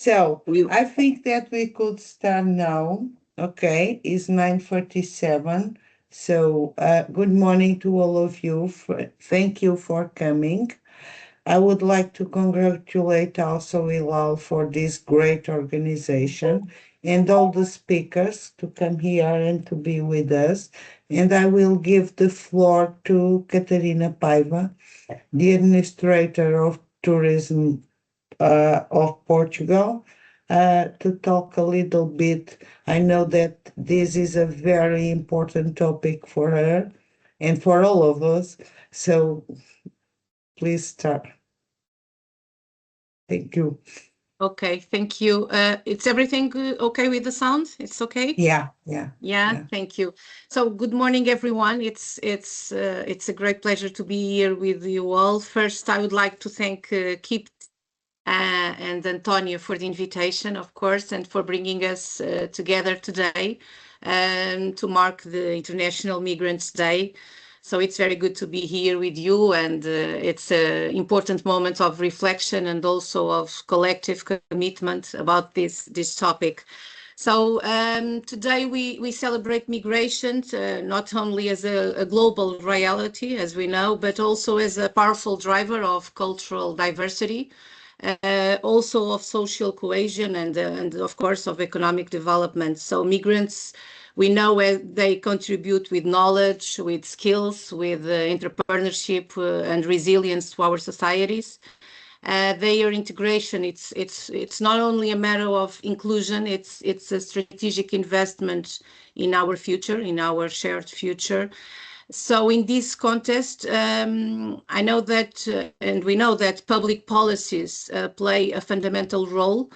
So We I think that we could start now. Okay, it's 9:47. So good morning to all of you. Thank you for coming. I would like to congratulate also Ilal for this great organization and all the speakers to come here and to be with us. And I will give the floor to Catarina Paiva, the Administrator of Tourism of Portugal, to talk a little bit. I know that this is a very important topic for her and for all of us. So please start. Thank you. Okay, thank you. It's everything okay with the sound? It's okay? Yeah. Yeah, thank you. So good morning, everyone. It's a great pleasure to be here with you all. First, I would like to thank Kip and Antonio for the invitation, of course, and for bringing us together today to mark the International Migrants Day. So it's very good to be here with you, and it's an important moment of reflection and also of collective commitment about this topic. So today we celebrate migration not only as a global reality, as we know, but also as a powerful driver of cultural diversity, also of social cohesion and of course of economic development. So migrants, we know they contribute with knowledge, with skills, with entrepreneurship and resilience to our societies. Their integration, it's not only a matter of inclusion, it's a strategic investment in our future, in our shared future. So in this context, I know that, and we know that public policies play a fundamental role.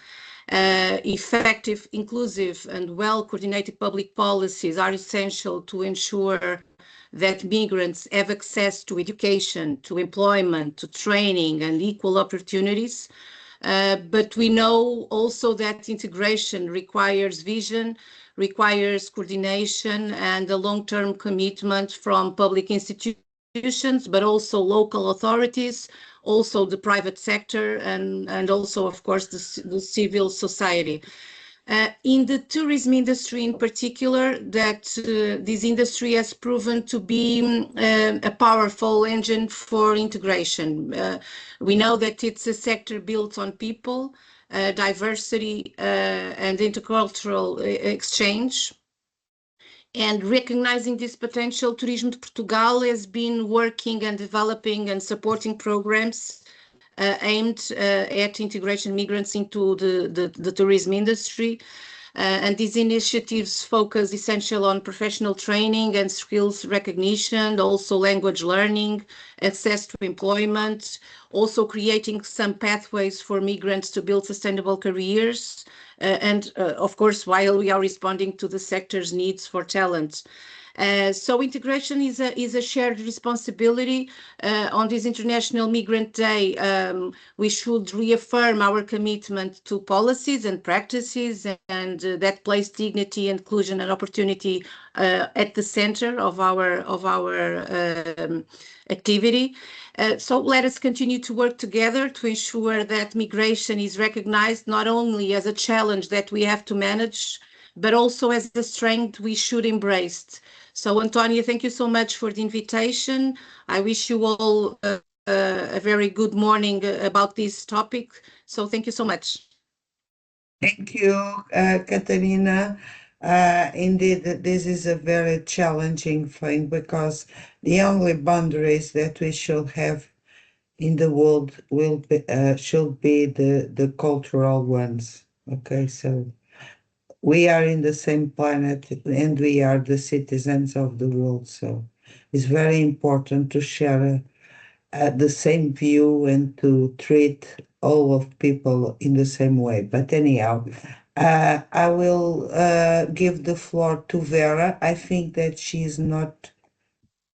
Effective, inclusive, and well-coordinated public policies are essential to ensure that migrants have access to education, to employment, to training, and equal opportunities. But we know also that integration requires vision, requires coordination, and a long-term commitment from public institutions, but also local authorities, also the private sector, and also, of course, the civil society. In the tourism industry in particular, that this industry has proven to be a powerful engine for integration. We know that it's a sector built on people, diversity, and intercultural exchange. And recognizing this potential, Turismo de Portugal has been working and developing and supporting programs aimed at integration migrants into the tourism industry. And these initiatives focus essentially on professional training and skills recognition, also language learning, access to employment, also creating some pathways for migrants to build sustainable careers. And of course, while we are responding to the sector's needs for talent. So integration is a shared responsibility. On this International Migrant Day, we should reaffirm our commitment to policies and practices and that place dignity, inclusion, and opportunity at the center of our activity. So let us continue to work together to ensure that migration is recognized not only as a challenge that we have to manage, but also as the strength we should embrace. So, Antonia, thank you so much for the invitation. I wish you all a very good morning about this topic. So, thank you so much. Thank you, Catarina. Indeed, this is a very challenging thing because the only boundaries that we should have in the world should be the cultural ones. Okay, so we are in the same planet and we are the citizens of the world. So it's very important to share the same view and to treat all of people in the same way. But anyhow, I will give the floor to Vera. I think that she's not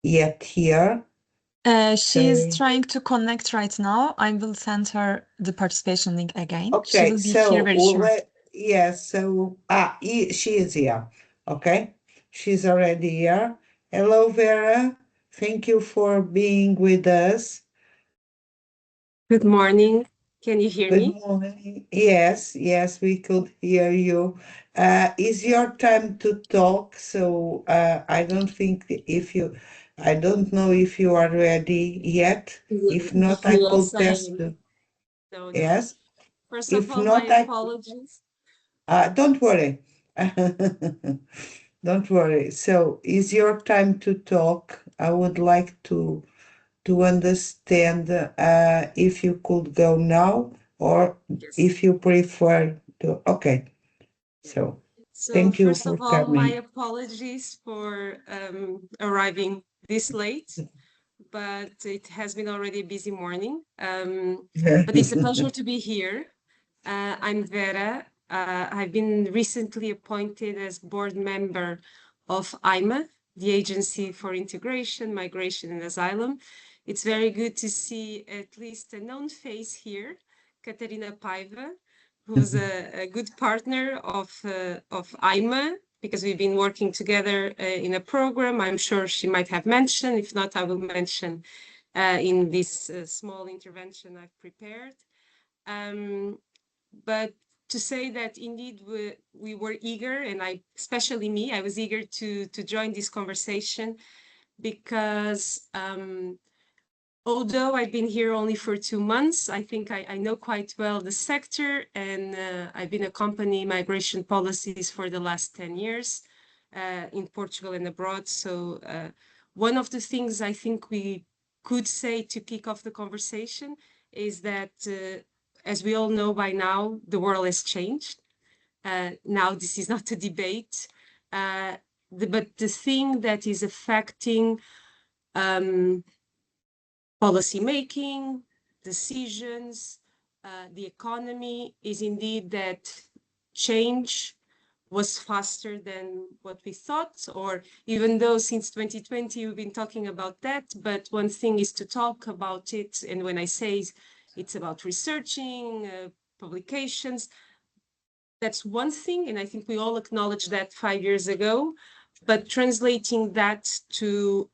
yet here. She's So, trying to connect right now. I will send her the participation link again. She okay, will be here very soon. yes, so she is here. Okay, she's already here. Hello, Vera. Thank you for being with us. Good morning. Can you hear Good me? morning. Yes, yes, we could hear you. Is your time to talk? So I don't think if you, I don't know if you are ready yet. If not, I Yes, could I test. am. No, no. Yes. First of If all, my not, I apologies. don't worry. Don't worry. So is your time to talk? I would like to understand if you could go now or Yes. if you prefer to. Okay. So So thank you first for of all, my coming. apologies for arriving this late, but it has been already a busy morning. But it's a pleasure to be here. I'm Vera. I've been recently appointed as board member of IMA, the Agency for Integration, Migration and Asylum. It's very good to see at least a known face here, Katarina Paiva, who's a good partner of IMA, because we've been working together in a program. I'm sure she might have mentioned. If not, I will mention in this small intervention I've prepared. But to say that indeed we were eager, and especially me, I was eager to join this conversation because although I've been here only for 2 months, I think I know quite well the sector, and I've been accompanying migration policies for the last 10 years in Portugal and abroad. So one of the things I think we could say to kick off the conversation is that, as we all know by now, the world has changed. Now this is not a debate, but the thing that is affecting policy making, decisions, the economy is indeed that change was faster than what we thought, or even though since 2020 we've been talking about that, but one thing is to talk about it, and when I say it's about researching, publications, that's one thing, and I think we all acknowledged that 5 years ago, but translating that to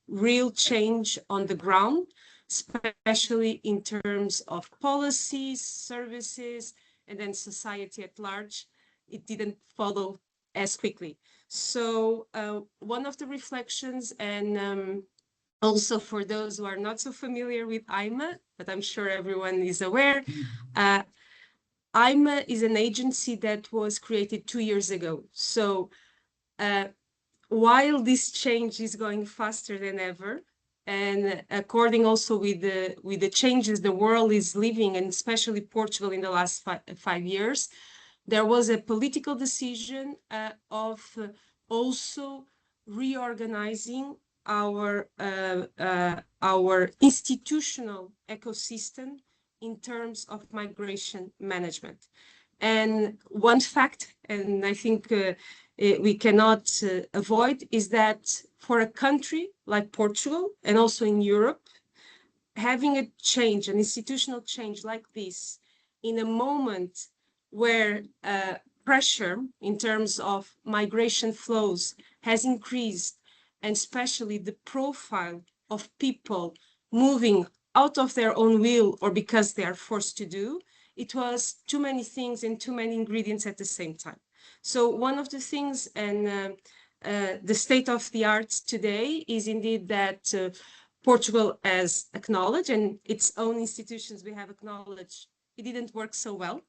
real change on the ground, especially in terms of policies, services, and then society at large, it didn't follow as quickly. So one of the reflections, and also for those who are not so familiar with IMA, but I'm sure everyone is aware, IMA is an agency that was created 2 years ago. So while this change is going faster than ever, and according also with the changes the world is living, and especially Portugal in the last 5 years, there was a political decision of also reorganizing our institutional ecosystem in terms of migration management. And one fact, and I think we cannot avoid, is that for a country like Portugal and also in Europe, having a change, an institutional change like this, in a moment where pressure in terms of migration flows has increased, and especially the profile of people moving out of their own will or because they are forced to do, it was too many things and too many ingredients at the same time. So one of the things, and the state of the art today is indeed that Portugal has acknowledged, and its own institutions we have acknowledged, it didn't work so well,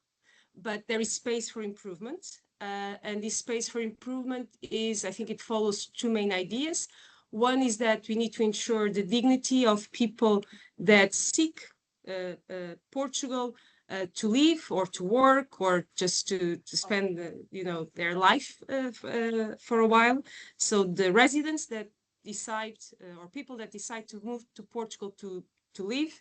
but there is space for improvement. And this space for improvement is, I think it follows two main ideas. One is that we need to ensure the dignity of people that seek Portugal to live or to work or just to spend their life for a while. So the residents that decide or people that decide to move to Portugal to live,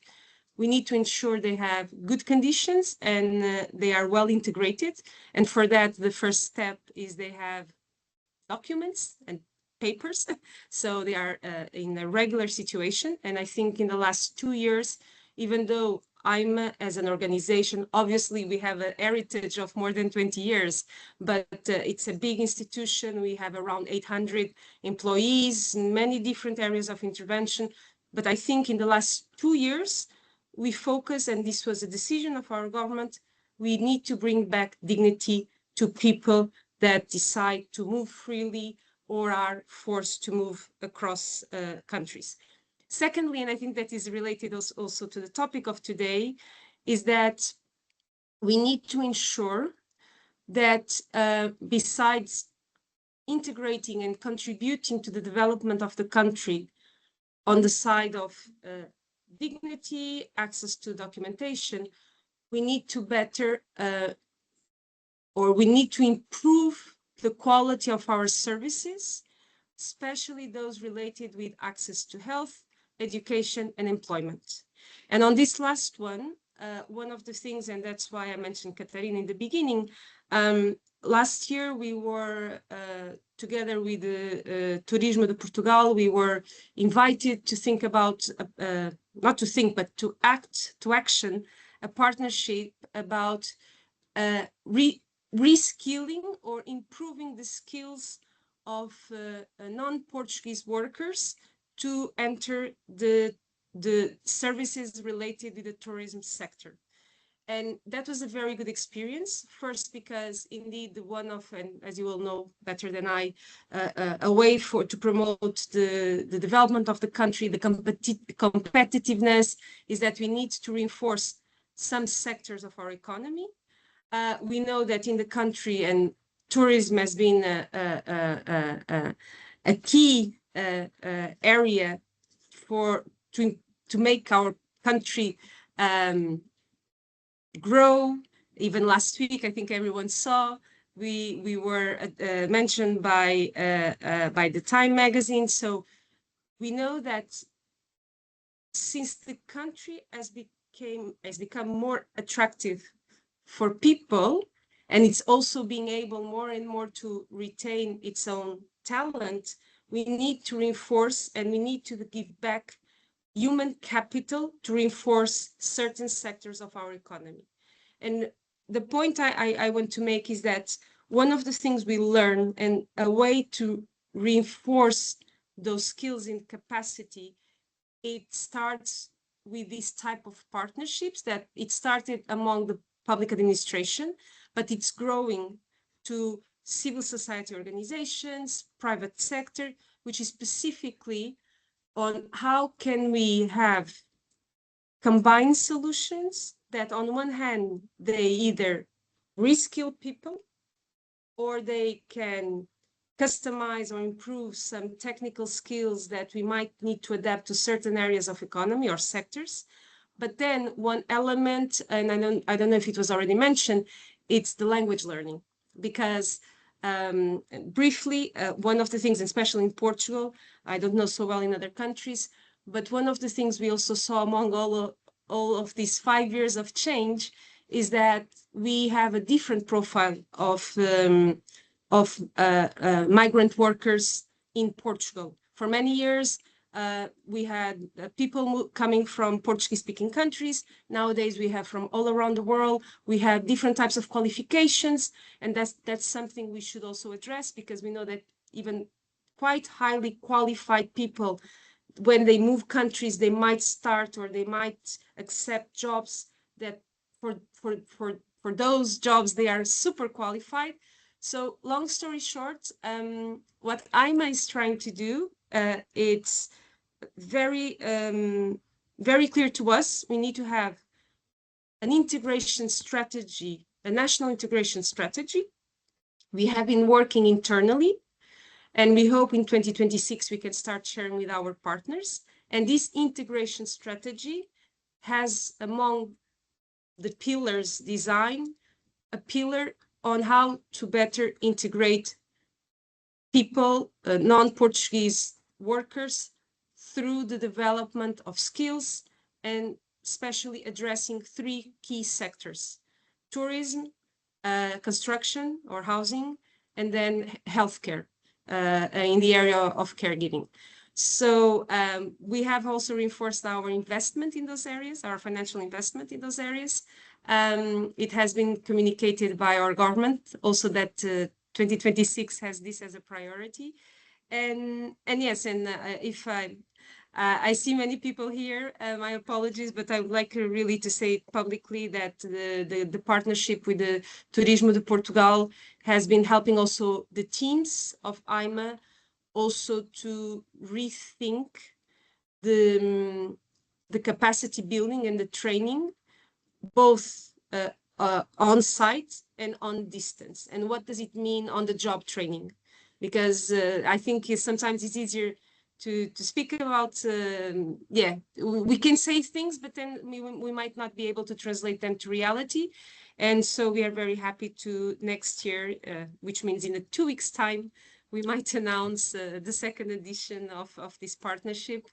we need to ensure they have good conditions and they are well integrated. And for that, the first step is they have documents and papers. So they are in a regular situation. And I think in the last 2 years, even though IMA as an organization, obviously we have a heritage of more than 20 years, but it's a big institution. We have around 800 employees in many different areas of intervention. But I think in the last 2 years, we focus, and this was a decision of our government, we need to bring back dignity to people that decide to move freely or are forced to move across countries. Secondly, and I think that is related also to the topic of today, is that we need to ensure that besides integrating and contributing to the development of the country on the side of dignity, access to documentation, we need to better or we need to improve the quality of our services, especially those related with access to health, education, and employment. And on this last one, one of the things, and that's why I mentioned Catarina in the beginning, last year we were together with the Turismo de Portugal, we were invited to think about, not to think, but to action, a partnership about reskilling or improving the skills of non-Portuguese workers to enter the services related with the tourism sector. And that was a very good experience. First, because indeed one of, and as you all know better than I, a way to promote the development of the country, the competitiveness, is that we need to reinforce some sectors of our economy. We know that in the country, and tourism has been a key area to make our country grow. Even last week, I think everyone saw, we were mentioned by the Time magazine. So we know that since the country has become more attractive for people, and it's also being able more and more to retain its own talent, we need to reinforce and we need to give back human capital to reinforce certain sectors of our economy. And the point I want to make is that one of the things we learn, and a way to reinforce those skills and capacity, it starts with this type of partnerships that it started among the public administration, but it's growing to civil society organizations, private sector, which is specifically on how can we have combined solutions that on one hand, they either reskill people or they can customize or improve some technical skills that we might need to adapt to certain areas of economy or sectors. But then one element, and I don't know if it was already mentioned, it's the language learning. Because briefly, one of the things, especially in Portugal, I don't know so well in other countries, but one of the things we also saw among all of these 5 years of change is that we have a different profile of migrant workers in Portugal. For many years, we had people coming from Portuguese-speaking countries. Nowadays, we have from all around the world. We have different types of qualifications, and that's something we should also address, because we know that even quite highly qualified people, when they move countries, they might start or they might accept jobs that for those jobs they are super qualified. So long story short, what IMA is trying to do, it's very clear to us. We need to have an integration strategy, a national integration strategy. We have been working internally, and we hope in 2026 we can start sharing with our partners. And this integration strategy has, among the pillars design, a pillar on how to better integrate people, non-Portuguese workers, through the development of skills, and especially addressing 3 key sectors: tourism, construction or housing, and then healthcare in the area of caregiving. So we have also reinforced our investment in those areas, our financial investment in those areas. It has been communicated by our government also that 2026 has this as a priority. And yes, and if I see many people here. My apologies, but I would like really to say publicly that the partnership with the Turismo de Portugal has been helping also the teams of IMA also to rethink the capacity building and the training, both on site and on distance. And what does it mean on the job training? Because I think sometimes it's easier to speak about, we can say things, but then we might not be able to translate them to reality. And so we are very happy to next year, which means in 2 weeks' time, we might announce the second edition of this partnership.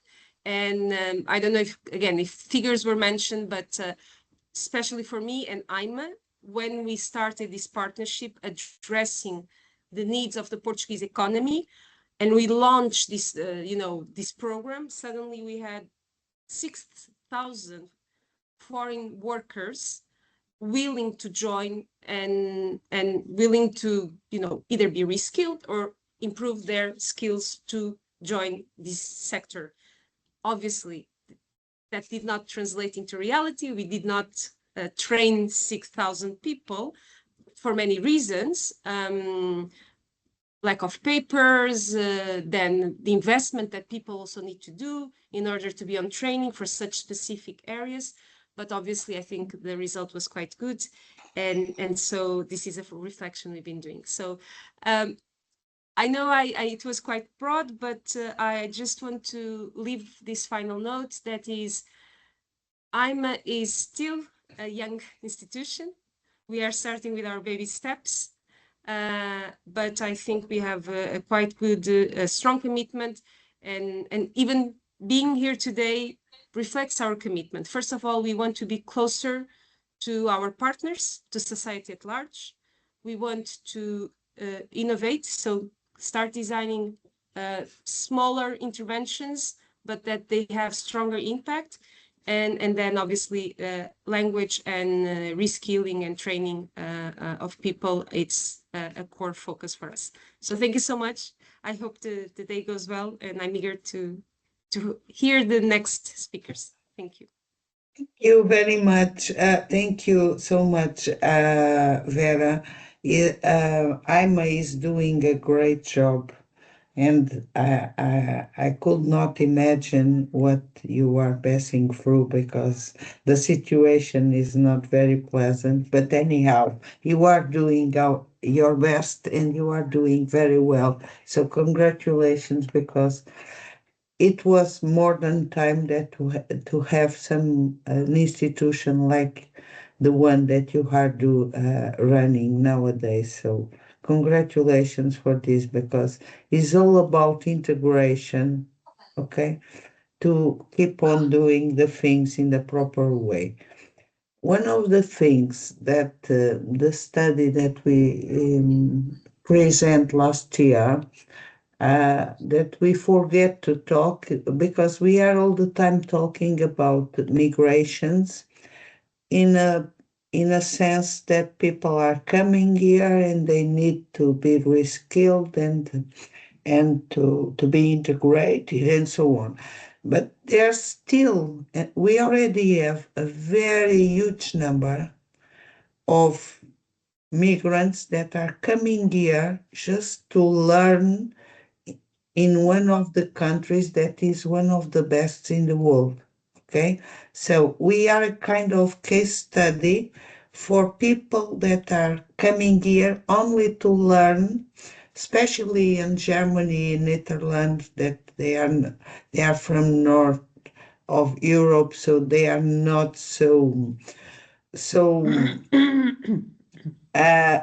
And I don't know if figures were mentioned, but especially for me and IMA, when we started this partnership addressing the needs of the Portuguese economy, and we launched this, this program, suddenly we had 6,000 foreign workers willing to join and willing to, either be reskilled or improve their skills to join this sector. Obviously, that did not translate into reality. We did not train 6,000 people for many reasons. Lack of papers, then the investment that people also need to do in order to be on training for such specific areas. But obviously, I think the result was quite good. And so this is a reflection we've been doing. So I know it was quite broad, but I just want to leave this final note that is, IMA is still a young institution. We are starting with our baby steps. But I think we have a quite good, strong commitment, and even being here today reflects our commitment. First of all, we want to be closer to our partners, to society at large. We want to innovate, so start designing smaller interventions, but that they have stronger impact. And then obviously language and reskilling and training of people, it's a core focus for us. So thank you so much. I hope the day goes well, and I'm eager to hear the next speakers. Thank you. Thank you very much. Thank you so much, Vera. IMA is doing a great job. And I could not imagine what you are passing through, because the situation is not very pleasant. But anyhow, you are doing your best, and you are doing very well. So congratulations, because it was more than time that to have an institution like the one that you are running nowadays. So congratulations for this, because it's all about integration, okay, to keep on doing the things in the proper way. One of the things that the study that we present last year, that we forget to talk, because we are all the time talking about migrations in a sense that people are coming here and they need to be reskilled and to be integrated and so on. But there's still, we already have a very huge number of migrants that are coming here just to learn in one of the countries that is one of the best in the world. Okay, so we are a kind of case study for people that are coming here only to learn, especially in Germany, in Netherlands, that they are from north of Europe, so they are not so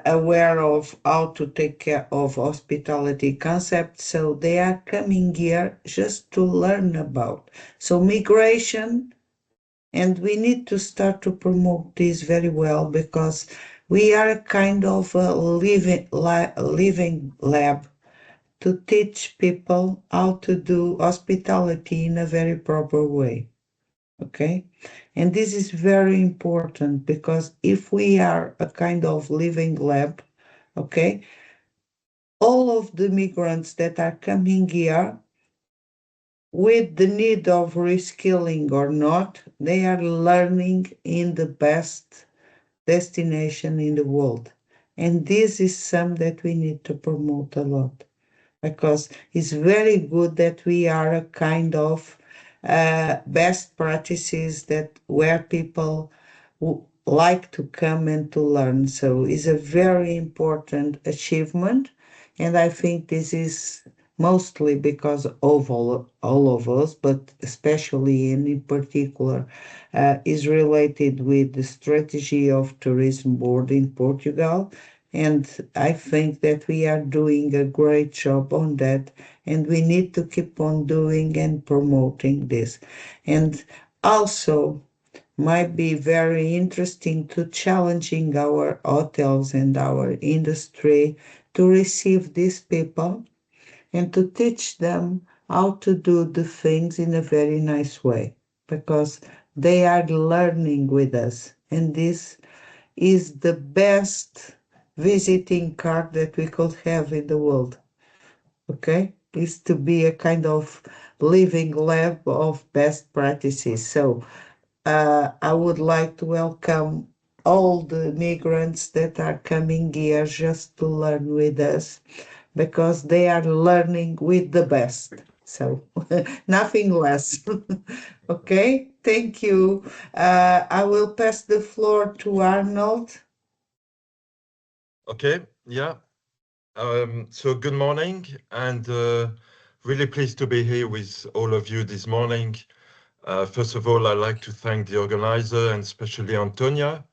aware of how to take care of hospitality concepts. So they are coming here just to learn about. So migration, and we need to start to promote this very well, because we are a kind of a living lab to teach people how to do hospitality in a very proper way. Okay, and this is very important, because if we are a kind of living lab, okay, all of the migrants that are coming here with the need of reskilling or not, they are learning in the best destination in the world. And this is some that we need to promote a lot, because it's very good that we are a kind of best practices that where people like to come and to learn. So it's a very important achievement, and I think this is mostly because of all of us, but especially and in particular is related with the strategy of tourism board in Portugal. And I think that we are doing a great job on that, and we need to keep on doing and promoting this. And also might be very interesting to challenging our hotels and our industry to receive these people and to teach them how to do the things in a very nice way, because they are learning with us, and this is the best visiting card that we could have in the world. Okay, is to be a kind of living lab of best practices. So I would like to welcome all the migrants that are coming here just to learn with us, because they are learning with the best. So nothing less. Okay, thank you. I will pass the floor to Arnold. Okay, yeah. So good morning, and really pleased to be here with all of you this morning. First of all, I'd like to thank the organizer, and especially Antonia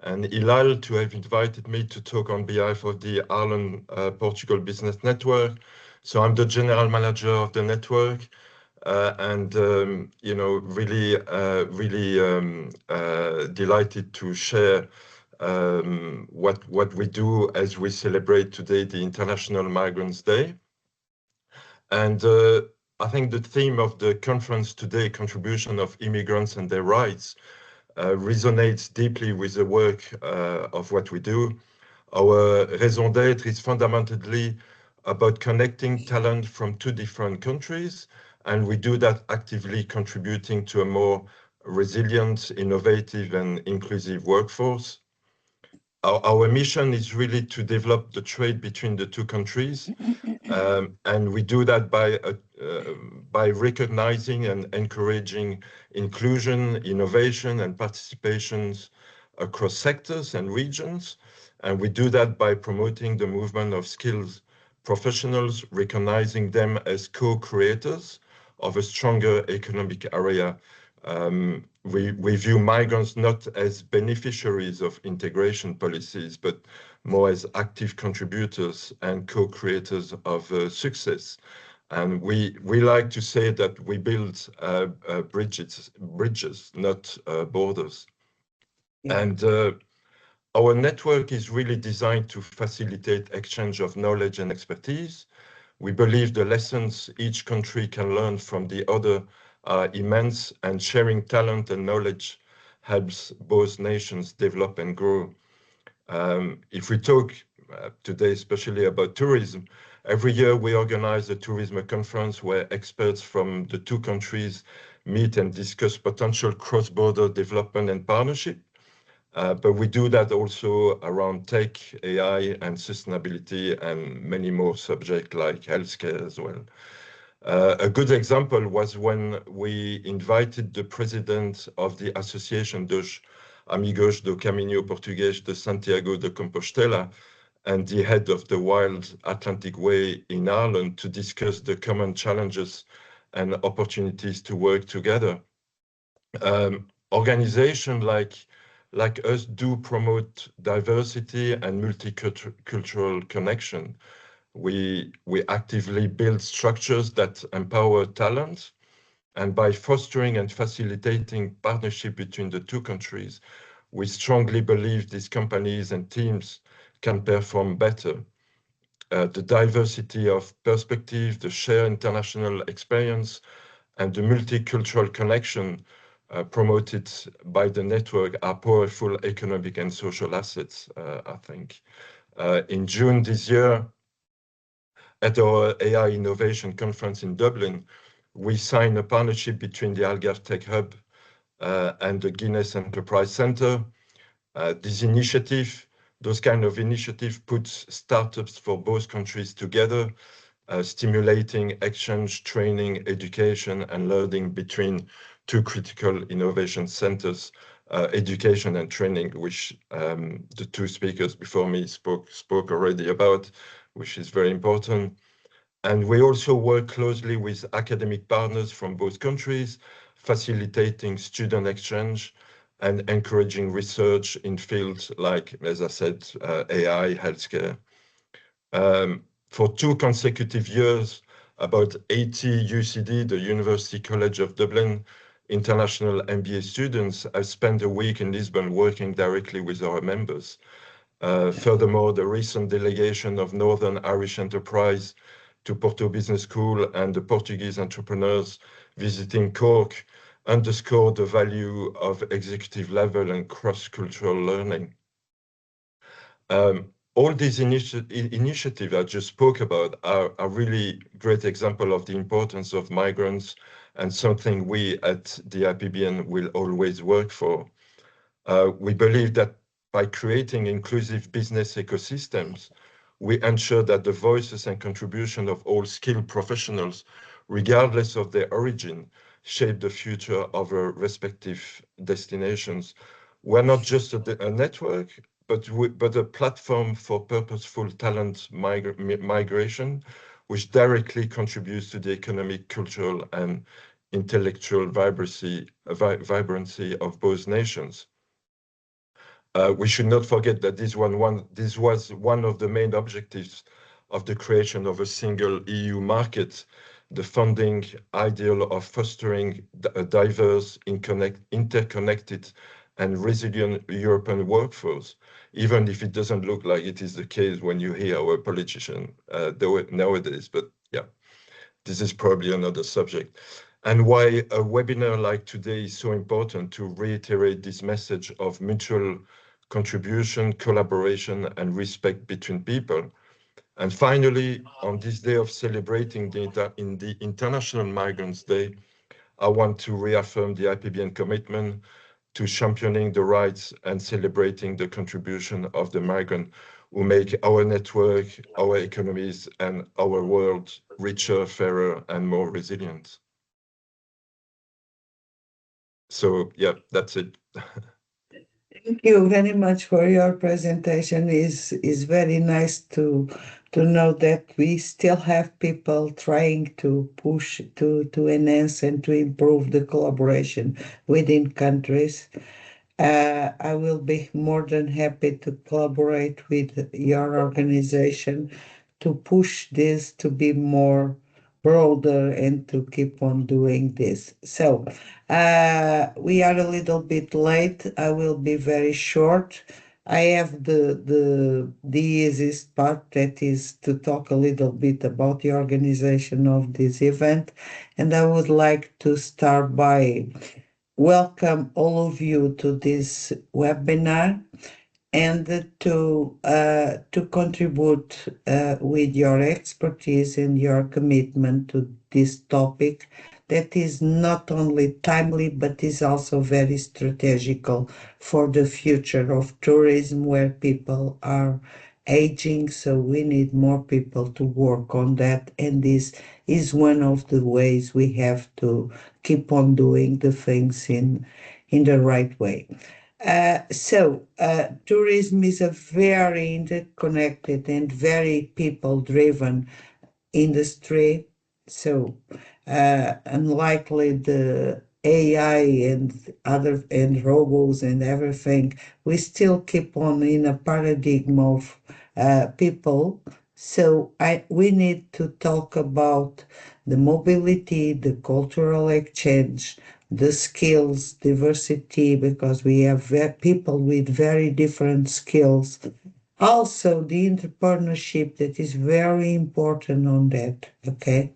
and Hilal, to have invited me to talk on behalf of the Ireland Portugal Business Network. So I'm the general manager of the network, and really delighted to share what we do as we celebrate today the International Migrants Day. And I think the theme of the conference today, contribution of immigrants and their rights, resonates deeply with the work of what we do. Our raison d'être is fundamentally about connecting talent from two different countries, and we do that actively contributing to a more resilient, innovative, and inclusive workforce. Our mission is really to develop the trade between the two countries, and we do that by recognizing and encouraging inclusion, innovation, and participations across sectors and regions. And we do that by promoting the movement of skilled professionals, recognizing them as co-creators of a stronger economic area. We view migrants not as beneficiaries of integration policies, but more as active contributors and co-creators of success. And we like to say that we build bridges, not borders. Yeah. And our network is really designed to facilitate exchange of knowledge and expertise. We believe the lessons each country can learn from the other are immense, and sharing talent and knowledge helps both nations develop and grow. If we talk today especially about tourism, every year we organize a tourism conference where experts from the two countries meet and discuss potential cross-border development and partnership. But we do that also around tech, AI, and sustainability, and many more subjects like healthcare as well. A good example was when we invited the president of the Association dos Amigos do Caminho Português de Santiago de Compostela and the head of the Wild Atlantic Way in Ireland to discuss the common challenges and opportunities to work together. Organizations like us do promote diversity and multicultural connection. We actively build structures that empower talent, and by fostering and facilitating partnership between the two countries, we strongly believe these companies and teams can perform better. The diversity of perspective, the shared international experience, and the multicultural connection promoted by the network are powerful economic and social assets, I think. In June this year, at our AI Innovation Conference in Dublin, we signed a partnership between the Algarve Tech Hub and the Guinness Enterprise Center. This initiative, those kind of initiatives, puts startups for both countries together, stimulating exchange, training, education, and learning between two critical innovation centers, education and training, which the two speakers before me spoke already about, which is very important. And we also work closely with academic partners from both countries, facilitating student exchange and encouraging research in fields like, as I said, AI, healthcare. For 2 consecutive years, about 80 UCD, the University College of Dublin, international MBA students have spent a week in Lisbon working directly with our members. Furthermore, the recent delegation of Northern Irish Enterprise to Porto Business School and the Portuguese entrepreneurs visiting Cork underscored the value of executive level and cross-cultural learning. All these initiatives I just spoke about are really great example of the importance of migrants and something we at the IPBN will always work for. We believe that by creating inclusive business ecosystems, we ensure that the voices and contribution of all skilled professionals, regardless of their origin, shape the future of our respective destinations. We're not just a network, but a platform for purposeful talent migration, which directly contributes to the economic, cultural, and intellectual vibrancy of both nations. We should not forget that this was one of the main objectives of the creation of a single EU market, the founding ideal of fostering a diverse, interconnected, and resilient European workforce, even if it doesn't look like it is the case when you hear our politicians nowadays. But yeah, this is probably another subject. And why a webinar like today is so important to reiterate this message of mutual contribution, collaboration, and respect between people. And finally, on this day of celebrating the International Migrants Day, I want to reaffirm the IPBN commitment to championing the rights and celebrating the contribution of the migrant who make our network, our economies, and our world richer, fairer, and more resilient. So yeah, that's it. Thank you very much for your presentation. Is very nice to know that we still have people trying to push to enhance and to improve the collaboration within countries. I will be more than happy to collaborate with your organization to push this to be more broader and to keep on doing this. So we are a little bit late. I will be very short. I have the easiest part, that is to talk a little bit about the organization of this event. And I would like to start by welcome all of you to this webinar and to contribute with your expertise and your commitment to this topic that is not only timely but is also very strategical for the future of tourism, where people are aging, so we need more people to work on that, and this is one of the ways we have to keep on doing the things in the right way. Tourism is a very interconnected and very people-driven industry. So, unlikely the AI and robots and everything, we still keep on in a paradigm of people. So we need to talk about the mobility, the cultural exchange, the skills, diversity, because we have people with very different skills. Also, the entrepreneurship, that is very important on that, okay?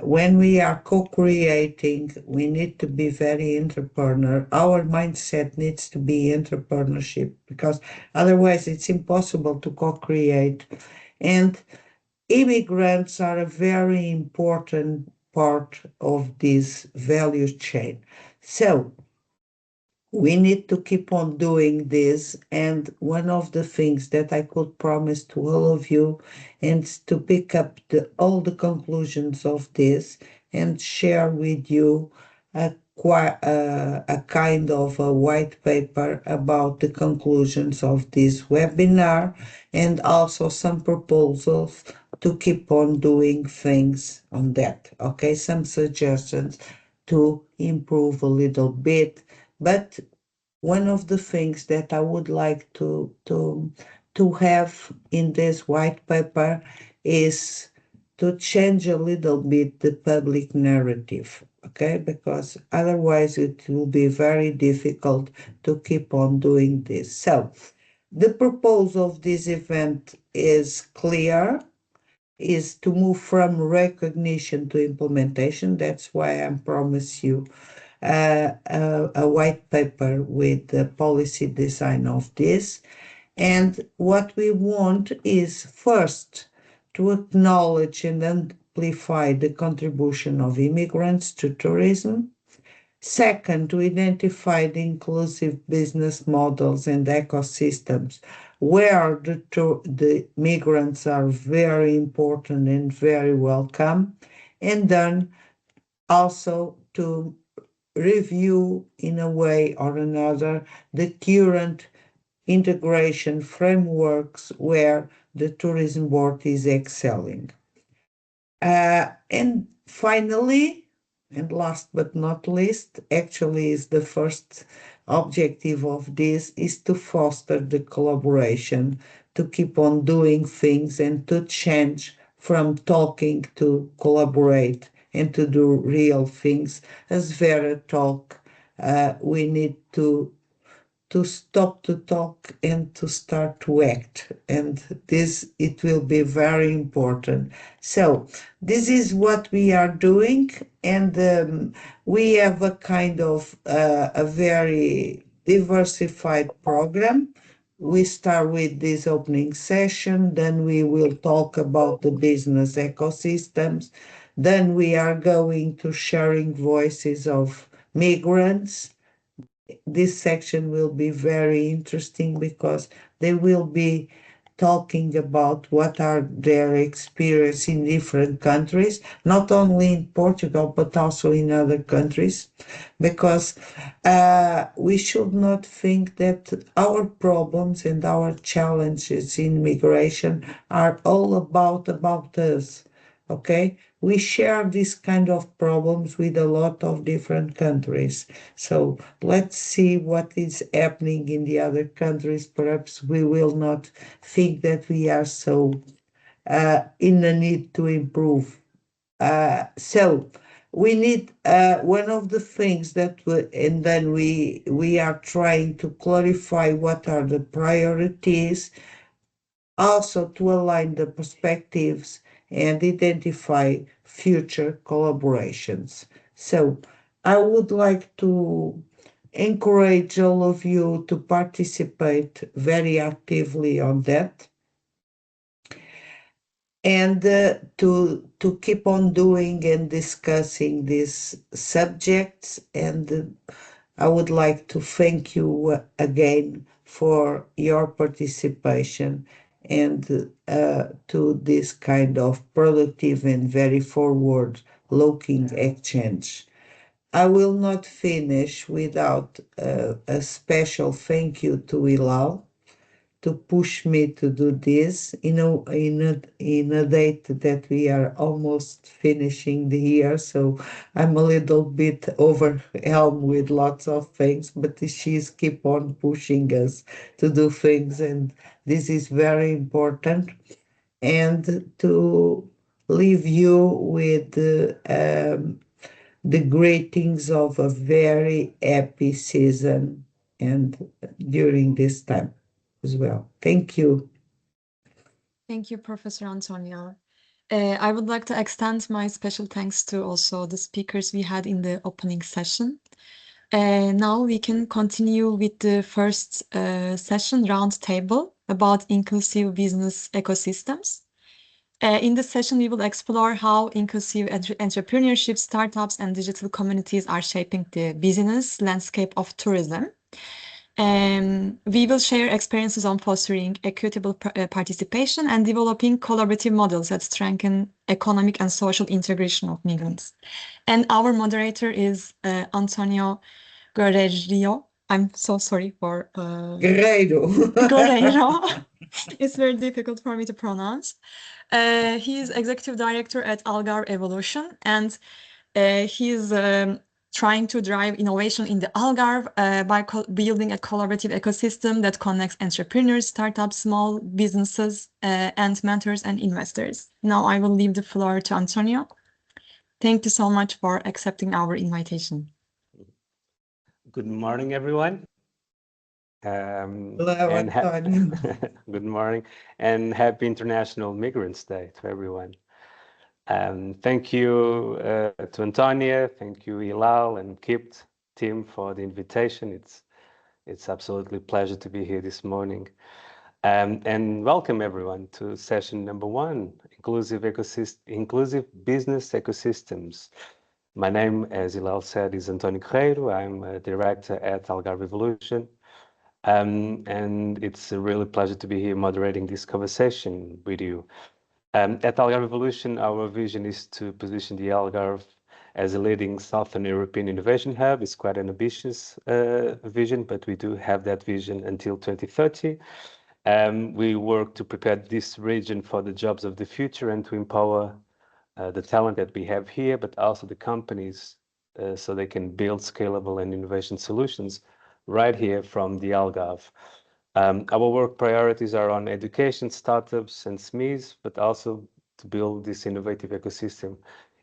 When we are co-creating, we need to be very entrepreneur. Our mindset needs to be entrepreneurship, because otherwise it's impossible to co-create. And immigrants are a very important part of this value chain. So we need to keep on doing this. And one of the things that I could promise to all of you is to pick up all the conclusions of this and share with you a kind of a white paper about the conclusions of this webinar, and also some proposals to keep on doing things on that. Okay, some suggestions to improve a little bit. But one of the things that I would like to have in this white paper is to change a little bit the public narrative, okay? Because otherwise it will be very difficult to keep on doing this. So the purpose of this event is clear, is to move from recognition to implementation. That's why I promise you a white paper with the policy design of this. And what we want is first to acknowledge and amplify the contribution of immigrants to tourism. Second, to identify the inclusive business models and ecosystems where the migrants are very important and very welcome. And then also to review in a way or another the current integration frameworks where the tourism board is excelling. And finally, and last but not least, actually is the first objective of this, is to foster the collaboration, to keep on doing things and to change from talking to collaborate and to do real things. As Vera talked, we need to stop to talk and to start to act. And this, it will be very important. So this is what we are doing. And we have a kind of a very diversified program. We start with this opening session, then we will talk about the business ecosystems. Then we are going to sharing voices of migrants. This section will be very interesting because they will be talking about what are their experience in different countries, not only in Portugal, but also in other countries, because we should not think that our problems and our challenges in migration are all about us. Okay, we share this kind of problems with a lot of different countries. So let's see what is happening in the other countries. Perhaps we will not think that we are so in the need to improve. So we need one of the things that and then we are trying to clarify what are the priorities, also to align the perspectives and identify future collaborations. So I would like to encourage all of you to participate very actively on that, and to keep on doing and discussing these subjects. And I would like to thank you again for your participation and to this kind of productive and very forward-looking exchange. I will not finish without a special thank you to Hilal to push me to do this in a date that we are almost finishing the year. So I'm a little bit overwhelmed with lots of things, but she's keep on pushing us to do things, and this is very important. And to leave you with the greetings of a very happy season and during this time as well. Thank you. Thank you, Professor Antonia. I would like to extend my special thanks to also the speakers we had in the opening session. Now we can continue with the first session roundtable about inclusive business ecosystems. In this session, we will explore how inclusive entrepreneurship, startups, and digital communities are shaping the business landscape of tourism. We will share experiences on fostering equitable participation and developing collaborative models that strengthen economic and social integration of migrants. And our moderator is Antonio Guerreiro. I'm so sorry for Guerreiro. Guerreiro. It's very difficult for me to pronounce. He is executive director at Algarve Evolution, and he's trying to drive innovation in the Algarve by building a collaborative ecosystem that connects entrepreneurs, startups, small businesses, and mentors and investors. Now I will leave the floor to Antonio. Thank you so much for accepting our invitation. Good morning, everyone. Hello, and Antonio. good morning, and happy International Migrants Day to everyone. Thank you to Antonia, thank you Hilal and KIPT team for the invitation. It's absolutely a pleasure to be here this morning. And welcome everyone to session number 1, inclusive business ecosystems. My name, as Hilal said, is Antonio Guerreiro. I'm a director at Algarve Evolution. And it's a really pleasure to be here moderating this conversation with you. At Algarve Evolution, our vision is to position the Algarve as a leading Southern European innovation hub. It's quite an ambitious vision, but we do have that vision until 2030. We work to prepare this region for the jobs of the future and to empower the talent that we have here, but also the companies so they can build scalable and innovation solutions right here from the Algarve. Our work priorities are on education, startups, and SMEs, but also to build this innovative ecosystem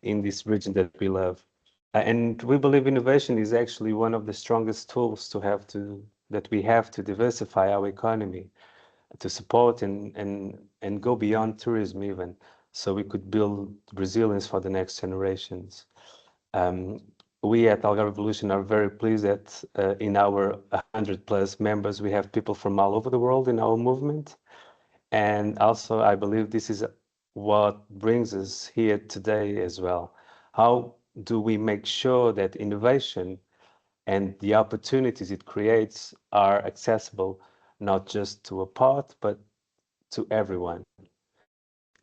in this region that we love. And we believe innovation is actually one of the strongest tools that we have to diversify our economy, to support and go beyond tourism even, so we could build resilience for the next generations. We at Algarve Evolution are very pleased that in our 100+ members, we have people from all over the world in our movement. And also, I believe this is what brings us here today as well. How do we make sure that innovation and the opportunities it creates are accessible, not just to a part, but to everyone?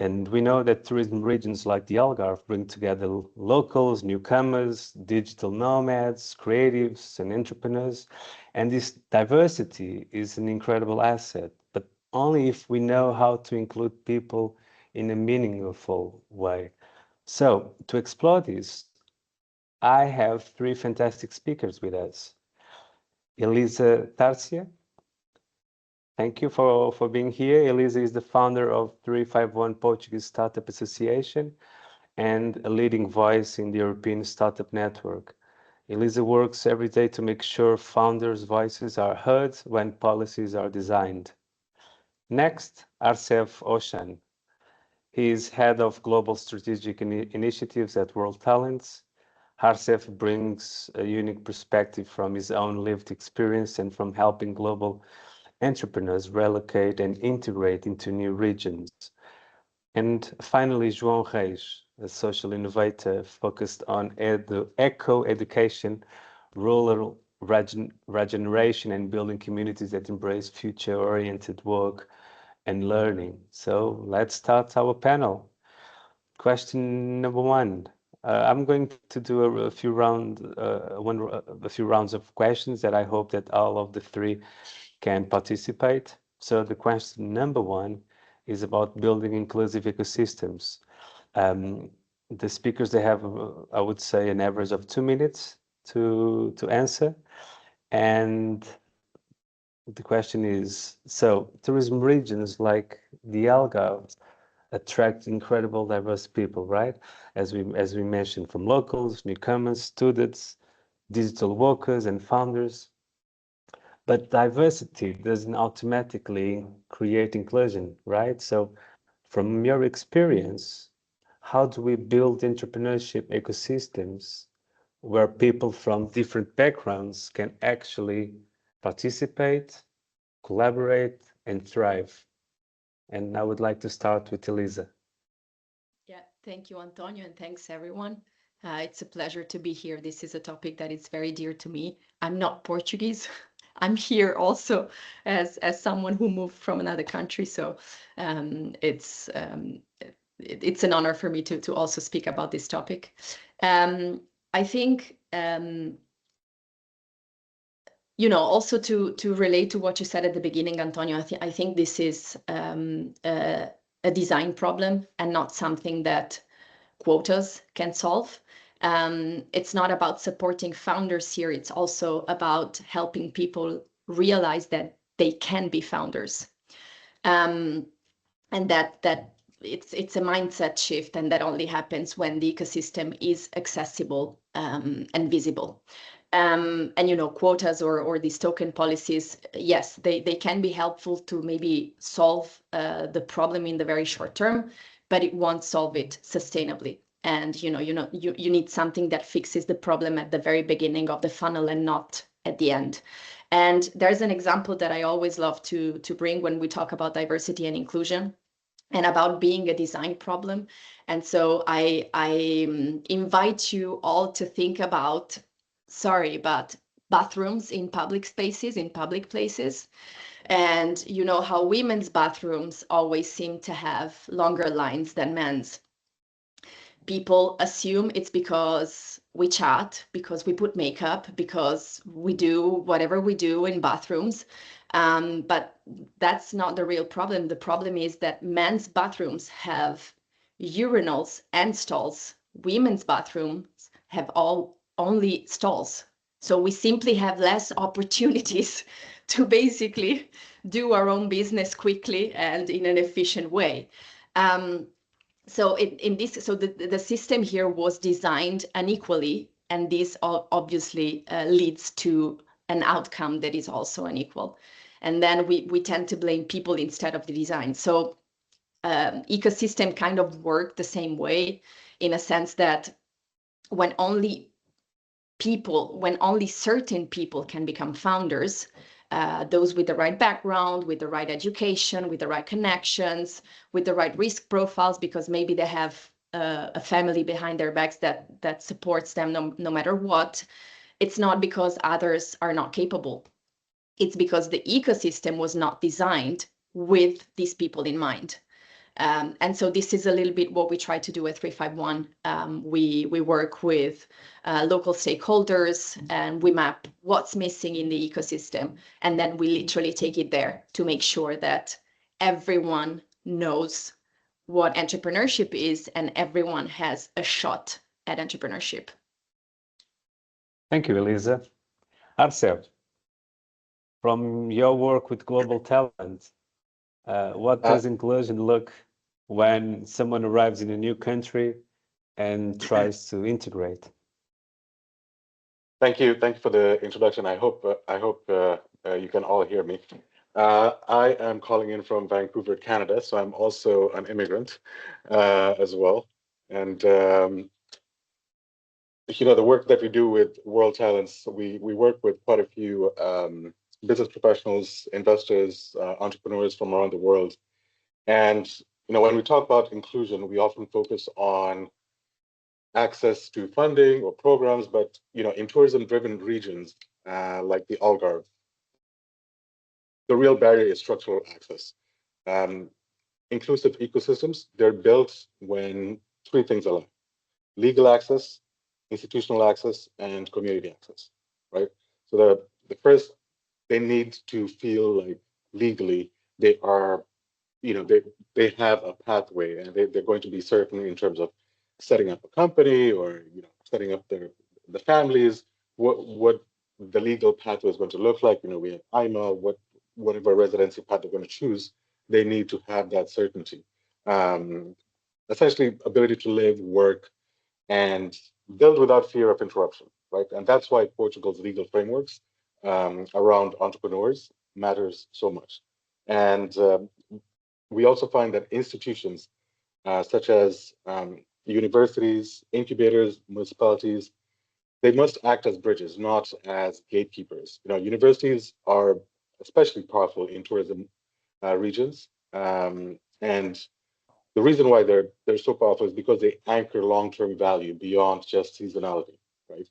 And we know that tourism regions like the Algarve bring together locals, newcomers, digital nomads, creatives, and entrepreneurs. And this diversity is an incredible asset, but only if we know how to include people in a meaningful way. So to explore this, I have 3 fantastic speakers with us. Elisa Tarcia. Thank you for being here. Elisa is the founder of 351 Portuguese Startup Association and a leading voice in the European Startup Network. Elisa works every day to make sure founders' voices are heard when policies are designed. Next, Arsef Oshan. He is head of global strategic initiatives at World Talents. Arsef brings a unique perspective from his own lived experience and from helping global entrepreneurs relocate and integrate into new regions. And finally, João Reis, a social innovator focused on eco-education, rural regeneration, and building communities that embrace future-oriented work and learning. So let's start our panel. Question number 1. I'm going to do a few rounds of questions that I hope that all of the 3 can participate. So the question number 1 is about building inclusive ecosystems. The speakers, they have, I would say, an average of 2 minutes to answer. And the question is, so tourism regions like the Algarve attract incredible diverse people, right? As we mentioned, from locals, newcomers, students, digital workers, and founders. But diversity doesn't automatically create inclusion, right? So from your experience, how do we build entrepreneurship ecosystems where people from different backgrounds can actually participate, collaborate, and thrive? And I would like to start with Elisa. Thank you, Antonio, and thanks everyone. It's a pleasure to be here. This is a topic that is very dear to me. I'm not Portuguese. I'm here also as someone who moved from another country. So it's an honor for me to also speak about this topic. I think you know, also to relate to what you said at the beginning, Antonio, I think this is a design problem and not something that quotas can solve. It's not about supporting founders here. It's also about helping people realize that they can be founders, and that it's a mindset shift, and that only happens when the ecosystem is accessible and visible. And you know, quotas or these token policies, yes, they can be helpful to maybe solve the problem in the very short term, but it won't solve it sustainably. And you need something that fixes the problem at the very beginning of the funnel and not at the end. And there's an example that I always love to bring when we talk about diversity and inclusion and about being a design problem. And so I invite you all to think about, sorry, but bathrooms in public spaces, in public places. And you know how women's bathrooms always seem to have longer lines than men's. People assume it's because we chat, because we put makeup, because we do whatever we do in bathrooms. But that's not the real problem. The problem is that men's bathrooms have urinals and stalls. Women's bathrooms have only stalls. So we simply have less opportunities to basically do our own business quickly and in an efficient way. So the system here was designed unequally, and this obviously leads to an outcome that is also unequal. And then we tend to blame people instead of the design. So ecosystem kind of work the same way, in a sense that when only certain people can become founders, those with the right background, with the right education, with the right connections, with the right risk profiles, because maybe they have a family behind their backs that supports them no matter what. It's not because others are not capable. It's because the ecosystem was not designed with these people in mind. And so this is a little bit what we try to do at 351. We work with local stakeholders, and we map what's missing in the ecosystem. And then we literally take it there to make sure that everyone knows what entrepreneurship is and everyone has a shot at entrepreneurship. Thank you, Elisa. Arcel, from your work with Global Talent, what does inclusion look when someone arrives in a new country and tries to integrate? Thank you for the introduction. I hope you can all hear me. I am calling in from Vancouver, Canada, so I'm also an immigrant as well. And you know, the work that we do with World Talents, we work with quite a few business professionals, investors, entrepreneurs from around the world. And you know, when we talk about inclusion, we often focus on access to funding or programs, but you know, in tourism-driven regions like the Algarve, the real barrier is structural access. Inclusive ecosystems, they're built when three things align: legal access, institutional access, and community access, right? So the first, they need to feel like legally they are, you know, they have a pathway, and they're going to be certain in terms of setting up a company, or you know, setting up the families, what the legal pathway is going to look like. You know, we have IMA, whatever residency path they're going to choose, they need to have that certainty. Essentially, ability to live, work, and build without fear of interruption, right? And that's why Portugal's legal frameworks around entrepreneurs matters so much. And we also find that institutions such as universities, incubators, municipalities, they must act as bridges, not as gatekeepers. You know, universities are especially powerful in tourism regions, and the reason why they're so powerful is because they anchor long-term value beyond just seasonality, right?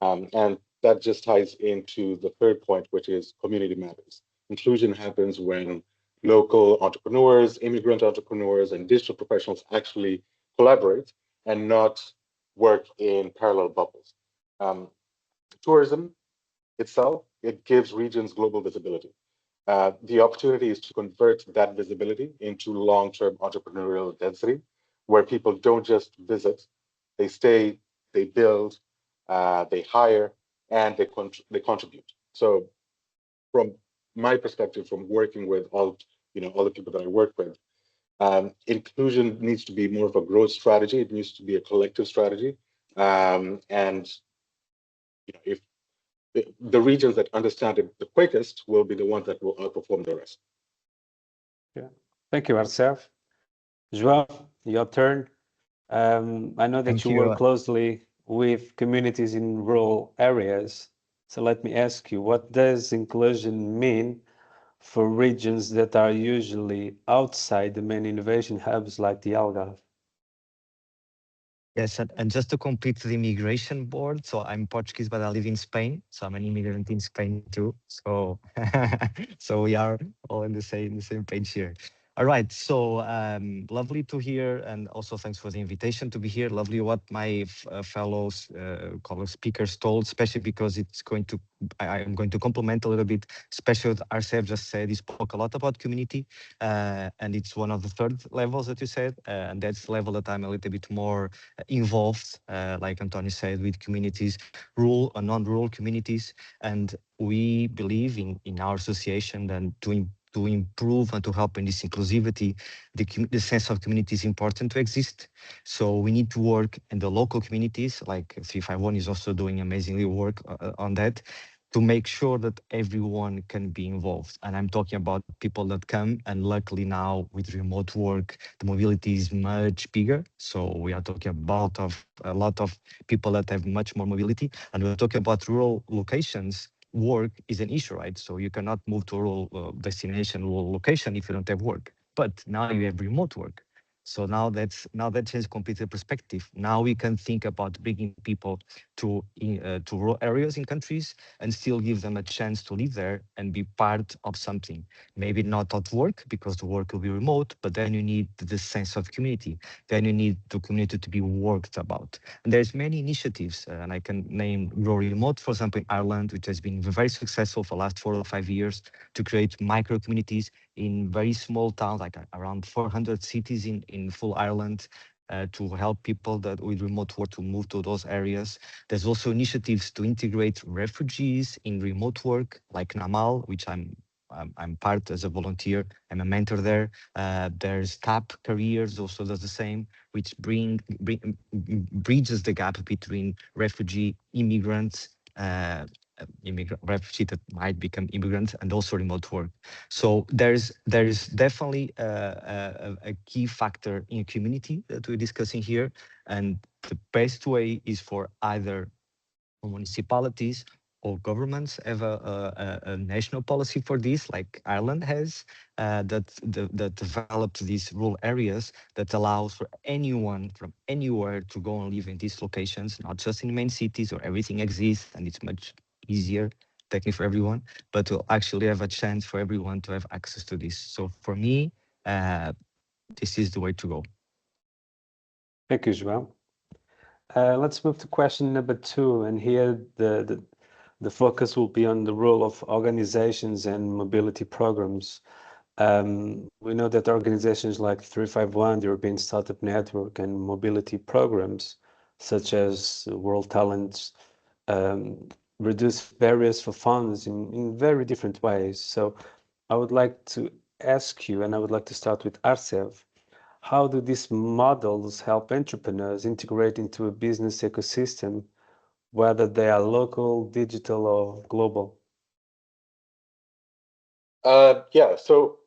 And that just ties into the third point, which is community matters. Inclusion happens when local entrepreneurs, immigrant entrepreneurs, and digital professionals actually collaborate and not work in parallel bubbles. Tourism itself, it gives regions global visibility. The opportunity is to convert that visibility into long-term entrepreneurial density, where people don't just visit, they stay, they build, they hire, and they contribute. So from my perspective, from working with all the people that I work with, inclusion needs to be more of a growth strategy. It needs to be a collective strategy. And if the regions that understand it the quickest will be the ones that will outperform the rest. Yeah, thank you, Arcef. João, your turn. I know that Thank you you. work closely with communities in rural areas. So let me ask you, what does inclusion mean for regions that are usually outside the main innovation hubs like the Algarve? Yes, and just to complete the immigration board, so I'm Portuguese, but I live in Spain, so I'm an immigrant in Spain too. So, so we are all in the same page here. All right, so lovely to hear, and also thanks for the invitation to be here. Lovely what my fellow speakers told, especially because it's going to, I'm going to complement a little bit, especially what Arcef just said. He spoke a lot about community, and it's one of the third levels that you said, and that's the level that I'm a little bit more involved, like Antonio said, with communities, rural and non-rural communities, and we believe in our association and to improve and to help in this inclusivity, the sense of community is important to exist. So we need to work in the local communities, like 351 is also doing amazingly work on that, to make sure that everyone can be involved. And I'm talking about people that come, and luckily now with remote work, the mobility is much bigger. So we are talking about a lot of people that have much more mobility. And we're talking about rural locations. Work is an issue, right? So you cannot move to a rural destination, rural location if you don't have work. But now you have remote work. So now that changes completely perspective. Now we can think about bringing people to rural areas in countries and still give them a chance to live there and be part of something. Maybe not at work because the work will be remote, but then you need the sense of community. Then you need the community to be worked about. And there's many initiatives, and I can name Grow Remote, for example, in Ireland, which has been very successful for the last 4 or 5 years to create micro communities in very small towns, like around 400 cities in full Ireland, to help people that with remote work to move to those areas. There's also initiatives to integrate refugees in remote work, like Namal, which I'm part as a volunteer. I'm a mentor there. There's TAP Careers also does the same, which bridges the gap between refugee immigrants, refugee that might become immigrants, and also remote work. So there's definitely a key factor in community that we're discussing here, and the best way is for either municipalities or governments have a national policy for this, like Ireland has, that developed these rural areas that allows for anyone from anywhere to go and live in these locations, not just in main cities where everything exists and it's much easier technically for everyone, but to actually have a chance for everyone to have access to this. So for me, this is the way to go. Thank you, João. Let's move to question number 2, and here the focus will be on the role of organizations and mobility programs. We know that organizations like 351, the European Startup Network, and mobility programs such as World Talents reduce barriers for funds in very different ways. So I would like to ask you, and I would like to start with Arcef, how do these models help entrepreneurs integrate into a business ecosystem, whether they are local, digital, or global? Yeah, so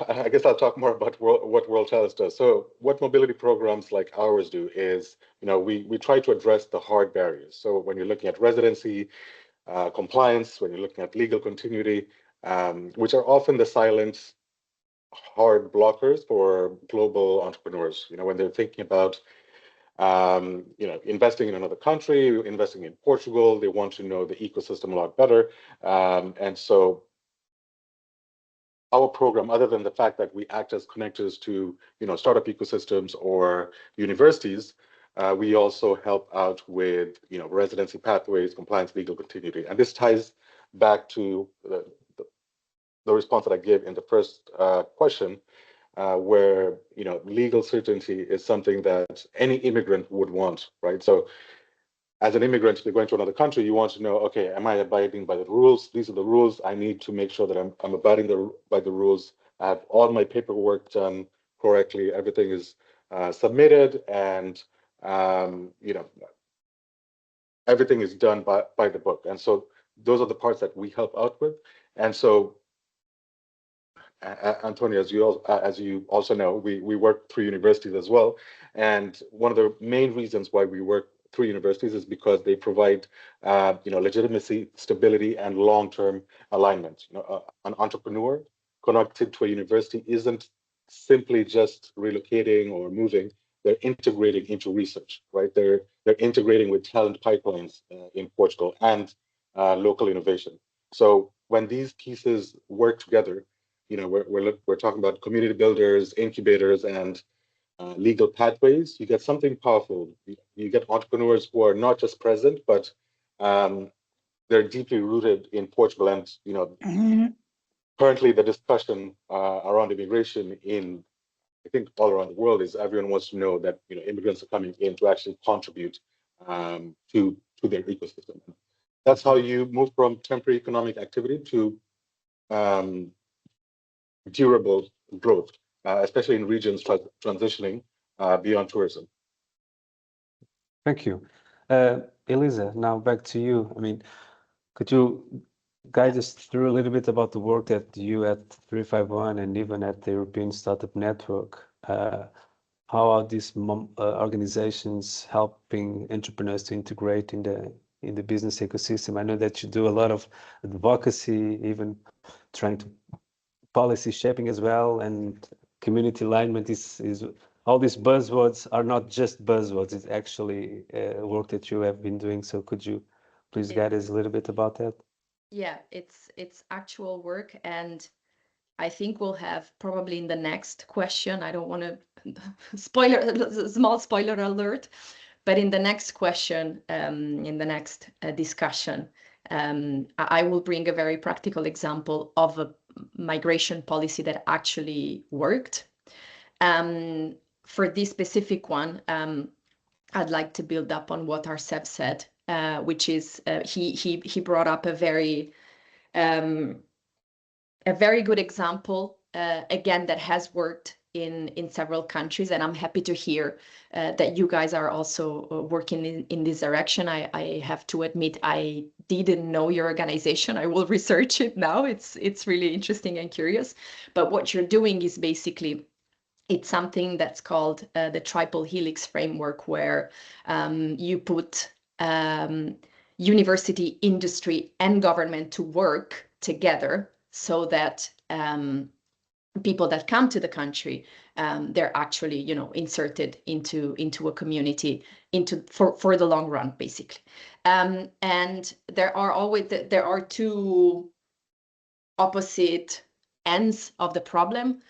I guess I'll talk more about what World Talents does. So what mobility programs like ours do is, we try to address the hard barriers. So when you're looking at residency, compliance, when you're looking at legal continuity, which are often the silent hard blockers for global entrepreneurs. You know, when they're thinking about you know, investing in another country, investing in Portugal, they want to know the ecosystem a lot better. And so our program, other than the fact that we act as connectors to, you know, startup ecosystems or universities, we also help out with, you know, residency pathways, compliance, legal continuity. And this ties back to the response that I gave in the first question, where, you know, legal certainty is something that any immigrant would want, right? So as an immigrant, if you're going to another country, you want to know, okay, am I abiding by the rules? These are the rules. I need to make sure that I'm abiding by the rules. I have all my paperwork done correctly. Everything is submitted, and you know, everything is done by the book. And so those are the parts that we help out with. And so, Antonio, as you also know, we work through universities as well. And one of the main reasons why we work through universities is because they provide, you know, legitimacy, stability, and long-term alignment. You know, an entrepreneur connected to a university isn't simply just relocating or moving; they're integrating into research, right? They're integrating with talent pipelines in Portugal and local innovation. So when these pieces work together, you know, we're talking about community builders, incubators, and legal pathways, you get something powerful. You get entrepreneurs who are not just present, but they're deeply rooted in Portugal. And, you know, currently the discussion around immigration in, I think, all around the world is everyone wants to know that, you know, immigrants are coming in to actually contribute to their ecosystem. That's how you move from temporary economic activity to durable growth, especially in regions transitioning beyond tourism. Thank you. Elisa, now back to you. I mean, could you guide us through a little bit about the work that you at 351 and even at the European Startup Network, how are these organizations helping entrepreneurs to integrate in the business ecosystem? I know that you do a lot of advocacy, even trying to policy shaping as well, and community alignment is all these buzzwords are not just buzzwords. It's actually work that you have been doing. So could you please guide us a little bit about that? Yeah, it's actual work, and I think we'll have probably in the next question. I don't want to small spoiler alert, but in the next question, in the next discussion, I will bring a very practical example of a migration policy that actually worked. For this specific one, I'd like to build up on what Arsev said, which is he brought up a very good example, again, that has worked in several countries, and I'm happy to hear that you guys are also working in this direction. I have to admit, I didn't know your organization. I will research it now. It's really interesting and curious. But what you're doing is basically, it's something that's called the triple helix framework, where you put university, industry, and government to work together so that people that come to the country, they're actually, you know, inserted into a community for the long run, basically. And there are two opposite ends of the problem.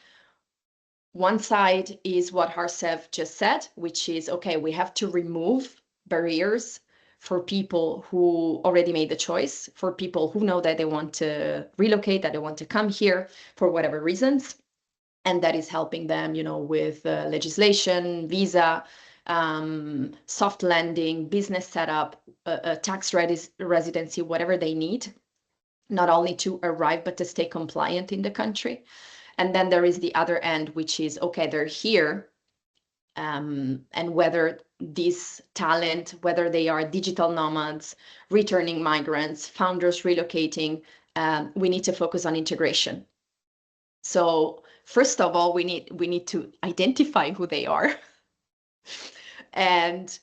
One side is what Arsev just said, which is, okay, we have to remove barriers for people who already made the choice, for people who know that they want to relocate, that they want to come here for whatever reasons. And that is helping them, you know, with legislation, visa, soft landing, business setup, tax residency, whatever they need, not only to arrive, but to stay compliant in the country. And then there is the other end, which is, okay, they're here, and whether this talent, whether they are digital nomads, returning migrants, founders relocating, we need to focus on integration. So first of all, we need to identify who they are, and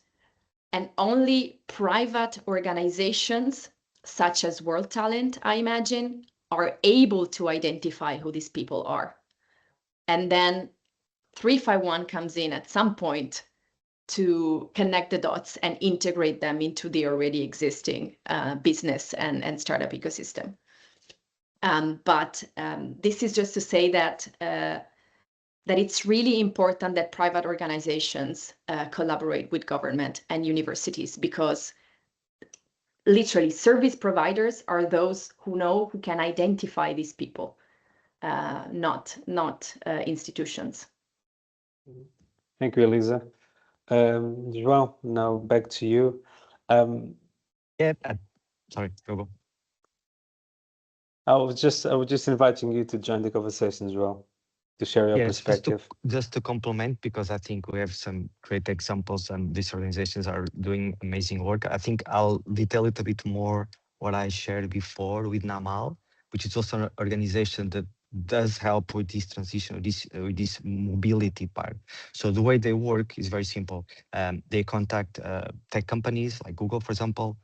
only private organizations such as World Talent, I imagine, are able to identify who these people are. And then 351 comes in at some point to connect the dots and integrate them into the already existing business and startup ecosystem. But this is just to say that that it's really important that private organizations collaborate with government and universities, because literally service providers are those who can identify these people, not institutions. Thank you, Elisa. João, now back to you. Yeah, sorry, go. I was just inviting you to join the conversation as well, to share your perspective. Just to complement, because I think we have some great examples and these organizations are doing amazing work. I think I'll detail it a bit more what I shared before with NAMAL, which is also an organization that does help with this transition, with this mobility part. So the way they work is very simple. They contact tech companies like Google, for example.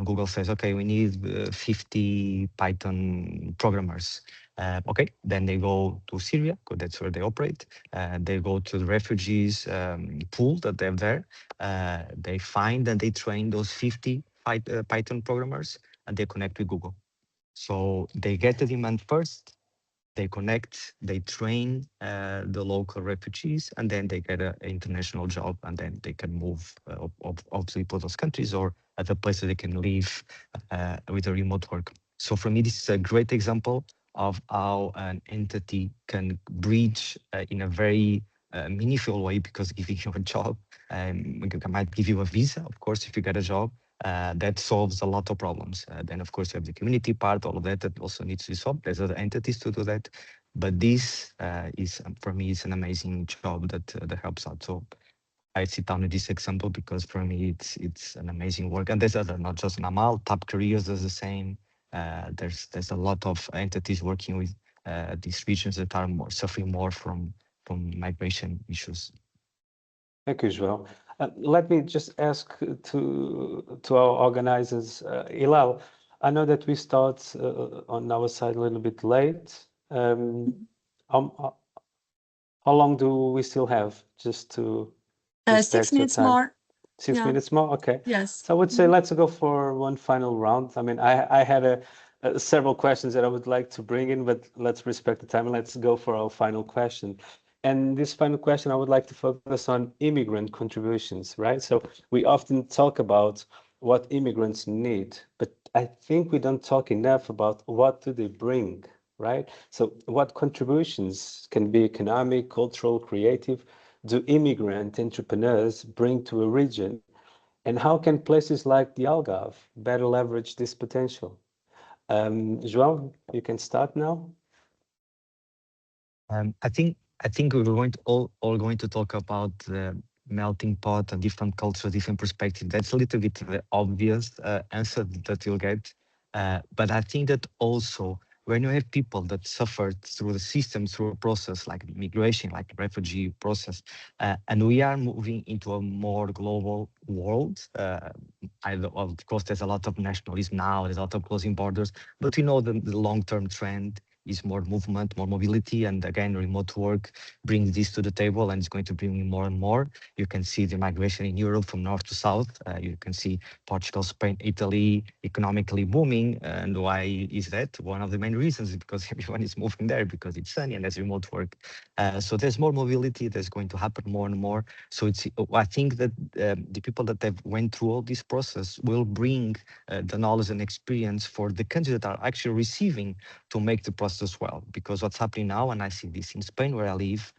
Google says, okay, we need 50 Python programmers. Okay, then they go to Syria, because that's where they operate. They go to the refugees pool that they have there. They find and they train those 50 Python programmers, and they connect with Google. So they get the demand first, they connect, they train the local refugees, and then they get an international job, and then they can move obviously to those countries or other places they can live with a remote work. So for me, this is a great example of how an entity can bridge in a very meaningful way, because giving you a job, I might give you a visa, of course, if you get a job, that solves a lot of problems. Then, of course, you have the community part, all of that also needs to be solved. There's other entities to do that. But this is, for me, it's an amazing job that helps out. So I sit down with this example because for me, it's an amazing work. And there's other, not just NAMAL, Top Careers does the same. There's a lot of entities working with these regions that are suffering more from migration issues. Thank you, João. Let me just ask to our organizers, Hilal, I know that we start on our side a little bit late. How long do we still have just to 6 minutes more. 6 minutes more? Okay. Yes. So I would say let's go for one final round. I mean, I had several questions that I would like to bring in, but let's respect the time and let's go for our final question. And this final question, I would like to focus on immigrant contributions, right? So we often talk about what immigrants need, but I think we don't talk enough about what do they bring, right? So what contributions can be economic, cultural, creative, do immigrant entrepreneurs bring to a region? And how can places like the Algarve better leverage this potential? João, you can start now. I think we're going to all going to talk about the melting pot and different cultures, different perspectives. That's a little bit the obvious answer that you'll get. But I think that also when you have people that suffered through the system, through a process like migration, like refugee process, and we are moving into a more global world. Of course, there's a lot of nationalism now, there's a lot of closing borders, but we know the long-term trend is more movement, more mobility, and again, remote work brings this to the table and it's going to bring more and more. You can see the migration in Europe from north to south. You can see Portugal, Spain, Italy economically booming. And why is that? One of the main reasons is because everyone is moving there because it's sunny and there's remote work. So there's more mobility, there's going to happen more and more. So I think that the people that have went through all this process will bring the knowledge and experience for the countries that are actually receiving to make the process as well, because what's happening now, and I see this in Spain where I live,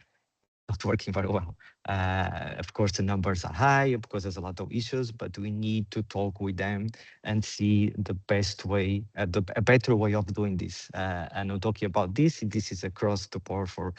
not working very well. Of course, the numbers are high because there's a lot of issues, but we need to talk with them and see the best way, a better way of doing this. And I'm talking about this is across the board for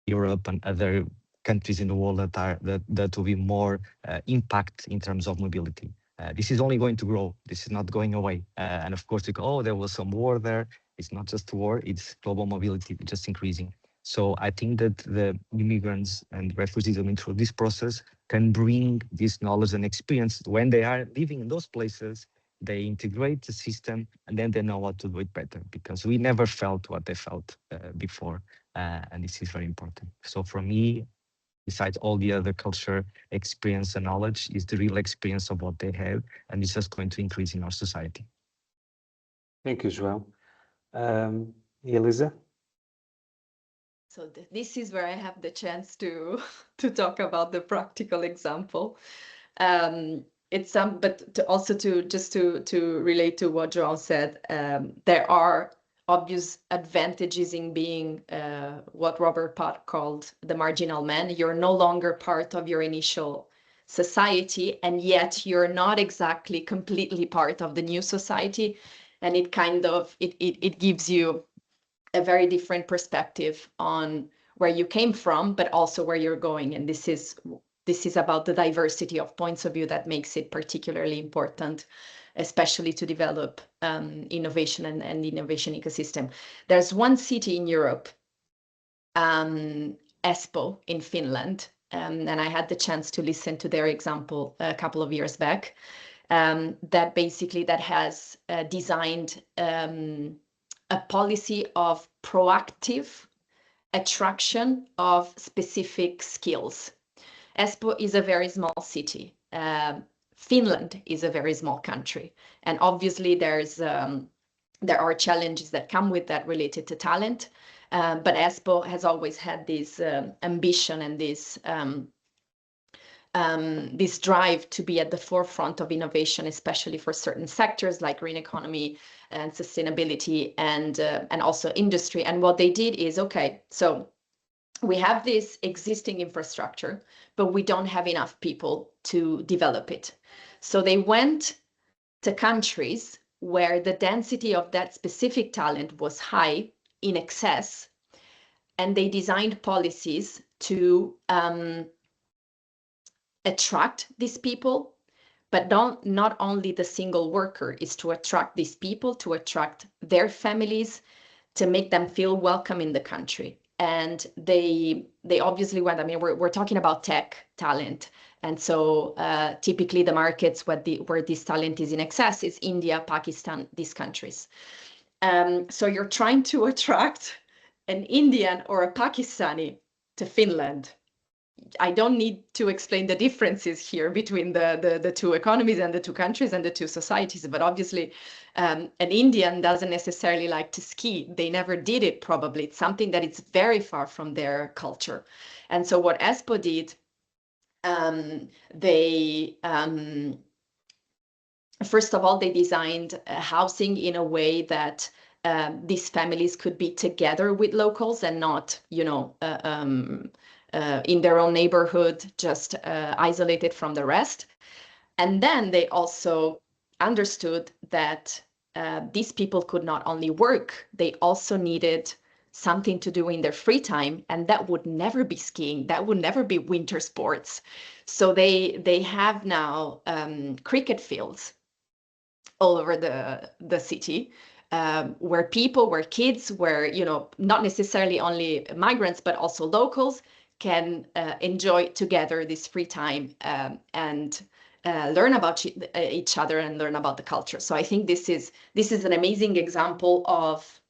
Europe and other countries in the world that will be more impact in terms of mobility. This is only going to grow. This is not going away. And of course, you go, oh, there was some war there. It's not just war, it's global mobility just increasing. So I think that the immigrants and refugees going through this process can bring this knowledge and experience when they are living in those places. They integrate the system and then they know what to do it better, because we never felt what they felt before. and this is very important. So for me, besides all the other culture, experience, and knowledge, is the real experience of what they have, and it's just going to increase in our society. Thank you, João. Elisa? So this is where I have the chance to to talk about the practical example. It's some, but also to relate to what João said, there are obvious advantages in being what Robert Pott called the marginal man. You're no longer part of your initial society, and yet you're not exactly completely part of the new society, and it kind of it gives you a very different perspective on where you came from, but also where you're going. And this is about the diversity of points of view that makes it particularly important, especially to develop innovation and innovation ecosystem. There's one city in Europe, Espoo in Finland, and I had the chance to listen to their example a couple of years back, that has designed a policy of proactive attraction of specific skills. Espoo is a very small city. Finland is a very small country, and obviously there are challenges that come with that related to talent. But Espoo has always had this ambition and this drive to be at the forefront of innovation, especially for certain sectors like green economy and sustainability and also industry. And what they did is, okay, so we have this existing infrastructure, but we don't have enough people to develop it. So they went to countries where the density of that specific talent was high, in excess, and they designed policies to attract these people, but not only the single worker, is to attract these people, to attract their families, to make them feel welcome in the country. And they obviously went, I mean, we're talking about tech talent. And so typically the markets where this talent is in excess is India, Pakistan, these countries. So you're trying to attract an Indian or a Pakistani to Finland. I don't need to explain the differences here between the two economies and the two countries and the two societies, but obviously an Indian doesn't necessarily like to ski. They never did it, probably. It's something that is very far from their culture. And so what Espoo did, first of all, they designed housing in a way that these families could be together with locals and not, in their own neighborhood, just isolated from the rest. And then they also understood that these people could not only work, they also needed something to do in their free time, and that would never be skiing, that would never be winter sports. So they have now cricket fields all over the city, where kids, not necessarily only migrants, but also locals can enjoy together this free time and learn about each other and learn about the culture. So I think this is an amazing example of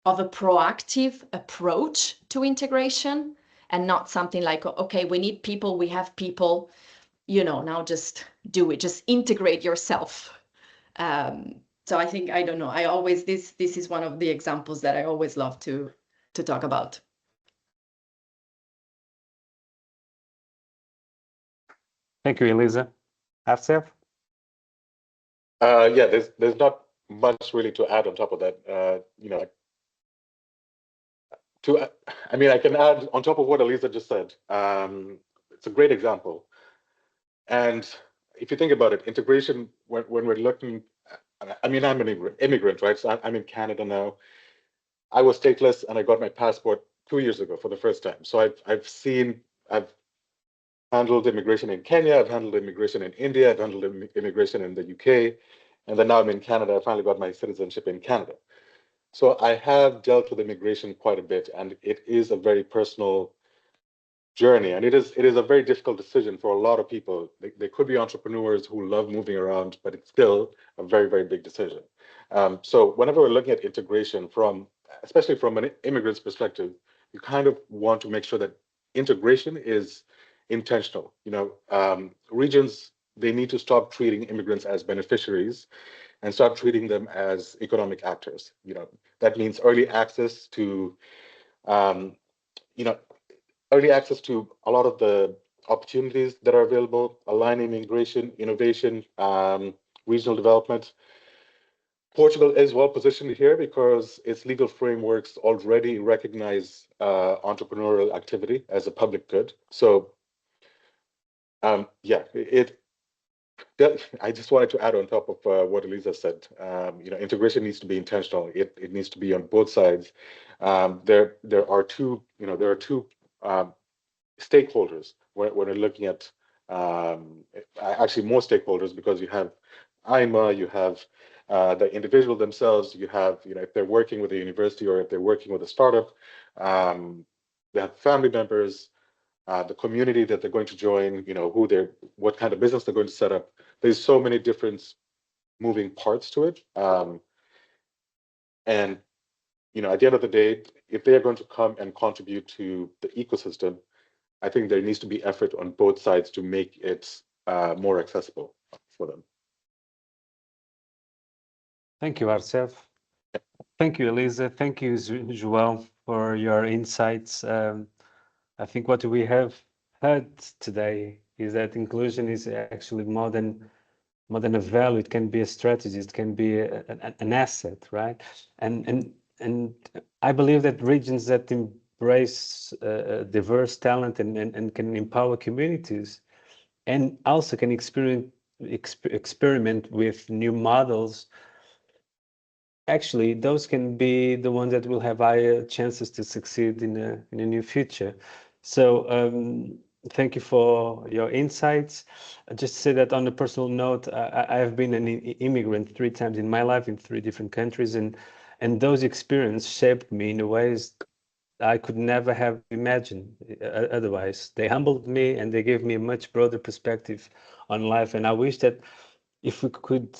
a proactive approach to integration, and not something like, okay, we need people, we have people, now just do it, just integrate yourself. So I think, I don't know, this is one of the examples that I always love to talk about. Thank you, Elisa. Afsef? Yeah, there's not much really to add on top of that. I can add on top of what Elisa just said. It's a great example. And if you think about it, integration, when we're looking, I'm an immigrant, right? So I'm in Canada now. I was stateless and I got my passport 2 years ago for the first time. So I've handled immigration in Kenya, I've handled immigration in India, I've handled immigration in the UK, and then now I'm in Canada. I finally got my citizenship in Canada. So I have dealt with immigration quite a bit, and it is a very personal journey, and it is a very difficult decision for a lot of people. They could be entrepreneurs who love moving around, but it's still a very, very big decision. So whenever we're looking at integration from especially from an immigrant's perspective, you kind of want to make sure that integration is intentional. Regions, they need to stop treating immigrants as beneficiaries and start treating them as economic actors. That means early access to, early access to a lot of the opportunities that are available, aligning immigration, innovation, regional development. Portugal is well positioned here because its legal frameworks already recognize entrepreneurial activity as a public good. So, yeah, I just wanted to add on top of what Elisa said. Integration needs to be intentional. It needs to be on both sides. There are two stakeholders when we're looking at actually more stakeholders, because you have IMA, you have the individual themselves, you have, if they're working with a university or if they're working with a startup, they have family members, the community that they're going to join, what kind of business they're going to set up. There's so many different moving parts to it. And, at the end of the day, if they are going to come and contribute to the ecosystem, I think there needs to be effort on both sides to make it more accessible for them. Thank you, Arcef. Thank you, Elisa. Thank you, João, for your insights. I think what we have heard today is that inclusion is actually more than a value. It can be a strategy. It can be an asset, right? And I believe that regions that embrace diverse talent and can empower communities, and also can experiment with new models, actually those can be the ones that will have higher chances to succeed in a near future. So thank you for your insights. Just to say that on a personal note, I have been an immigrant 3 times in my life in 3 different countries, and those experiences shaped me in ways I could never have imagined otherwise. They humbled me and they gave me a much broader perspective on life. And I wish that if we could,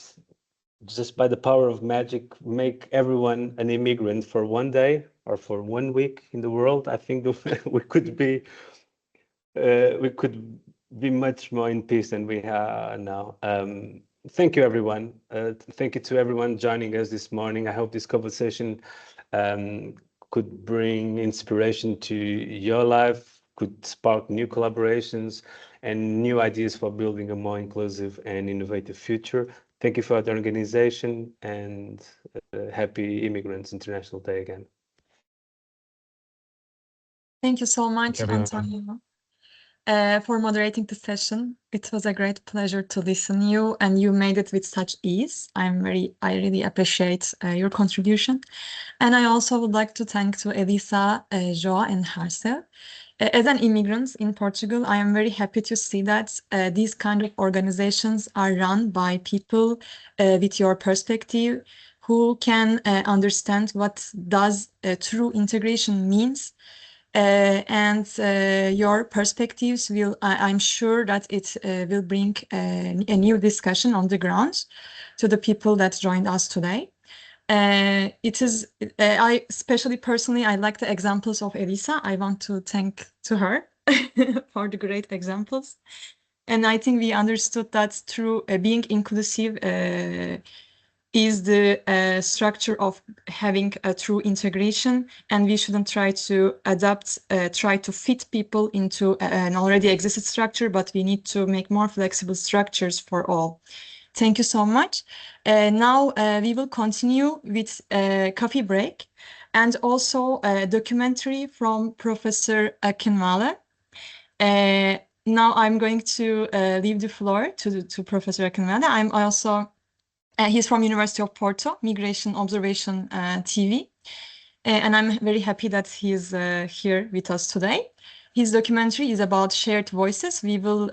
just by the power of magic, make everyone an immigrant for 1 day or for 1 week in the world, I think we could be much more in peace than we are now. Thank you, everyone. Thank you to everyone joining us this morning. I hope this conversation could bring inspiration to your life, could spark new collaborations and new ideas for building a more inclusive and innovative future. Thank you for the organization, and happy Immigrants International Day again. Thank you so much, Thank you, Antonio, for moderating the session. It was a great pleasure to listen to you, and you made it with such ease. I really appreciate your contribution. And I also would like to thank to Elisa, João, and Arcef. As an immigrant in Portugal, I am very happy to see that these kind of organizations are run by people with your perspective, who can understand what does true integration means. And your perspectives will, I'm sure that it will bring a new discussion on the ground to the people that joined us today. It is, I especially personally, I like the examples of Elisa. I want to thank to her for the great examples. And I think we understood that through being inclusive is the structure of having a true integration, and we shouldn't try to adapt, try to fit people into an already existed structure, but we need to make more flexible structures for all. Thank you so much. Now we will continue with a coffee break and also a documentary from Professor Akinwale. Now I'm going to leave the floor to Professor Akinwale. I'm also, he's from University of Porto, Migration Observation TV. And I'm very happy that he's here with us today. His documentary is about shared voices. He will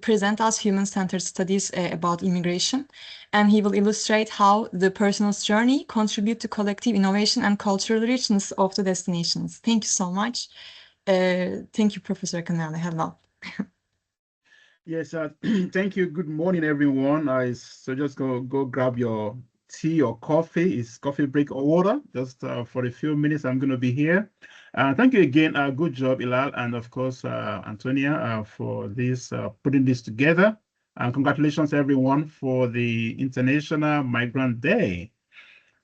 present us human-centered studies about immigration, and he will illustrate how the person's journey contribute to collective innovation and cultural richness of the destinations. Thank you so much. Thank you, Professor Akinwale. Hello. Yes, thank you. Good morning, everyone. So just go grab your tea or coffee. It's coffee break or water. Just for a few minutes, I'm going to be here. Thank you again. Good job, Ilal, and of course, Antonia, for this putting this together. And congratulations, everyone, for the International Migrant Day.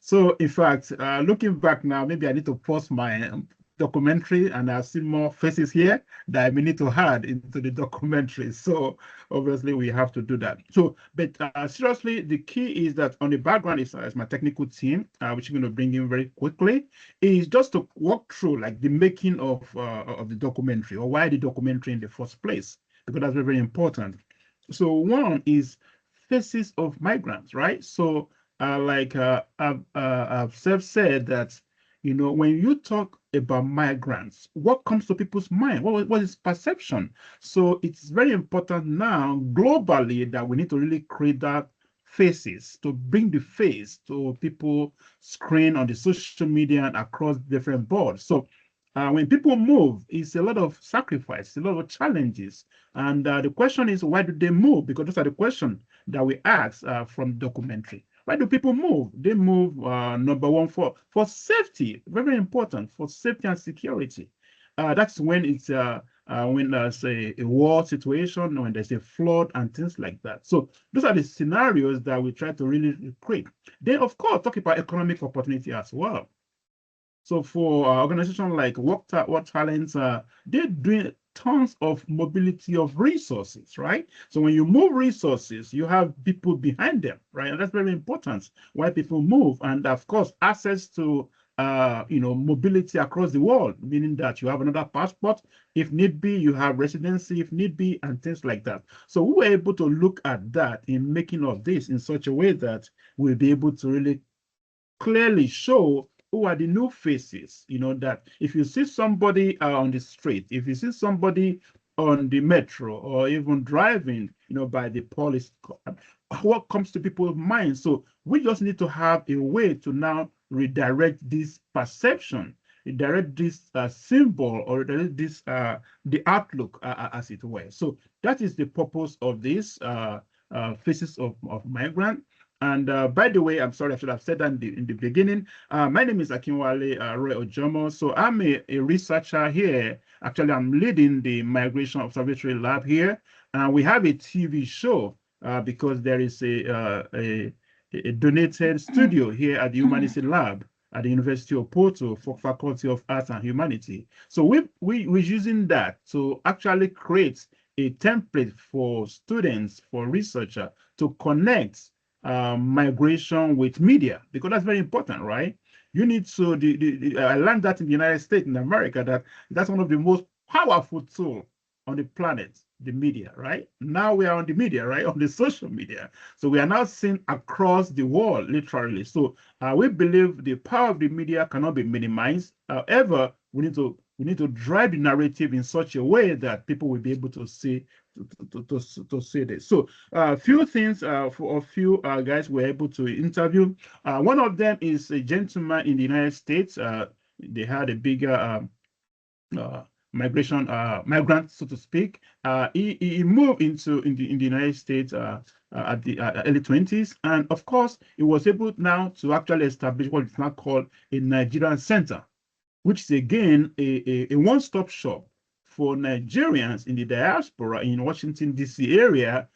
So, in fact, looking back now, maybe I need to pause my documentary, and I see more faces here that I may need to add into the documentary. So obviously we have to do that. So, but seriously, the key is that on the background is my technical team, which I'm going to bring in very quickly, is just to walk through like the making of the documentary, or why the documentary in the first place, because that's very, very important. So one is faces of migrants, right? So I've said that, you know, when you talk about migrants, what comes to people's mind? What is perception? So it's very important now globally that we need to really create that faces, to bring the face to people screen on the social media and across different boards. So when people move, it's a lot of sacrifice, a lot of challenges. And the question is, why do they move? Because those are the questions that we ask from the documentary. Why do people move? They move, number one, for safety, very, very important, for safety and security. That's when it's when there's a war situation, when there's a flood and things like that. So those are the scenarios that we try to really create. Then, of course, talk about economic opportunity as well. So for organizations like Work Talents, they're doing tons of mobility of resources, right? So when you move resources, you have people behind them, right? And that's very important why people move. And of course, access to mobility across the world, meaning that you have another passport, if need be, you have residency, if need be, and things like that. So we were able to look at that in making of this in such a way that we'll be able to really clearly show who are the new faces, you know, that if you see somebody on the street, if you see somebody on the metro or even driving, you know, by the police, what comes to people's minds? So we just need to have a way to now redirect this perception, redirect this symbol, or redirect this, the outlook, as it were. So that is the purpose of this faces of migrant. And by the way, I'm sorry, I should have said that in the beginning. My name is Akinwale Roy Ojomo. So I'm a researcher here. Actually, I'm leading the Migration Observatory Lab here. And we have a TV show because there is a donated studio here at the Humanity Lab at the University of Porto for Faculty of Arts and Humanity. So we're using that to actually create a template for students, for researchers to connect migration with media, because that's very important, right? You need to, I learned that in the United States, in America, that's one of the most powerful tools on the planet, the media, right? Now we are on the media, right? On the social media. So we are now seen across the world, literally. So we believe the power of the media cannot be minimized. However, we need to drive the narrative in such a way that people will be able to see to see this. So a few things for a few guys we're able to interview. One of them is a gentleman in the United States. They had a bigger migrant, so to speak. He moved in the United States at the early 20s, and of course he was able now to actually establish what is now called a Nigerian Center, which is again a one-stop shop for Nigerians in the diaspora in Washington, D.C. area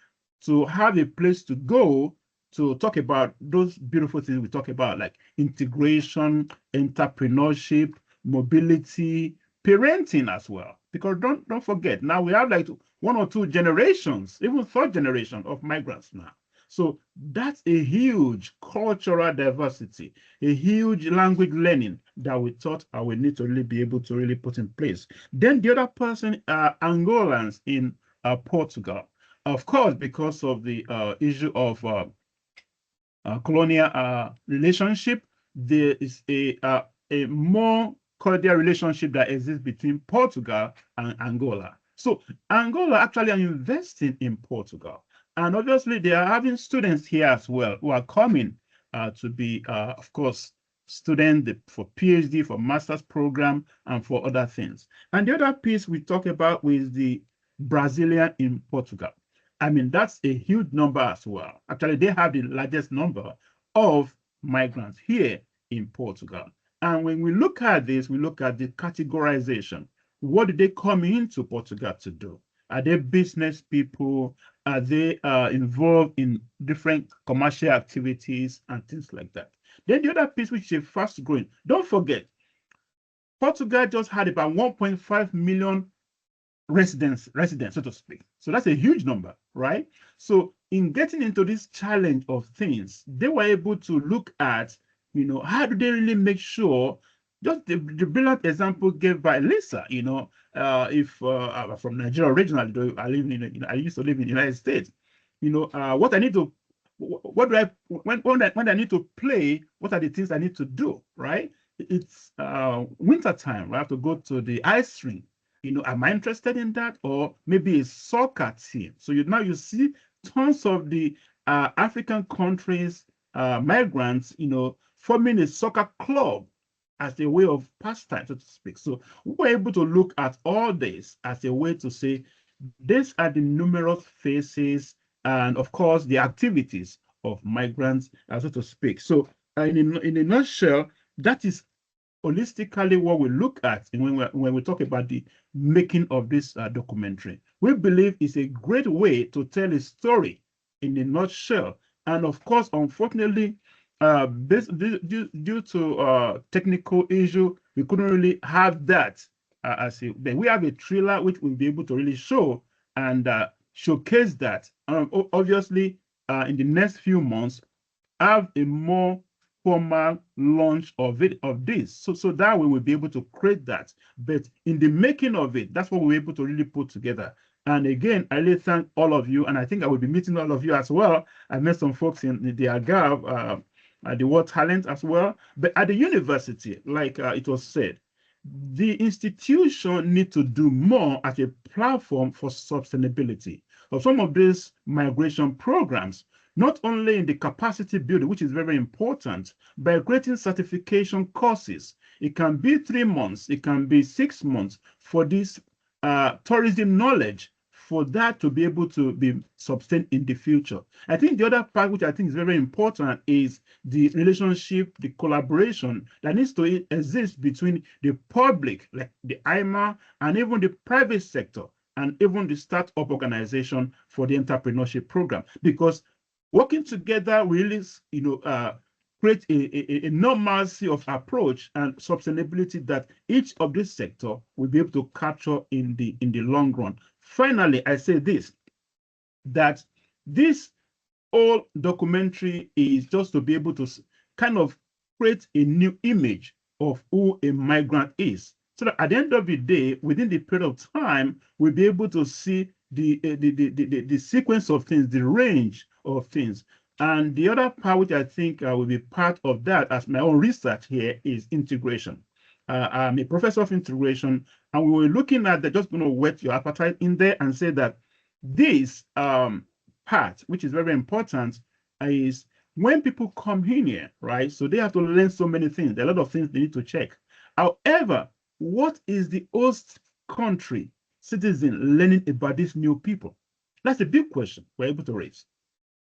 to have a place to go to talk about those beautiful things we talk about, like integration, entrepreneurship, mobility, parenting as well. Because don't forget, now we have like 1 or 2 generations, even 3rd generation of migrants now. So that's a huge cultural diversity, a huge language learning that we thought I would need to really be able to really put in place. Then the other person are Angolans in Portugal. Of course, because of the issue of colonial relationship, there is a more cordial relationship that exists between Portugal and Angola. So Angola actually are investing in Portugal. And obviously, they are having students here as well who are coming to be, of course, students for PhD, for master's program, and for other things. And the other piece we talk about is the Brazilian in Portugal. I mean, that's a huge number as well. Actually, they have the largest number of migrants here in Portugal. And when we look at this, we look at the categorization. What did they come into Portugal to do? Are they business people? Are they involved in different commercial activities and things like that? Then the other piece, which is fast growing, don't forget, Portugal just had about 1.5 million residents, so to speak. So that's a huge number, right? So in getting into this challenge of things, they were able to look at, how do they really make sure, just the brilliant example gave by Lisa, if I'm from Nigeria originally, though I used to live in the United States, what I need to, what do I, when I need to play, what are the things I need to do, right? It's winter time. I have to go to the ice rink. Am I interested in that? Or maybe a soccer team. So now you see tons of the African countries, migrants, forming a soccer club as a way of pastime, so to speak. So we're able to look at all this as a way to say, these are the numerous faces and, of course, the activities of migrants, so to speak. So in a nutshell, that is holistically what we look at when we talk about the making of this documentary. We believe it's a great way to tell a story in a nutshell. And of course, unfortunately, due to technical issue, we couldn't really have that but we have a trailer which we'll be able to really show and showcase that. Obviously, in the next few months, have a more formal launch of this. So that way we'll be able to create that. But in the making of it, that's what we're able to really put together. And again, I really thank all of you. And I think I will be meeting all of you as well. I met some folks in the Algarve, the World Talent as well. But at the university, like it was said, the institution need to do more as a platform for sustainability of some of these migration programs, not only in the capacity building, which is very important, by creating certification courses. It can be 3 months, it can be 6 months for this tourism knowledge, for that to be able to be sustained in the future. I think the other part, which I think is very important, is the relationship, the collaboration that needs to exist between the public, like the IMA, and even the private sector, and even the startup organization for the entrepreneurship program. Because working together really, create a normalcy of approach and sustainability that each of this sector will be able to capture in the long run. Finally, I say this, that this whole documentary is just to be able to kind of create a new image of who a migrant is. So that at the end of the day, within the period of time, we'll be able to see the sequence of things, the range of things. And the other part, which I think will be part of that as my own research here, is integration. I'm a professor of integration, and we were looking at that, just going to whet your appetite in there and say that this part, which is very important, is when people come in here, right? So they have to learn so many things. There are a lot of things they need to check. However, what is the host country citizen learning about these new people? That's a big question we're able to raise,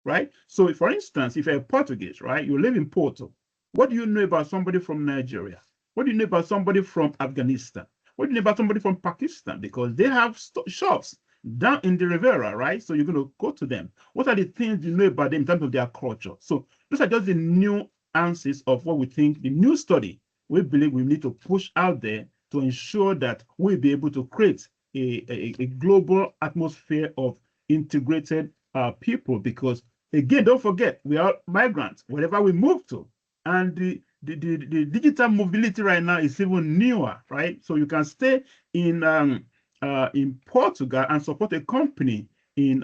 right? So for instance, if you're Portuguese, right, you live in Porto, what do you know about somebody from Nigeria? What do you know about somebody from Afghanistan? What do you know about somebody from Pakistan? Because they have shops down in the Riviera, right? So you're going to go to them. What are the things you know about them in terms of their culture? So those are just the nuances of what we think, the new study we believe we need to push out there to ensure that we'll be able to create a global atmosphere of integrated people. Because again, don't forget, we are migrants wherever we move to. And the digital mobility right now is even newer, right? So you can stay in Portugal and support a company in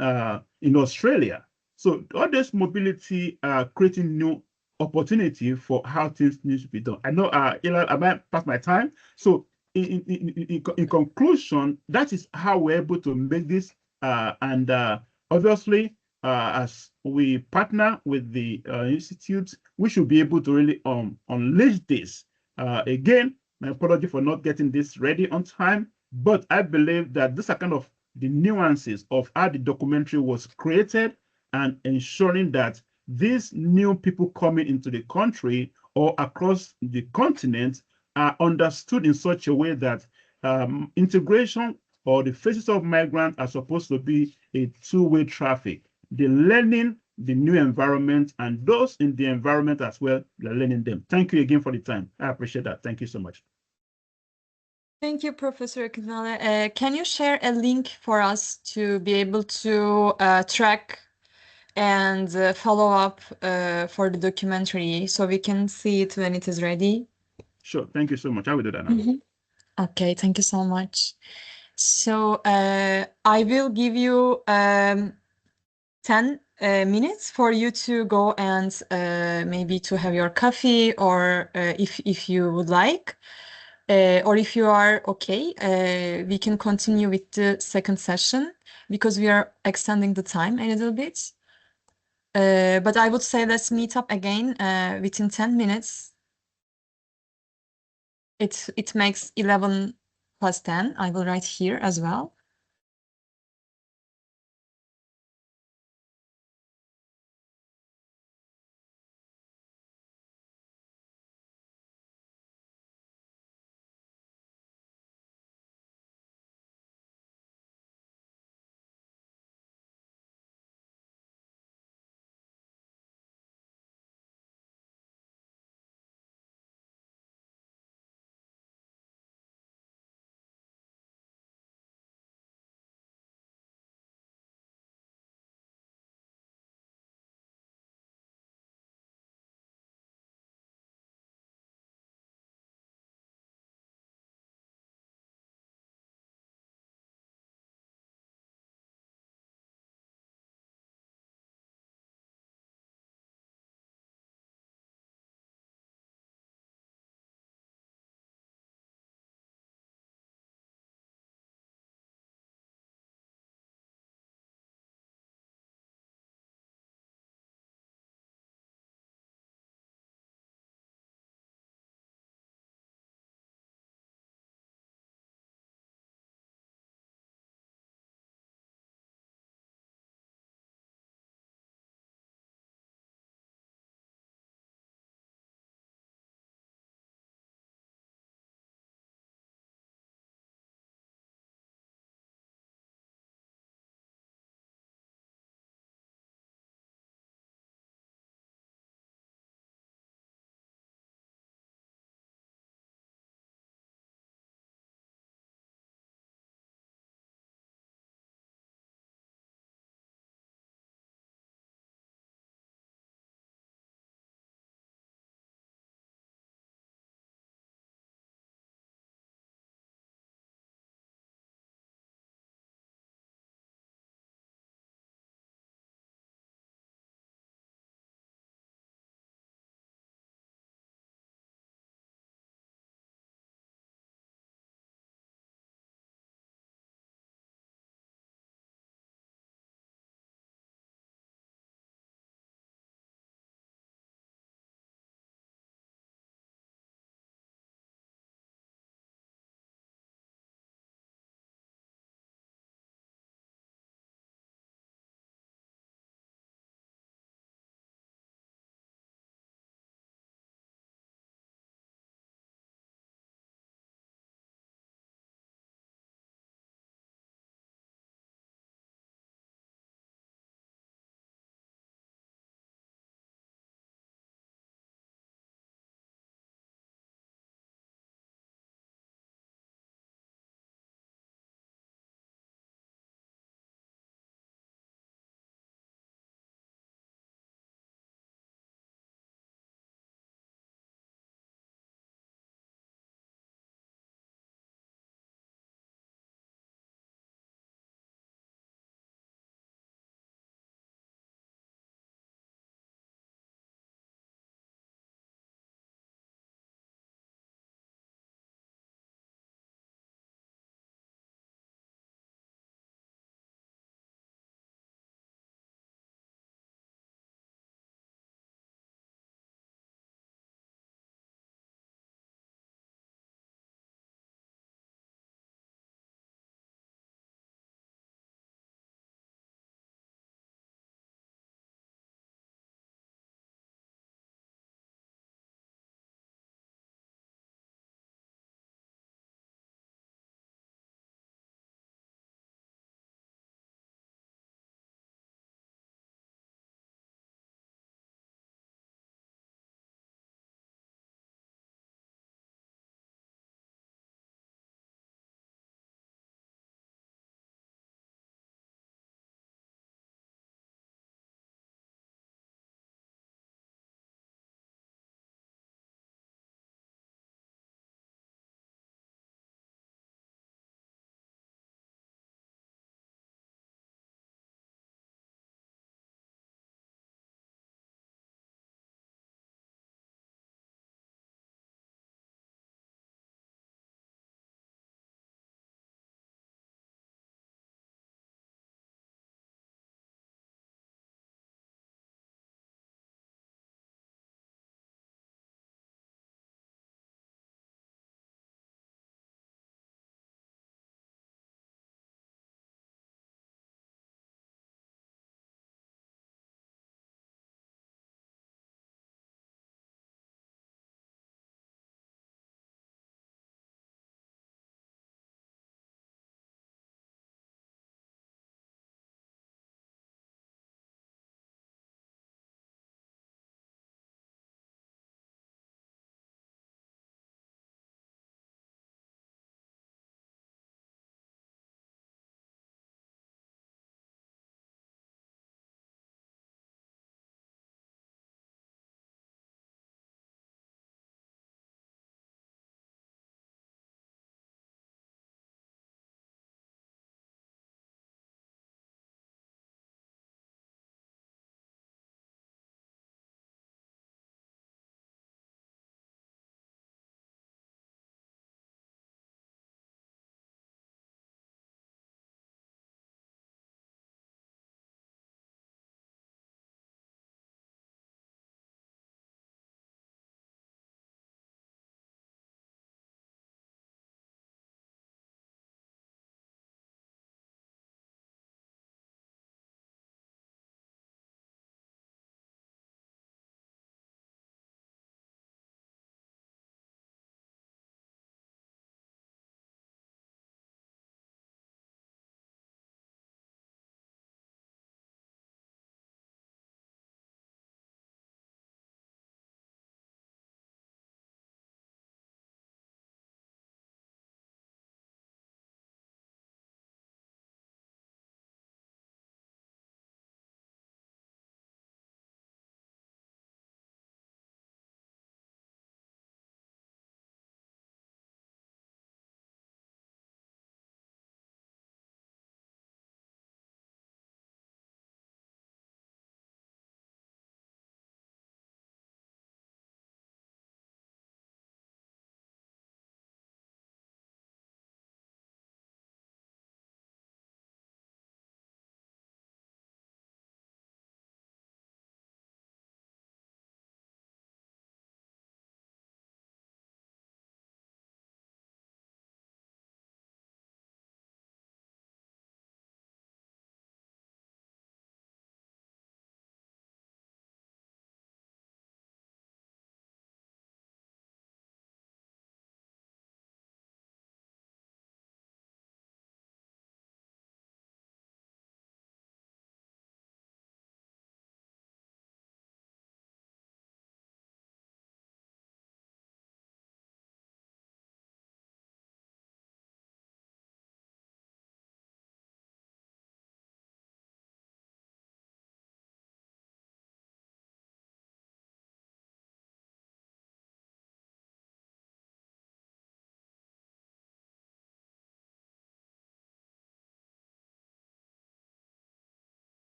Australia. So all this mobility creating new opportunity for how things need to be done. I know, Eli, I might pass my time. So in conclusion, that is how we're able to make this. And obviously, as we partner with the institute, we should be able to really unleash this. Again, my apology for not getting this ready on time, but I believe that these are kind of the nuances of how the documentary was created and ensuring that these new people coming into the country or across the continent are understood in such a way that integration or the faces of migrants are supposed to be a two-way traffic. The learning the new environment and those in the environment as well, they're learning them. Thank you again for the time. I appreciate that. Thank you so much. Thank you, Professor Kinale. Can you share a link for us to be able to track and follow up for the documentary so we can see it when it is ready? Sure. Thank you so much. I will do that now. Okay, thank you so much. So I will give you 10 minutes for you to go and maybe to have your coffee or if you would like. Or if you are okay, we can continue with the second session because we are extending the time a little bit. But I would say let's meet up again within 10 minutes. It makes 11 plus 10. I will write here as well.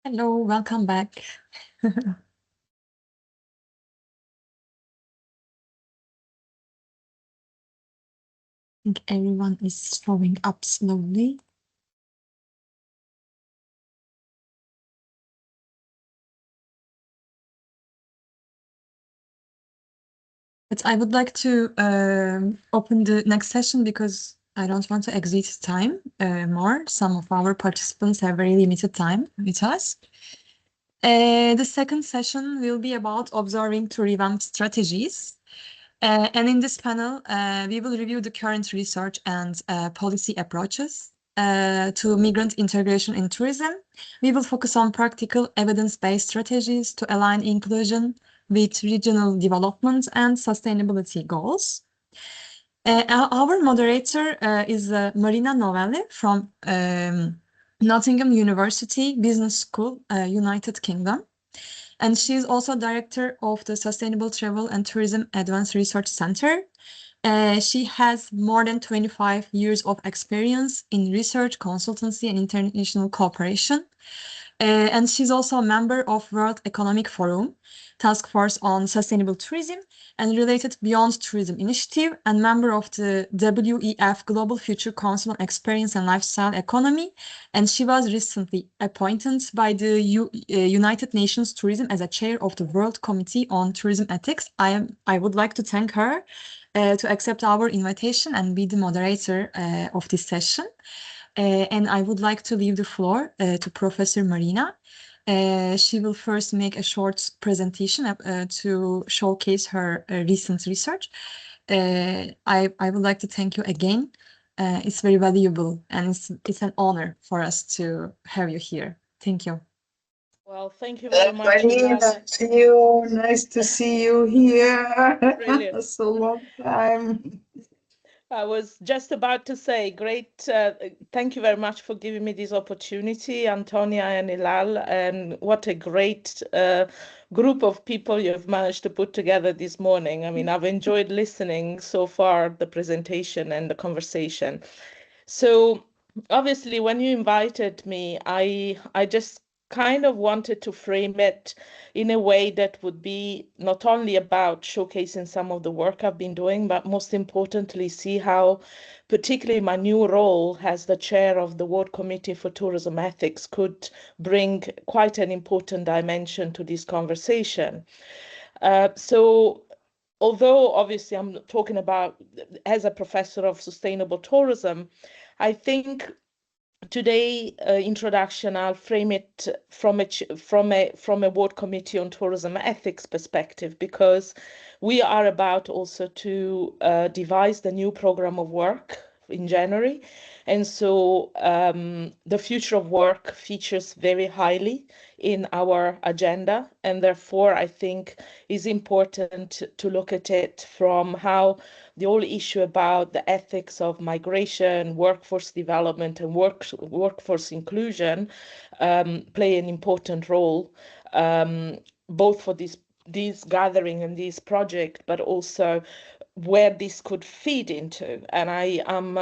Hello, welcome back. I think everyone is showing up slowly. But I would like to open the next session because I don't want to exceed time more. Some of our participants have very limited time with us. The second session will be about observing to revamp strategies. And in this panel, we will review the current research and policy approaches to migrant integration in tourism. We will focus on practical evidence-based strategies to align inclusion with regional development and sustainability goals. Our moderator is Marina Novelli from Nottingham University Business School, United Kingdom. And she is also director of the Sustainable Travel and Tourism Advanced Research Center. She has more than 25 years of experience in research, consultancy, and international cooperation. And she's also a member of World Economic Forum, Task Force on Sustainable Tourism and related Beyond Tourism Initiative, and member of the WEF Global Future Council on Experience and Lifestyle Economy. And she was recently appointed by the United Nations Tourism as a chair of the World Committee on Tourism Ethics. I would like to thank her to accept our invitation and be the moderator of this session. And I would like to leave the floor to Professor Marina. She will first make a short presentation to showcase her recent research. I would like to thank you again. It's very valuable and it's an honor for us to have you here. Thank you. Well, thank you very much. Marina, nice to see you here. Brilliant. So long time. I was just about to say, great. Thank you very much for giving me this opportunity, Antonia and Hilal. And what a great group of people you've managed to put together this morning. I mean, I've enjoyed listening so far, the presentation and the conversation. So obviously, when you invited me, I just kind of wanted to frame it in a way that would be not only about showcasing some of the work I've been doing, but most importantly, see how particularly my new role as the chair of the World Committee for Tourism Ethics could bring quite an important dimension to this conversation. So although obviously I'm talking about as a professor of sustainable tourism, I think today introduction I'll frame it from a World Committee on Tourism Ethics perspective, because we are about also to devise the new program of work in January, and so the future of work features very highly in our agenda, and therefore I think is important to look at it from how the whole issue about the ethics of migration, workforce development, and workforce inclusion play an important role, both for this gathering and this project, but also where this could feed into. And I'm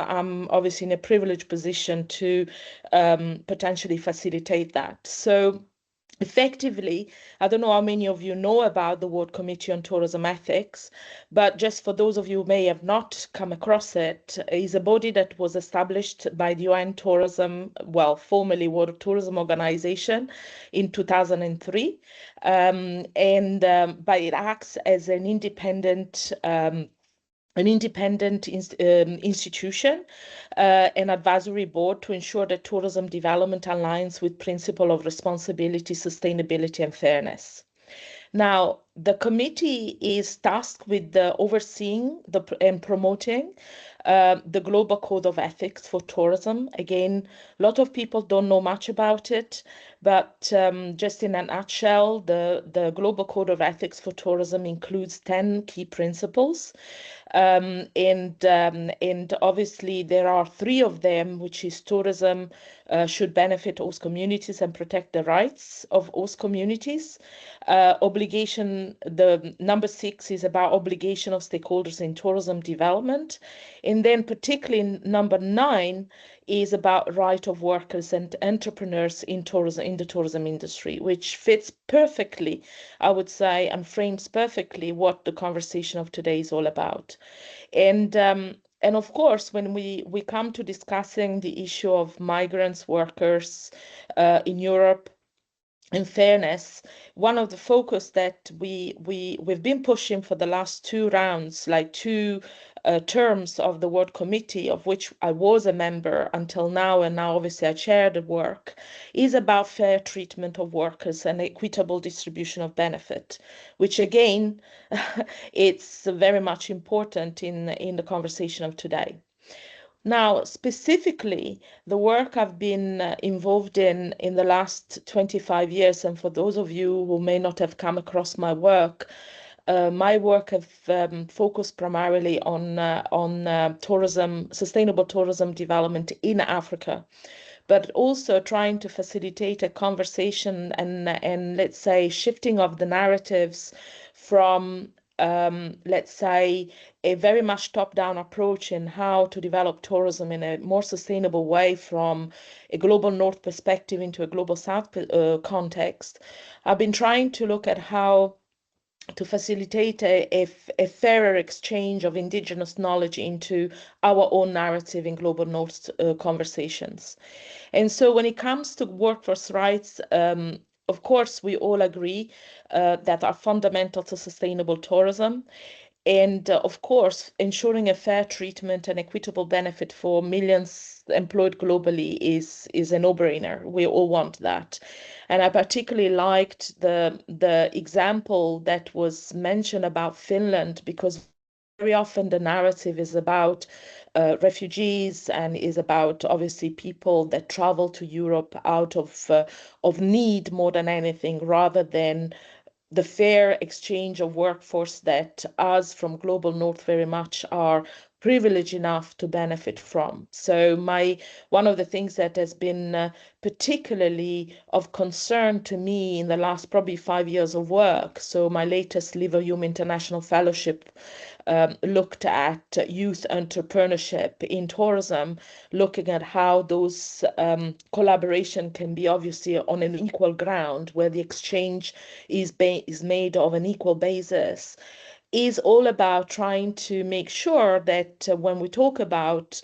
obviously in a privileged position to potentially facilitate that. So effectively, I don't know how many of you know about the World Committee on Tourism Ethics, but just for those of you who may have not come across it, is a body that was established by the UN Tourism, well, formerly World Tourism Organization in 2003. But it acts as an independent institution, an advisory board to ensure that tourism development aligns with principle of responsibility, sustainability, and fairness. Now, the committee is tasked with overseeing and promoting the Global Code of Ethics for Tourism. Again, a lot of people don't know much about it, but just in a nutshell, the Global Code of Ethics for Tourism includes 10 key principles. And obviously there are 3 of them, which is tourism should benefit host communities and protect the rights of host communities. Obligation, the number 6 is about obligation of stakeholders in tourism development. And then particularly number 9 is about right of workers and entrepreneurs in tourism, in the tourism industry, which fits perfectly, I would say, and frames perfectly what the conversation of today is all about. And of course, when we come to discussing the issue of migrants, workers in Europe, in fairness, one of the focus that we've been pushing for the last two rounds, like two terms of the World Committee, of which I was a member until now, and now obviously I chair the work, is about fair treatment of workers and equitable distribution of benefit, which again, it's very much important in the conversation of today. Now, specifically, the work I've been involved in the last 25 years, and for those of you who may not have come across my work have focused primarily on tourism, sustainable tourism development in Africa, but also trying to facilitate a conversation and let's say shifting of the narratives from let's say, a very much top-down approach in how to develop tourism in a more sustainable way from a global north perspective into a global south context. I've been trying to look at how to facilitate a fairer exchange of indigenous knowledge into our own narrative in global north conversations. And so when it comes to workforce rights, of course, we all agree that are fundamental to sustainable tourism. And of course, ensuring a fair treatment and equitable benefit for millions employed globally is a no-brainer. We all want that. And I particularly liked the example that was mentioned about Finland, because very often the narrative is about refugees and is about obviously people that travel to Europe out of need more than anything, rather than the fair exchange of workforce that us from Global North very much are privileged enough to benefit from. So one of the things that has been particularly of concern to me in the last probably 5 years of work, so my latest Liverhume International Fellowship looked at youth entrepreneurship in tourism, looking at how those collaboration can be obviously on an equal ground where the exchange is made of an equal basis, is all about trying to make sure that when we talk about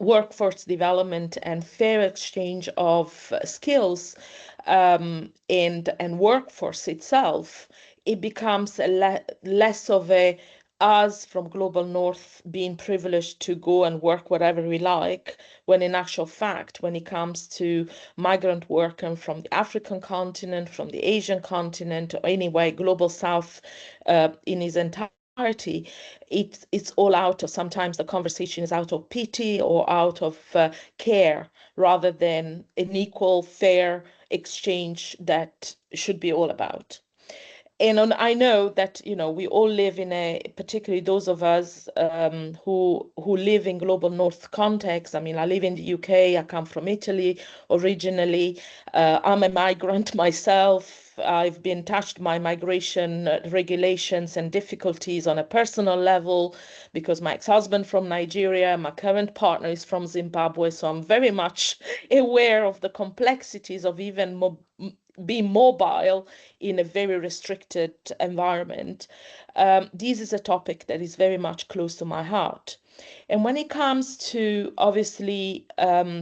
workforce development and fair exchange of skills and workforce itself, it becomes less of a us from Global North being privileged to go and work whatever we like, when in actual fact, when it comes to migrant workers from the African continent, from the Asian continent, or anyway, Global South in its entirety, it's all out of, sometimes the conversation is out of pity or out of care, rather than an equal, fair exchange that should be all about. And I know that, you know, we all live in a, particularly those of us who live in Global North context. I mean, I live in the UK, I come from Italy originally. I'm a migrant myself. I've been touched by migration regulations and difficulties on a personal level because my ex-husband from Nigeria, my current partner is from Zimbabwe. So I'm very much aware of the complexities of even being mobile in a very restricted environment. This is a topic that is very much close to my heart. And when it comes to obviously,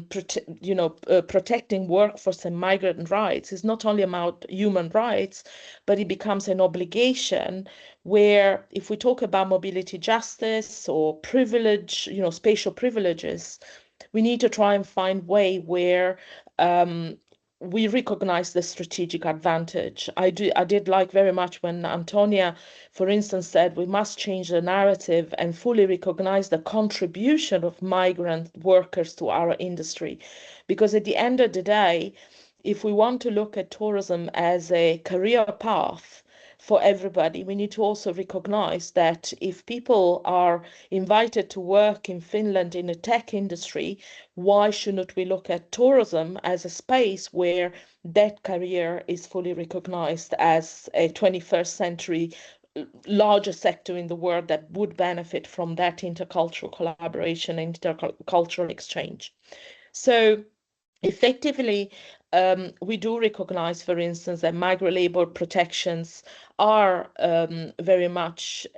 protecting workforce and migrant rights, it's not only about human rights, but it becomes an obligation where if we talk about mobility justice or privilege, spatial privileges, we need to try and find way where we recognize the strategic advantage. I did like very much when Antonia, for instance, said we must change the narrative and fully recognize the contribution of migrant workers to our industry. Because at the end of the day, if we want to look at tourism as a career path for everybody, we need to also recognize that if people are invited to work in Finland in the tech industry, why shouldn't we look at tourism as a space where that career is fully recognized as a 21st century larger sector in the world that would benefit from that intercultural collaboration and intercultural exchange. So effectively, we do recognize, for instance, that migrant labor protections are very much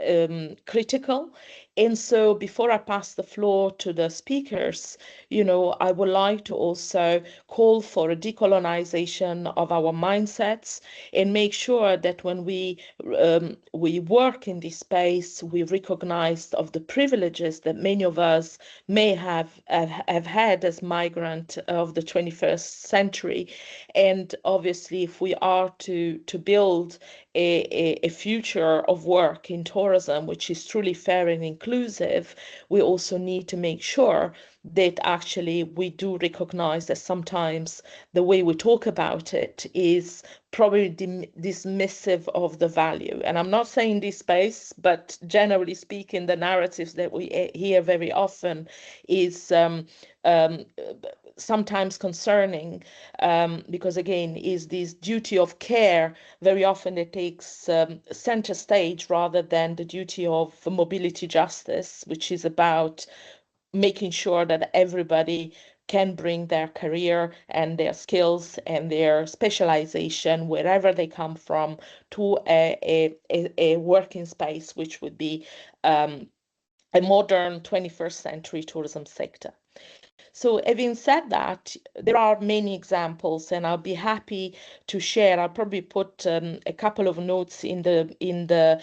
critical. And so before I pass the floor to the speakers, I would like to also call for a decolonization of our mindsets and make sure that when we work in this space, we recognize of the privileges that many of us may have had as migrant of the 21st century. And obviously, if we are to build a future of work in tourism, which is truly fair and inclusive, we also need to make sure that actually we do recognize that sometimes the way we talk about it is probably dismissive of the value. And I'm not saying this space, but generally speaking, the narratives that we hear very often is sometimes concerning, because again, is this duty of care very often it takes center stage rather than the duty of mobility justice, which is about making sure that everybody can bring their career and their skills and their specialization wherever they come from to a working space, which would be a modern 21st century tourism sector. So having said that, there are many examples, and I'll be happy to share. I'll probably put a couple of notes in the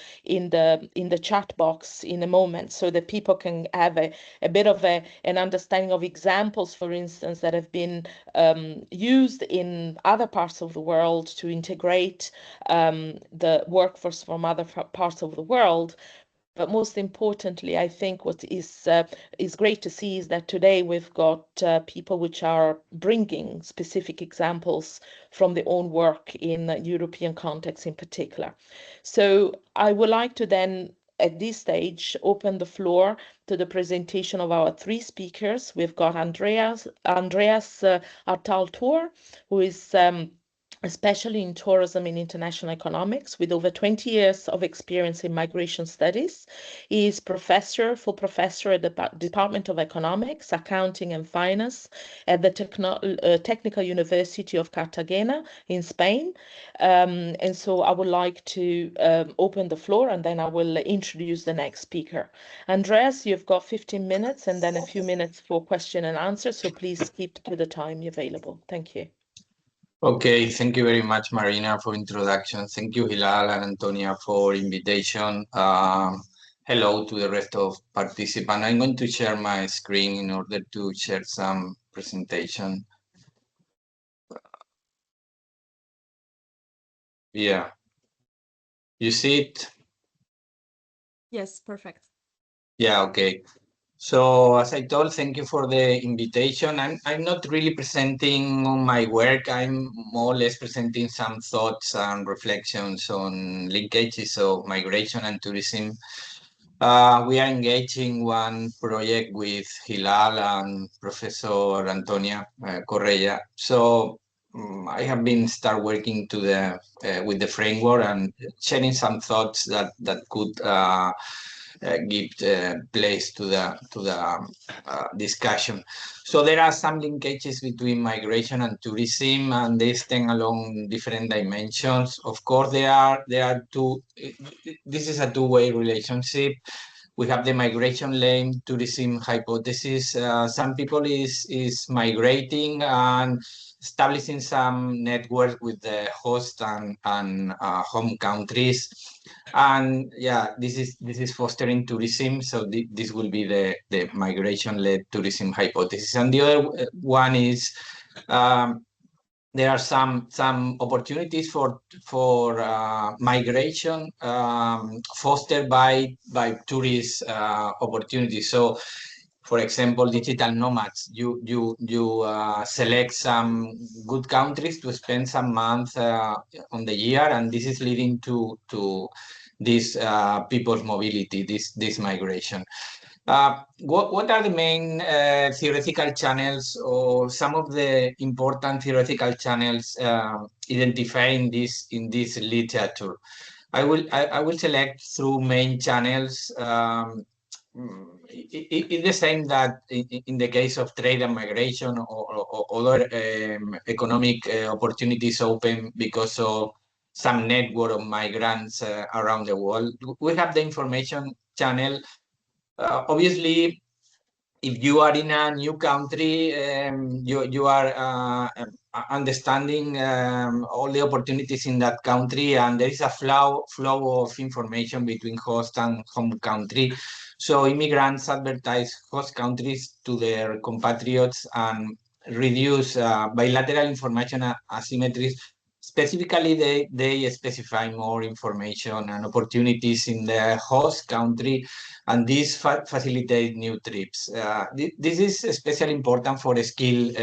chat box in a moment, so that people can have a bit of an understanding of examples, for instance, that have been used in other parts of the world to integrate the workforce from other parts of the world. But most importantly, I think what is great to see is that today we've got people which are bringing specific examples from their own work in the European context in particular. So I would like to then, at this stage, open the floor to the presentation of our three speakers. We've got Andreas Artaud-Tour, who is especially in tourism and international economics, with over 20 years of experience in migration studies. He is full professor at the Department of Economics, Accounting and Finance at the Technical University of Cartagena in Spain. And so I would like to open the floor, and then I will introduce the next speaker. Andreas, you've got 15 minutes and then a few minutes for question and answer, so please keep to the time available. Thank you. Okay, thank you very much, Marina, for introduction. Thank you, Hilal and Antonia, for invitation. Hello to the rest of participants. I'm going to share my screen in order to share some presentation. Yeah. You see it? Yes, perfect. Yeah, okay. So as I told, thank you for the invitation. I'm not really presenting on my work. I'm more or less presenting some thoughts and reflections on linkages of migration and tourism. We are engaging one project with Hilal and Professor Antonia Correa. So I have been start working with the framework and sharing some thoughts that could give place to the discussion. So there are some linkages between migration and tourism, and they stand along different dimensions. Of course, there are two. This is a two-way relationship. We have the migration lane tourism hypothesis. Some people is migrating and establishing some network with the host and home countries, and yeah, this is fostering tourism. So this will be the migration-led tourism hypothesis. And the other one is there are some opportunities for migration fostered by tourist opportunities. So, for example, digital nomads. You select some good countries to spend some months on the year, and this is leading to this people's mobility, this migration. What are the main theoretical channels, or some of the important theoretical channels identified in this literature? I will select through main channels. It's the same that in the case of trade and migration or other economic opportunities open because of some network of migrants around the world. We have the information channel. Obviously, if you are in a new country, you are understanding all the opportunities in that country, and there is a flow of information between host and home country. So immigrants advertise host countries to their compatriots and reduce bilateral information asymmetries. Specifically, they specify more information and opportunities in the host country, and this facilitates new trips. This is especially important for skilled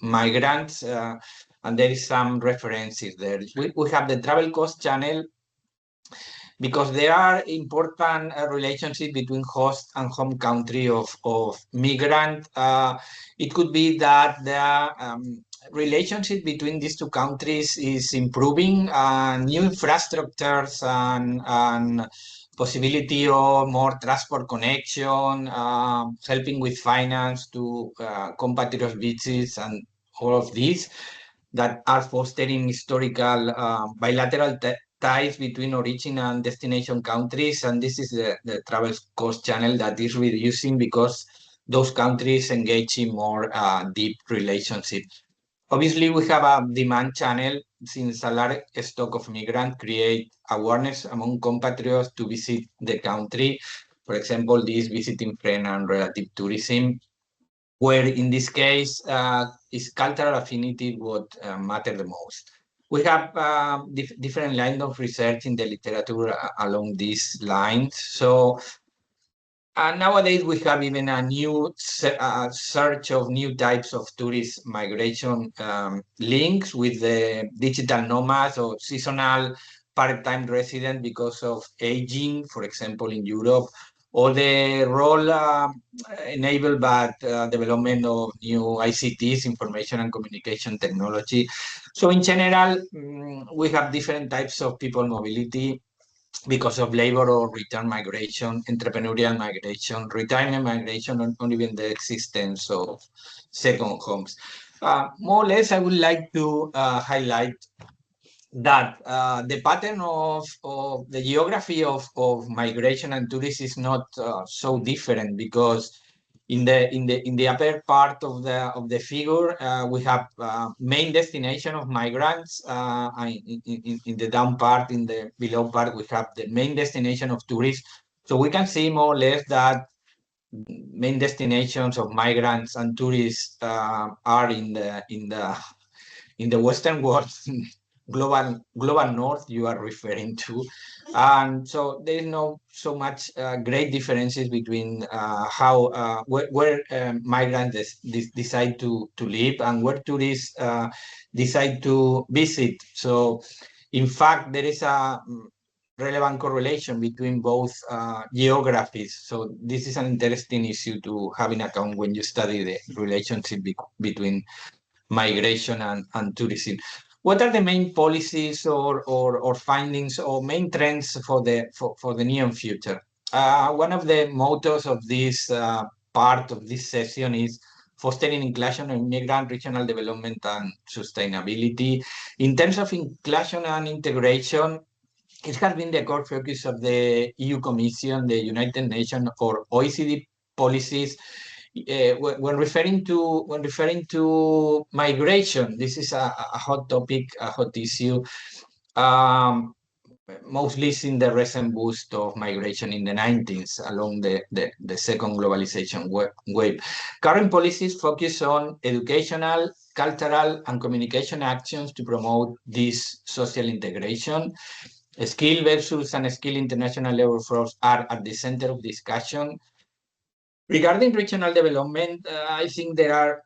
migrants, and there is some references there. We have the travel cost channel because there are important relationships between host and home country of migrant. It could be that the relationship between these two countries is improving, new infrastructures and possibility of more transport connection, helping with finance to compatriot visits and all of these that are fostering historical bilateral ties between origin and destination countries. And this is the travel cost channel that is reducing because those countries engage in more deep relationships. Obviously, we have a demand channel since a large stock of migrants create awareness among compatriots to visit the country. For example, this visiting friend and relative tourism, where in this case is cultural affinity what matter the most. We have different lines of research in the literature along these lines. So nowadays we have even a new search of new types of tourist migration links with the digital nomads or seasonal part-time resident because of aging, for example, in Europe, or the role enabled by development of new ICTs, information and communication technology. So in general, we have different types of people mobility because of labor or return migration, entrepreneurial migration, retirement migration, and even the existence of second homes. More or less, I would like to highlight that the pattern of the geography of migration and tourism is not so different, because in the upper part of the figure we have main destination of migrants. In the down part, in the below part, we have the main destination of tourists. So we can see more or less that main destinations of migrants and tourists are in the Western world. global north you are referring to, and so there is no so much great differences between where migrants decide to live and where tourists decide to visit. So in fact there is a relevant correlation between both geographies. So this is an interesting issue to have in account when you study the relationship between migration and tourism. What are the main policies or findings or main trends for the near future? One of the mottos of this part of this session is fostering inclusion and migrant regional development and sustainability. In terms of inclusion and integration, it has been the core focus of the EU Commission, the United Nations, or OECD policies. When referring to migration, this is a hot topic, a hot issue, mostly in the recent boost of migration in the 90s along the second globalization wave. Current policies focus on educational, cultural, and communication actions to promote this social integration. Skill versus unskilled international labor force are at the center of discussion. Regarding regional development, I think there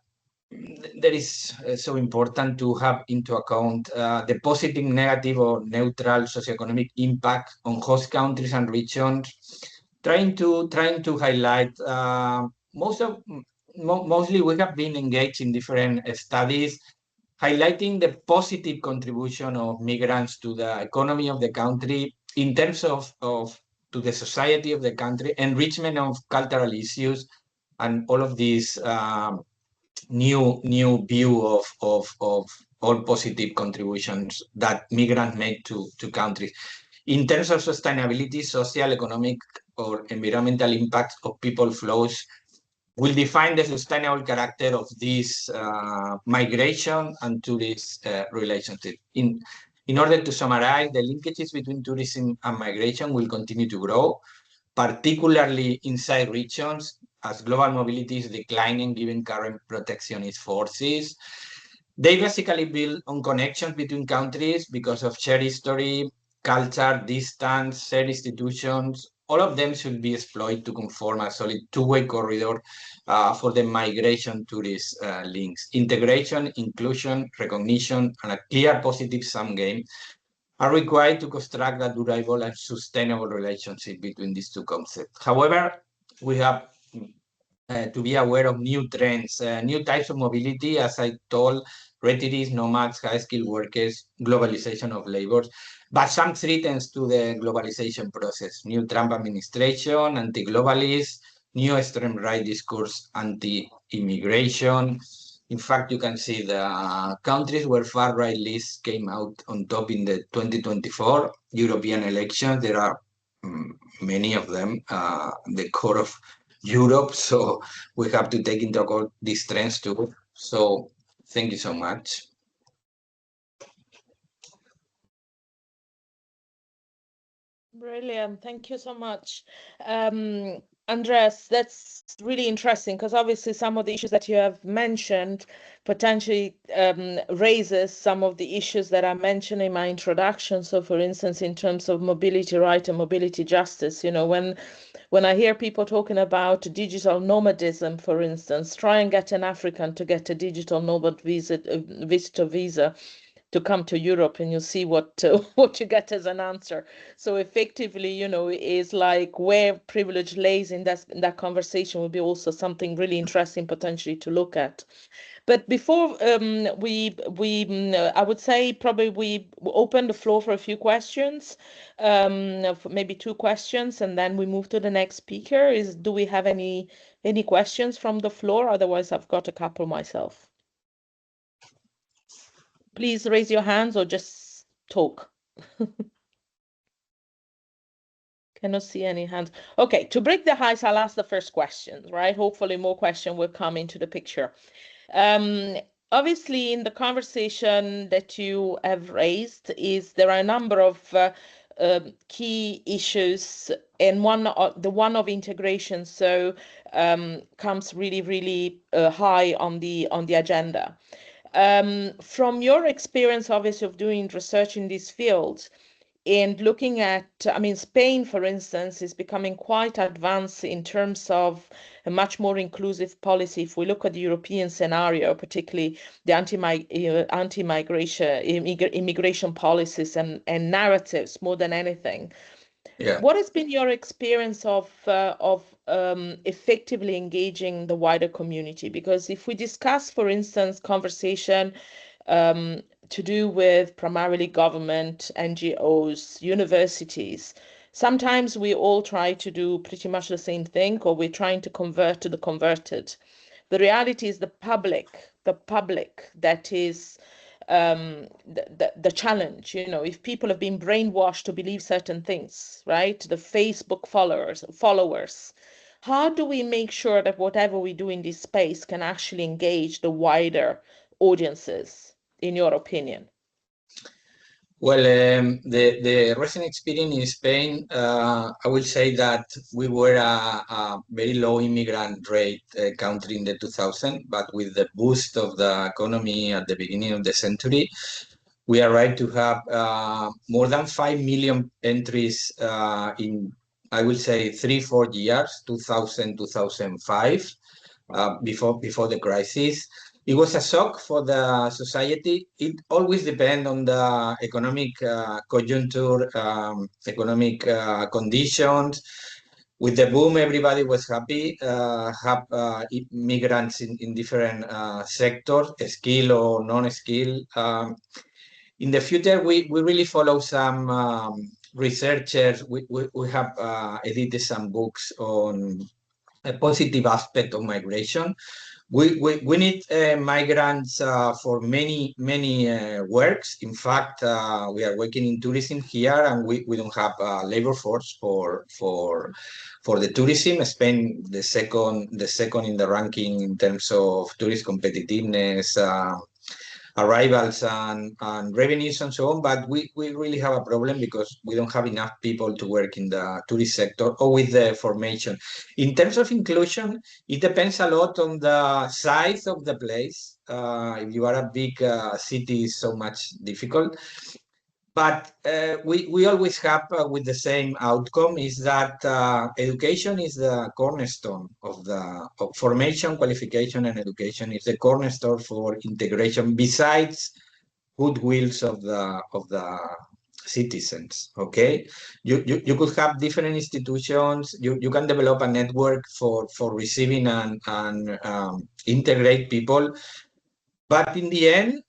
is so important to have into account the positive, negative, or neutral socioeconomic impact on host countries and regions. Trying to highlight mostly we have been engaged in different studies highlighting the positive contribution of migrants to the economy of the country, in terms of to the society of the country, enrichment of cultural issues, and all of these new view of all positive contributions that migrants make to countries. In terms of sustainability, social, economic, or environmental impacts of people flows will define the sustainable character of this migration and tourist relationship. In order to summarize, the linkages between tourism and migration will continue to grow, particularly inside regions as global mobility is declining given current protectionist forces. They basically build on connections between countries because of shared history, culture, distance, shared institutions. All of them should be exploited to conform a solid two-way corridor for the migration tourist links. Integration, inclusion, recognition, and a clear positive sum game are required to construct a durable and sustainable relationship between these two concepts. However, we have to be aware of new trends, new types of mobility, as I told, retirees, nomads, high-skilled workers, globalization of labor, but some threats to the globalization process. New Trump administration, anti-globalist, new extreme right discourse, anti-immigration. In fact, you can see the countries where far-right lists came out on top in the 2024 European elections. There are many of them, the core of Europe, so we have to take into account these trends too. So thank you so much. Brilliant. Thank you so much. Andres, that's really interesting because obviously some of the issues that you have mentioned potentially raises some of the issues that I mentioned in my introduction. So for instance, in terms of mobility right and mobility justice, you know, when I hear people talking about digital nomadism, for instance, try and get an African to get a digital nomad visitor visa to come to Europe, and you see what you get as an answer. So effectively, you know, is like where privilege lays in that conversation will be also something really interesting potentially to look at. But before I would say probably we open the floor for a few questions, maybe 2 questions, and then we move to the next speaker. Do we have any questions from the floor? Otherwise, I've got a couple myself. Please raise your hands or just talk. Cannot see any hands. Okay, to break the ice, I'll ask the first question, right? Hopefully more questions will come into the picture. Obviously, in the conversation that you have raised, there are a number of key issues, and the one of integration comes really high on the agenda. From your experience, obviously, of doing research in this field and looking at, I mean, Spain, for instance, is becoming quite advanced in terms of a much more inclusive policy. If we look at the European scenario, particularly the anti-migration, immigration policies and narratives more than anything. Yeah. What has been your experience of effectively engaging the wider community? Because if we discuss, for instance, conversation to do with primarily government, NGOs, universities, sometimes we all try to do pretty much the same thing, or we're trying to convert to the converted. The reality is the public that is the challenge. You know, if people have been brainwashed to believe certain things, right? The Facebook followers. How do we make sure that whatever we do in this space can actually engage the wider audiences, in your opinion? Well, the recent experience in Spain, I will say that we were a very low immigrant rate country in the 2000s, but with the boost of the economy at the beginning of the century, we arrived to have more than 5 million entries in, I will say, 3-4 years, 2000, 2005, before the crisis. It was a shock for the society. It always depends on the economic conjuncture, economic conditions. With the boom, everybody was happy, have immigrants in different sectors, skill or non-skill. In the future, we really follow some researchers, we have edited some books on a positive aspect of migration. We need migrants for many works. In fact, we are working in tourism here, and we don't have a labor force for the tourism. Spain, the second in the ranking in terms of tourist competitiveness, arrivals and revenues and so on, but we really have a problem because we don't have enough people to work in the tourist sector or with the formation. In terms of inclusion, it depends a lot on the size of the place. If you are a big city, it's so much difficult. But we always have with the same outcome is that education is the cornerstone of formation, qualification, and education is the cornerstone for integration. Besides goodwills of the citizens, okay? You could have different institutions. You can develop a network for receiving and integrate people, but in the end.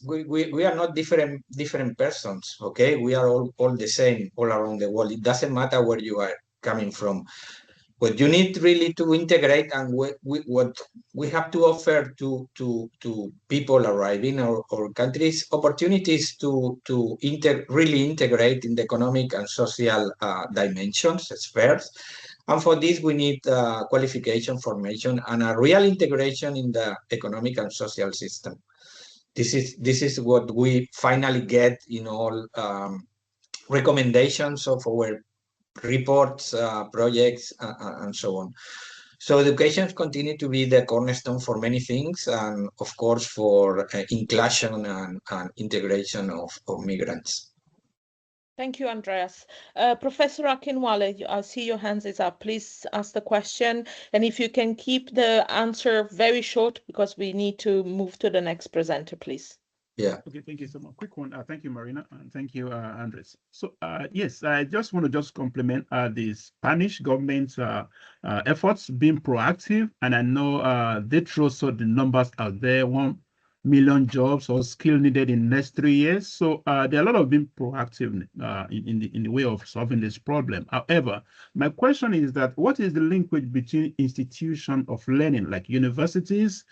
We are not different persons, okay? We are all the same all around the world. It doesn't matter where you are coming from. What you need really to integrate and what we have to offer to people arriving or countries, opportunities to really integrate in the economic and social dimensions, spheres. And for this, we need qualification, formation, and a real integration in the economic and social system. This is what we finally get in all recommendations of our reports, projects, and so on. So education continues to be the cornerstone for many things, and of course for inclusion and integration of migrants. Thank you, Andreas. Professor Akinwale, I see your hands is up. Please ask the question. And if you can keep the answer very short, because we need to move to the next presenter, please. Yeah. Okay, thank you so much. Quick one. Thank you, Marina, and thank you, Andres. So, yes, I just want to compliment the Spanish government's efforts being proactive, and I know they throw the numbers out there, 1 million jobs or skill needed in the next 3 years. So there are a lot of being proactive in the way of solving this problem. However, my question is that what is the linkage between institutions of learning like universities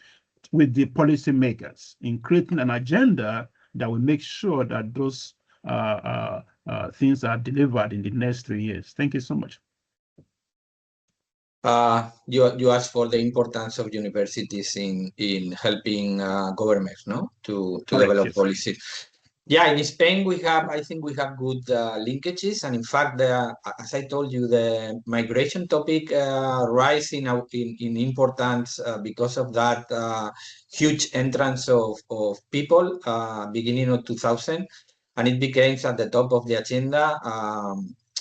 with the policymakers in creating an agenda that will make sure that those things are delivered in the next 3 years? Thank you so much. You asked for the importance of universities in helping governments, no, to develop policy. Yeah, in Spain I think we have good linkages, and in fact, as I told you, the migration topic rise in importance because of that huge entrance of people beginning of 2000, and it became at the top of the agenda.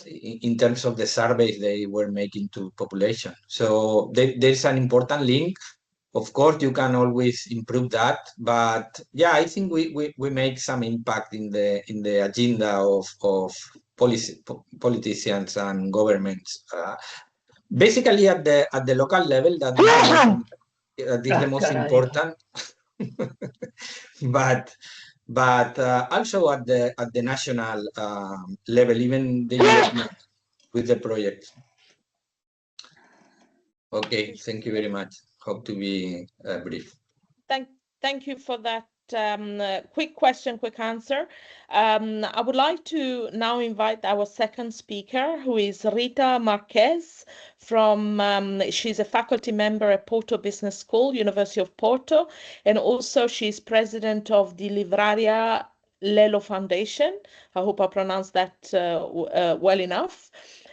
In terms of the surveys they were making to population. So there's an important link. Of course, you can always improve that, but yeah, I think we make some impact in the agenda of politicians and governments. Basically, at the local level, that is the most important. But also at the national level, even the with the project. Okay, thank you very much. Hope to be brief. Thank you for that quick question, quick answer. I would like to now invite our second speaker, who is Rita Marquez from, she's a faculty member at Porto Business School, University of Porto, and also she's president of the Livraria Lelo Foundation. I hope I pronounced that well enough.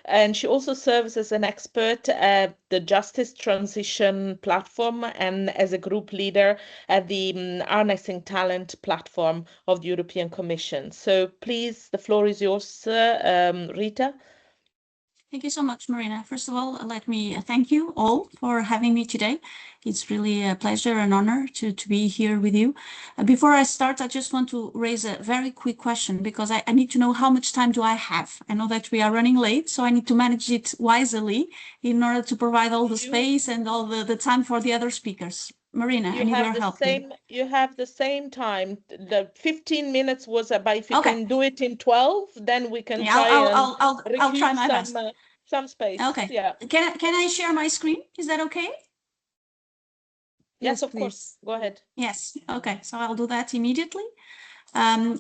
And she also serves as an expert at the Justice Transition Platform and as a group leader at the Harnessing Talent platform of the European Commission. So please, the floor is yours, Rita. Thank you so much, Marina. First of all, let me thank you all for having me today. It's really a pleasure and honor to be here with you. Before I start, I just want to raise a very quick question because I need to know how much time do I have. I know that we are running late, so I need to manage it wisely in order to provide all the space and all the time for the other speakers. Marina, I need your help here. You have the same time. The 15 minutes was about, if you Okay. can do it in 12, then we can Yeah, try I'll try my best. Some space. Okay. Yeah. Can I share my screen? Is that okay? Yes, of please. course. Go ahead. Yes. Okay. So I'll do that immediately.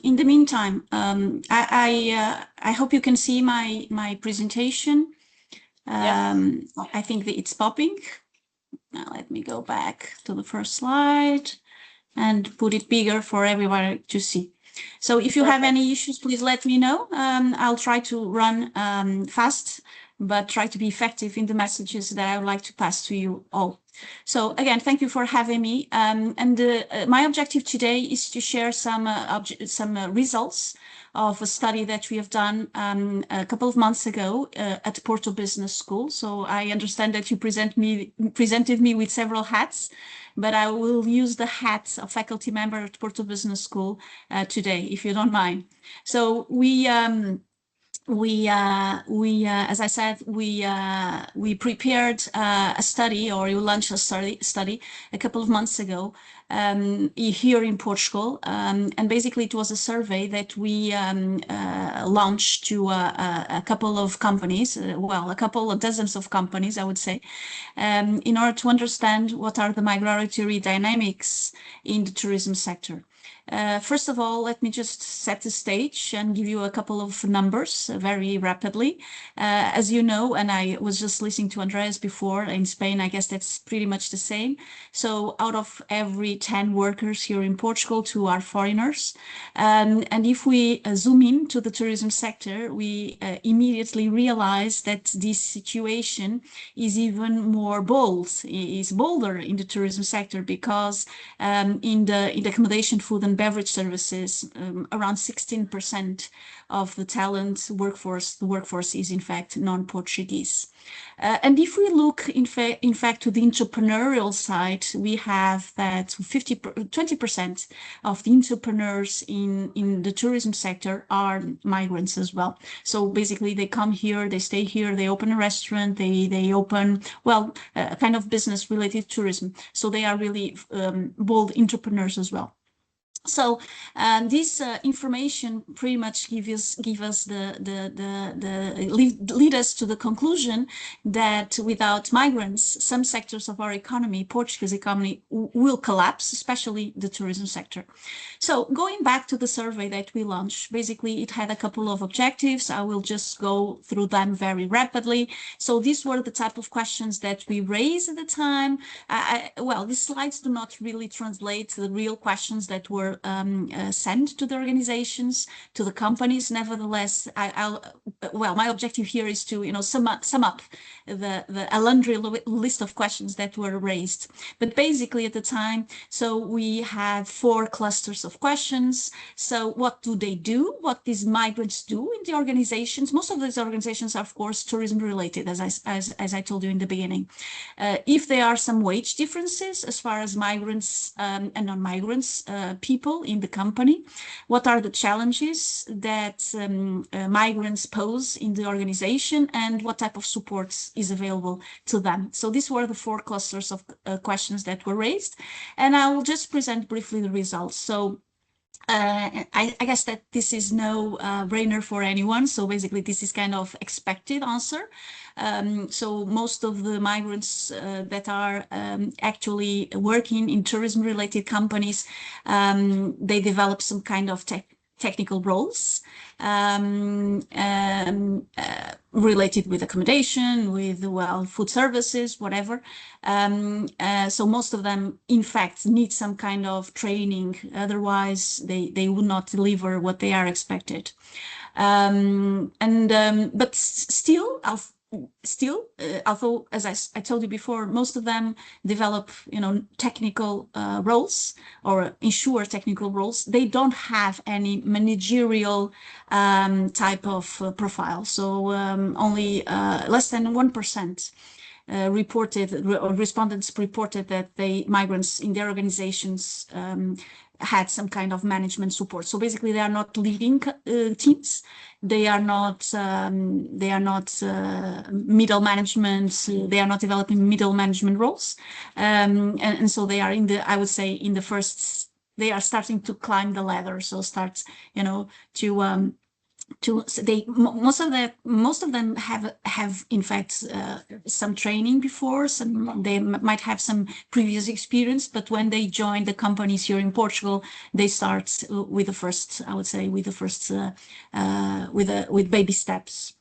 In the meantime, I hope you can see my presentation. Yes. I think that it's popping. Now let me go back to the first slide and put it bigger for everyone to see. So if you have any issues, please let me know. I'll try to run fast, but try to be effective in the messages that I would like to pass to you all. So again, thank you for having me. My objective today is to share some results of a study that we have done a couple of months ago at Porto Business School. So I understand that you presented me with several hats, but I will use the hat of faculty member at Porto Business School today, if you don't mind. So as I said, we prepared a study, or you launched a study a couple of months ago here in Portugal, and basically it was a survey that we launched to a couple of companies, well, a couple of dozens of companies, I would say, in order to understand what are the migratory dynamics in the tourism sector. First of all, let me just set the stage and give you a couple of numbers very rapidly. As you know, and I was just listening to Andreas before, in Spain, I guess that's pretty much the same. So out of every 10 workers here in Portugal, 2 are foreigners. And if we zoom in to the tourism sector, we immediately realize that this situation is even more bold, is bolder in the tourism sector, because in the accommodation, food and beverage services, around 16% of the talent workforce, the workforce is in fact non-Portuguese. And if we look in fact to the entrepreneurial side, we have that 20% of the entrepreneurs in the tourism sector are migrants as well. So basically they come here, they stay here, they open a restaurant, they open, well, a kind of business related to tourism. So they are really bold entrepreneurs as well. So this information pretty much lead us to the conclusion that without migrants, some sectors of our economy, Portuguese economy, will collapse, especially the tourism sector. So going back to the survey that we launched, basically it had a couple of objectives. I will just go through them very rapidly. So these were the type of questions that we raised at the time. Well, these slides do not really translate the real questions that were sent to the organizations, to the companies. Nevertheless, well, my objective here is to, sum up a laundry list of questions that were raised. But basically at the time, so we had 4 clusters of questions. So what do they do? What these migrants do in the organizations? Most of these organizations are, of course, tourism related, as I told you in the beginning. If there are some wage differences as far as migrants and non-migrants people in the company, what are the challenges that migrants pose in the organization, and what type of support is available to them? So these were the 4 clusters of questions that were raised, and I will just present briefly the results. So I guess that this is no brainer for anyone. So basically this is kind of expected answer. So most of the migrants that are actually working in tourism related companies, they develop some kind of technical roles related with accommodation, with, well, food services, whatever. So most of them, in fact, need some kind of training. Otherwise, they would not deliver what they are expected. But still, although, as I told you before, most of them develop, technical roles or ensure technical roles, they don't have any managerial type of profile. So only less than 1% respondents reported that migrants in their organizations had some kind of management support. So basically, they are not leading teams. They are not middle management. They are not developing middle management roles, and so they are I would say in the first. They are starting to climb the ladder. So start, most of them have in fact some training before. They might have some previous experience, but when they join the companies here in Portugal, they start with the first, I would say, with baby steps.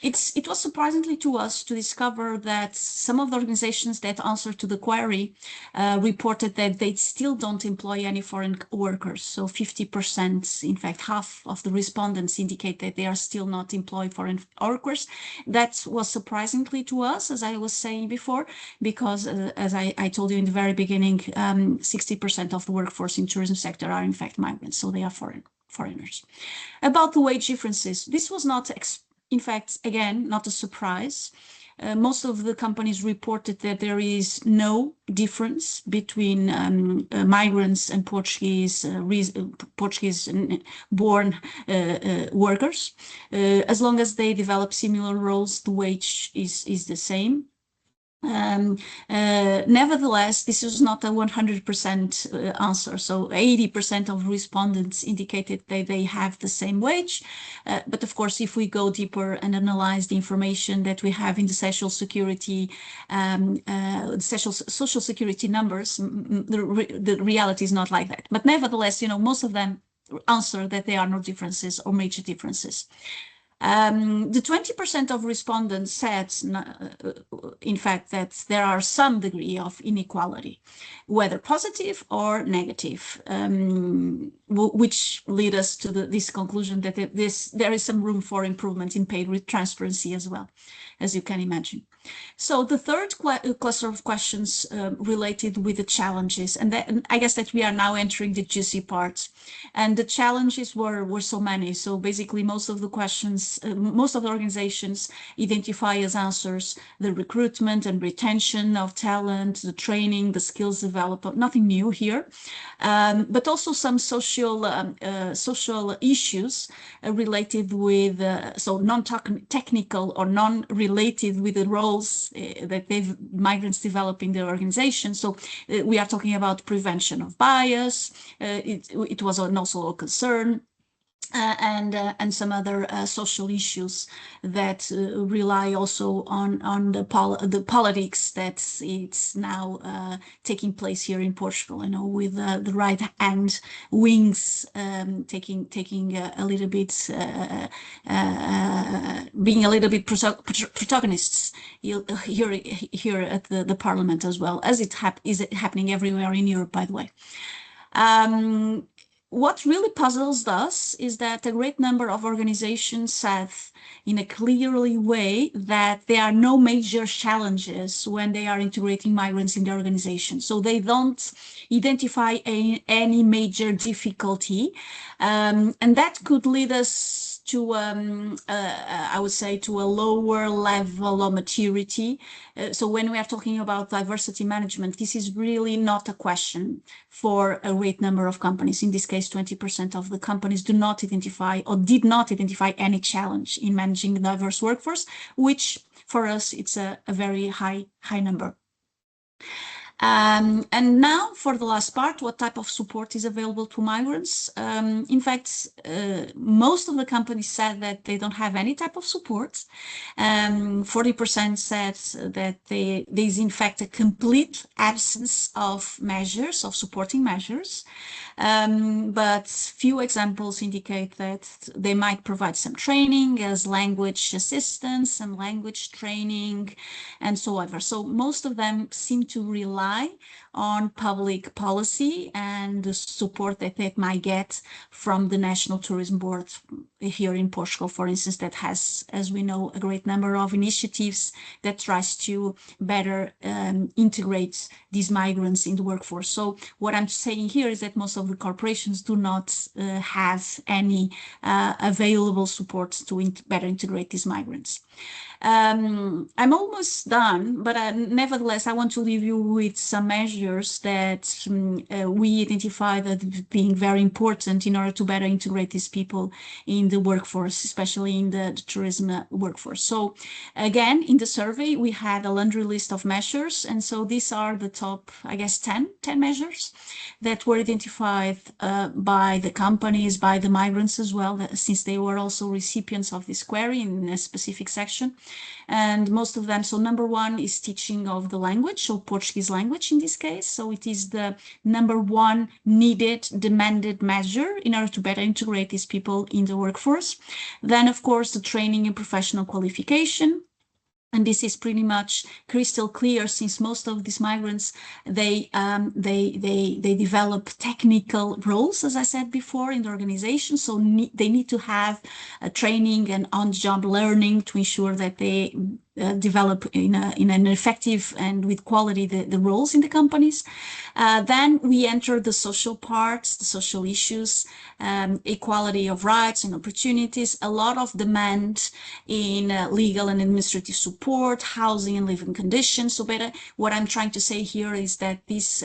It was surprisingly to us to discover that some of the organizations that answered to the query reported that they still don't employ any foreign workers. So 50%, in fact, half of the respondents indicate that they are still not employing foreign workers. That was surprisingly to us, as I was saying before, because as I told you in the very beginning, 60% of the workforce in the tourism sector are in fact migrants, so they are foreigners. About the wage differences, this was not in fact, again, not a surprise. Most of the companies reported that there is no difference between migrants and Portuguese-born workers. As long as they develop similar roles, the wage is the same. Nevertheless, this is not a 100% answer. So 80% of respondents indicated that they have the same wage. But of course, if we go deeper and analyze the information that we have in the social security, social security numbers, the reality is not like that. But nevertheless, most of them answer that there are no differences or major differences. The 20% of respondents said, in fact, that there are some degree of inequality, whether positive or negative, which lead us to this conclusion that there is some room for improvement in paid transparency as well, as you can imagine. So the third cluster of questions related with the challenges, and I guess that we are now entering the juicy part, and the challenges were so many. So basically, most of the questions, most of the organizations identify as answers the recruitment and retention of talent, the training, the skills development. Nothing new here, but also some social issues related with so non-technical or non-related with the roles that migrants develop in their organization. So we are talking about prevention of bias. It was also a concern. And some other social issues that rely also on the politics that it's now taking place here in Portugal. With the right hand wings taking a little bit, being a little bit protagonists here at the Parliament as well, as it is happening everywhere in Europe, by the way. What really puzzles us is that a great number of organizations said in a clearly way that there are no major challenges when they are integrating migrants in their organization. So they don't identify any major difficulty. And that could lead us to, I would say, to a lower level of maturity. So when we are talking about diversity management, this is really not a question for a great number of companies. In this case, 20% of the companies do not identify or did not identify any challenge in managing a diverse workforce, which for us, it's a very high number. And now for the last part, what type of support is available to migrants? In fact, most of the companies said that they don't have any type of support. 40% said that there is in fact a complete absence of measures, of supporting measures. But few examples indicate that they might provide some training as language assistance and language training and so on. So most of them seem to rely on public policy and the support that they might get from the National Tourism Board here in Portugal, for instance, that has, as we know, a great number of initiatives that tries to better integrate these migrants in the workforce. So what I'm saying here is that most of the corporations do not have any available support to better integrate these migrants. I'm almost done, but nevertheless, I want to leave you with some measures that we identify that being very important in order to better integrate these people in the workforce, especially in the tourism workforce. So again, in the survey, we had a laundry list of measures. And so these are the top, I guess, 10 measures that were identified by the companies, by the migrants as well, since they were also recipients of this query in a specific section. And most of them, so number one is teaching of the language, so Portuguese language in this case. So it is the number one needed, demanded measure in order to better integrate these people in the workforce. Then, of course, the training and professional qualification. And this is pretty much crystal clear, since most of these migrants, they develop technical roles, as I said before, in the organization. So they need to have training and on-job learning to ensure that they develop in an effective and with quality the roles in the companies. Then we enter the social parts, the social issues, equality of rights and opportunities, a lot of demand in legal and administrative support, housing and living conditions. So better, what I'm trying to say here is that these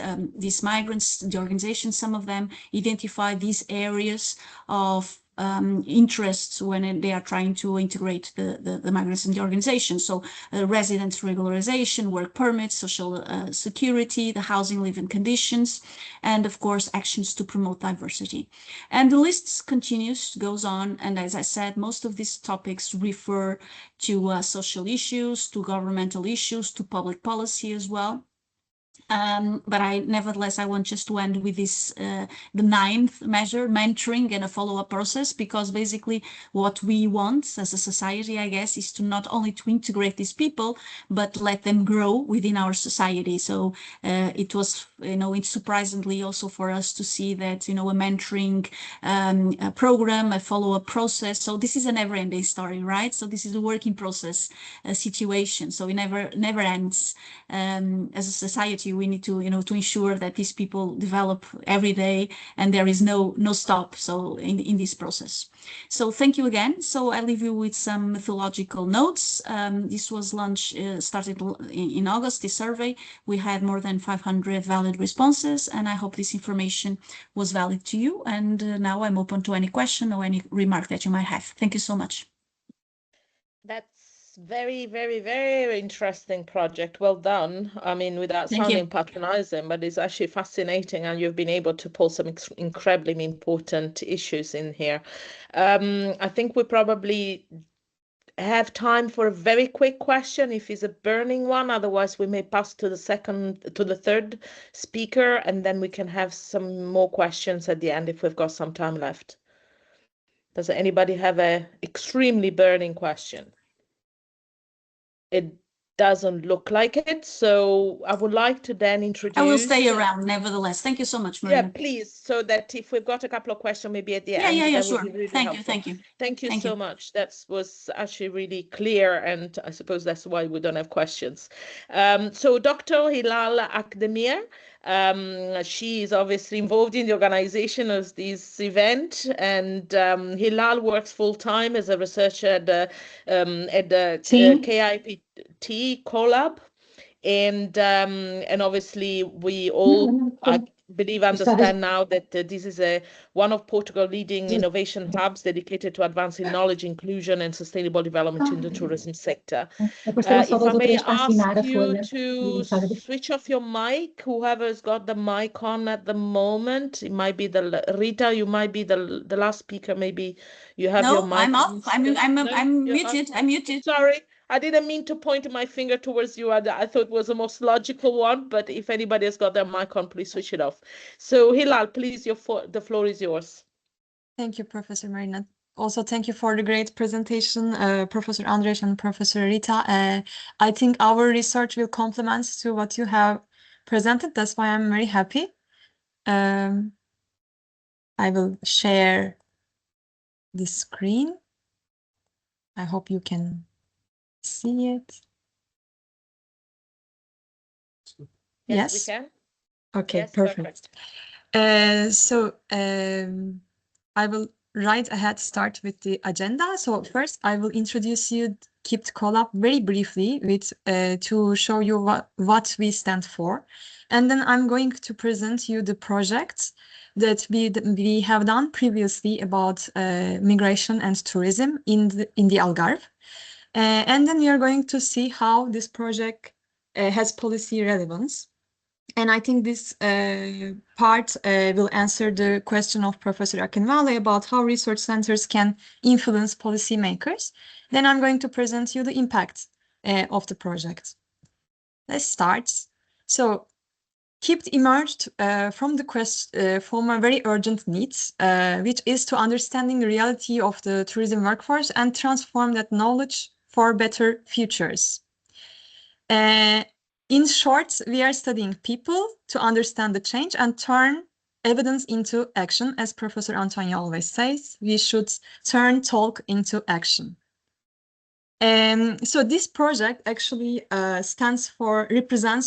migrants, the organizations, some of them identify these areas of interests when they are trying to integrate the migrants in the organization. So residence regularization, work permits, social security, the housing living conditions, and of course actions to promote diversity. And the list continues, goes on, and as I said, most of these topics refer to social issues, to governmental issues, to public policy as well. But nevertheless, I want just to end with this, the 9th measure, mentoring and a follow-up process, because basically what we want as a society, I guess, is to not only to integrate these people, but let them grow within our society. So it was, it's surprisingly also for us to see that, a mentoring program, a follow-up process. So this is a never-ending story, right? So this is a work in process situation. So it never ends. As a society, we need to, to ensure that these people develop every day and there is no stop. So in this process. So thank you again. So I leave you with some methodological notes. This was started in August, this survey. We had more than 500 valid responses, and I hope this information was valid to you. And now I'm open to any question or any remark that you might have. Thank you so much. That's very, very, very interesting project. Well done. I mean, without sounding patronizing, but it's actually fascinating, and you've been able to pull some incredibly important issues in here. I think we probably have time for a very quick question if it's a burning one. Otherwise, we may pass to the third speaker, and then we can have some more questions at the end if we've got some time left. Does anybody have an extremely burning question? It doesn't look like it, so I would like to then introduce... I will stay around, nevertheless. Thank you so much, Marina. Yeah, please, so that if we've got a couple of questions, maybe at the end, yeah, that sure. would be really Thank helpful. you. Thank you so much. That was actually really clear, and I suppose that's why we don't have questions. So Dr. Hilal Akdemir, she is obviously involved in the organization of this event, and Hilal works full-time as a researcher at the KIPT Collab, and obviously we all, I believe, understand now that this is one of Portugal's leading innovation hubs dedicated to advancing knowledge, inclusion, and sustainable development in the tourism sector. If I may ask you to switch off your mic, whoever's got the mic on at the moment, it might be Rita, you might be the last speaker, maybe you have your mic. No, I'm off. I'm muted. I'm muted. Sorry. I didn't mean to point my finger towards you. I thought it was the most logical one, but if anybody has got their mic on, please switch it off. So Hilal, please, the floor is yours. Thank you, Professor Marina. Also, thank you for the great presentation, Professor Andres and Professor Rita. I think our research will complement to what you have presented. That's why I'm very happy. I will share the screen. I hope you can see it. Yes, we can. Okay, yes, perfect. So I will right ahead start with the agenda. So first I will introduce you Kipt Collab very briefly with to show you what we stand for. And then I'm going to present you the projects that we have done previously about migration and tourism in the Algarve. And then we are going to see how this project has policy relevance. And I think this part will answer the question of Professor Akinwale about how research centers can influence policymakers. Then I'm going to present you the impact of the project. Let's start. So Kipt emerged from a very urgent need, which is to understanding the reality of the tourism workforce and transform that knowledge for better futures. In short, we are studying people to understand the change and turn evidence into action. As Professor Antonio always says, we should turn talk into action. So this project actually represents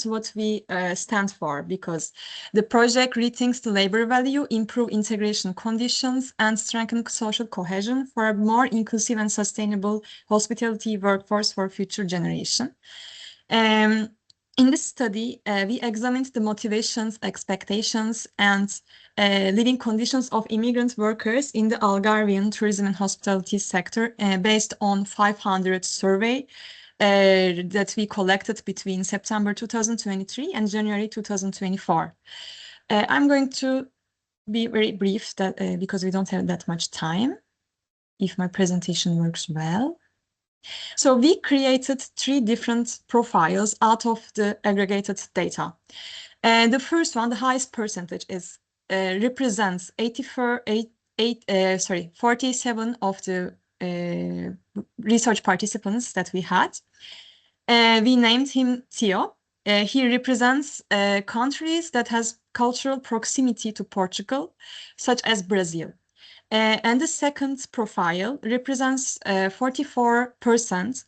what we stand for, because the project rethinks the labor value, improve integration conditions, and strengthen social cohesion for a more inclusive and sustainable hospitality workforce for future generation. In this study, we examined the motivations, expectations, and living conditions of immigrant workers in the Algarvian tourism and hospitality sector based on 500 survey that we collected between September 2023 and January 2024. I'm going to be very brief because we don't have that much time, if my presentation works well. So we created 3 different profiles out of the aggregated data. And the first one, the highest percentage, represents 47 of the research participants that we had. We named him Theo. He represents countries that has cultural proximity to Portugal, such as Brazil. And the second profile represents 44%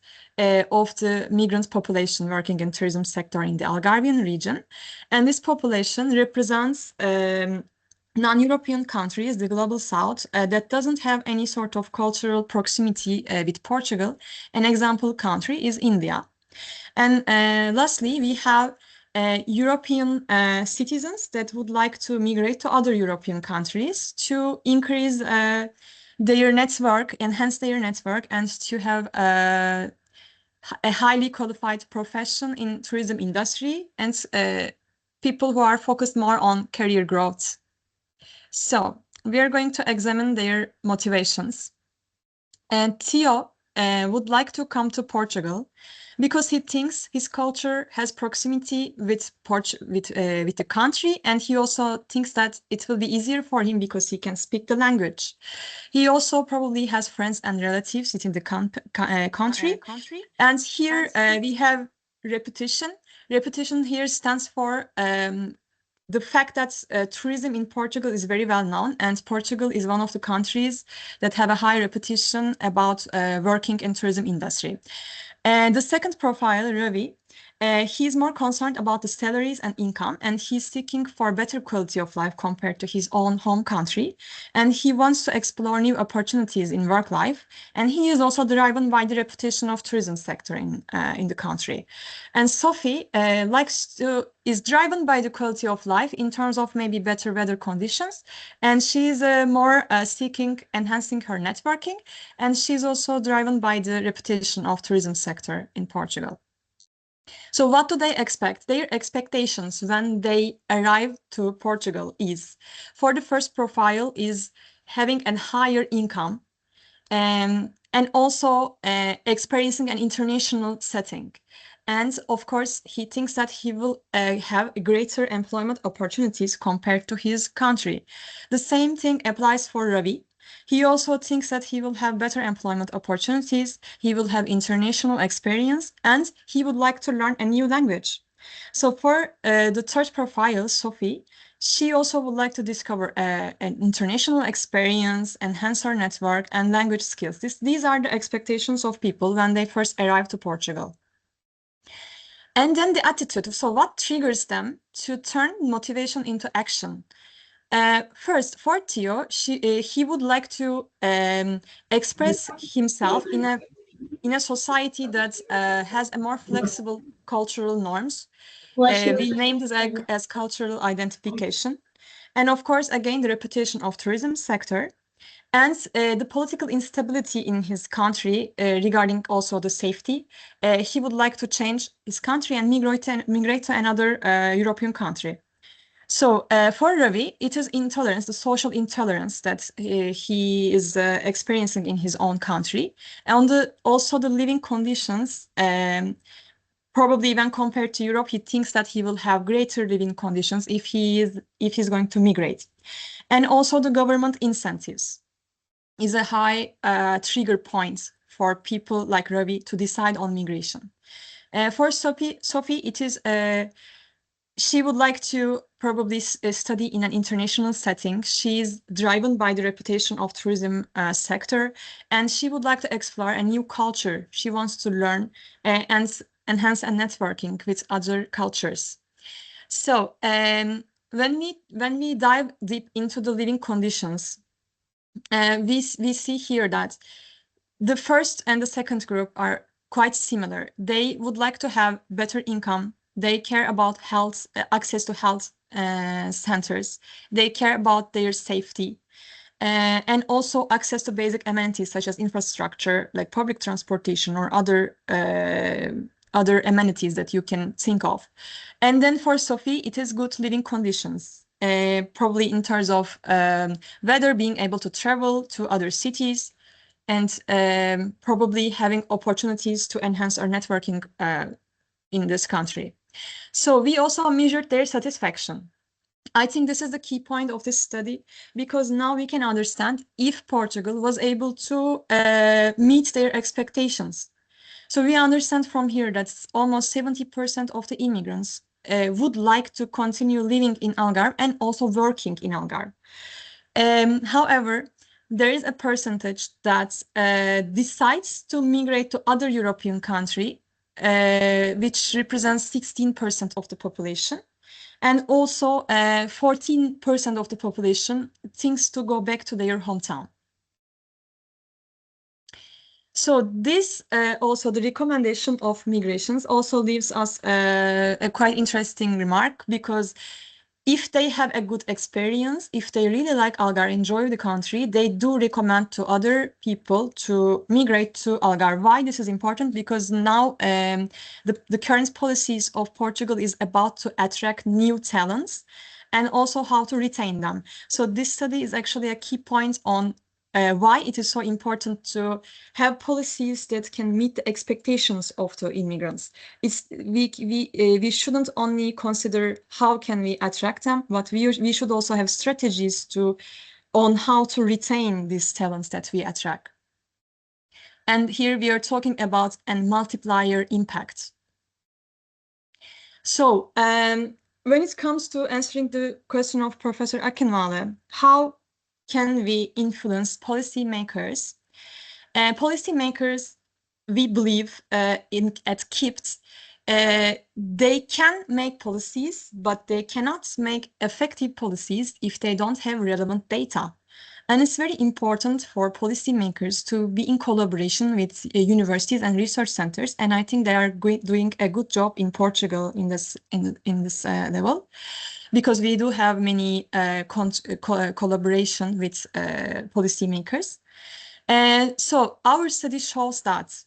of the migrant population working in tourism sector in the Algarvian region. And this population represents non-European countries, the global south, that doesn't have any sort of cultural proximity with Portugal. An example country is India. And lastly, we have European citizens that would like to migrate to other European countries to increase their network, enhance their network, and to have a highly qualified profession in tourism industry, and people who are focused more on career growth. So we are going to examine their motivations. And Theo would like to come to Portugal because he thinks his culture has proximity with the country, and he also thinks that it will be easier for him because he can speak the language. He also probably has friends and relatives within the country. And here we have repetition. Repetition here stands for the fact that tourism in Portugal is very well known, and Portugal is one of the countries that have a high reputation about working in tourism industry. And the second profile, Ravi, he's more concerned about the salaries and income, and he's seeking for better quality of life compared to his own home country. And he wants to explore new opportunities in work life. And he is also driven by the reputation of tourism sector in the country. And Sophie is driven by the quality of life in terms of maybe better weather conditions. And she's more seeking enhancing her networking. And she's also driven by the reputation of tourism sector in Portugal. So what do they expect? Their expectations when they arrive to Portugal is, for the first profile, is having a higher income and also experiencing an international setting. And of course, he thinks that he will have greater employment opportunities compared to his country. The same thing applies for Ravi. He also thinks that he will have better employment opportunities, he will have international experience, and he would like to learn a new language. So for the third profile, Sophie, she also would like to discover an international experience, enhance her network, and language skills. These are the expectations of people when they first arrive to Portugal. And then the attitude. So what triggers them to turn motivation into action? First, for Theo, he would like to express himself in a in a society that has a more flexible cultural norms. We named this as cultural identification. And of course, again, the reputation of tourism sector and the political instability in his country regarding also the safety. He would like to change his country and migrate to another European country. So for Ravi, it is intolerance, the social intolerance that he is experiencing in his own country, and also the living conditions. Probably even compared to Europe, he thinks that he will have greater living conditions if he's going to migrate, and also the government incentives is a high trigger point for people like Ravi to decide on migration. For Sophie, it is she would like to probably study in an international setting. She's driven by the reputation of tourism sector, and she would like to explore a new culture. She wants to learn and enhance a networking with other cultures. So when we dive deep into the living conditions, we see here that the first and the second group are quite similar. They would like to have better income. They care about health, access to health centers. They care about their safety. And also access to basic amenities such as infrastructure, like public transportation or other amenities that you can think of. And then for Sophie, it is good living conditions, probably in terms of whether being able to travel to other cities and probably having opportunities to enhance our networking in this country. So we also measured their satisfaction. I think this is the key point of this study, because now we can understand if Portugal was able to meet their expectations. So we understand from here that almost 70% of the immigrants would like to continue living in Algarve and also working in Algarve. However, there is a percentage that decides to migrate to other European country, which represents 16% of the population. And also 14% of the population thinks to go back to their hometown. So this also the recommendation of migrations also leaves us a quite interesting remark, because if they have a good experience, if they really like Algarve, enjoy the country, they do recommend to other people to migrate to Algarve. Why this is important? Because now the current policies of Portugal is about to attract new talents and also how to retain them. So this study is actually a key point on why it is so important to have policies that can meet the expectations of the immigrants. We shouldn't only consider how can we attract them, but we should also have strategies on how to retain these talents that we attract. And here we are talking about a multiplier impact. So when it comes to answering the question of Professor Akinwale, how can we influence policymakers? Policymakers, we believe at KIPT, they can make policies, but they cannot make effective policies if they don't have relevant data. And it's very important for policymakers to be in collaboration with universities and research centers. And I think they are doing a good job in Portugal in this level, because we do have many collaboration with policymakers. So our study shows that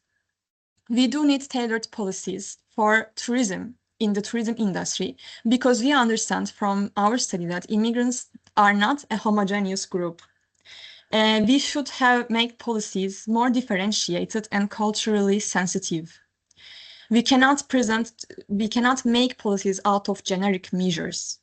we do need tailored policies for tourism in the tourism industry, because we understand from our study that immigrants are not a homogeneous group. We should make policies more differentiated and culturally sensitive. We cannot make policies out of generic measures.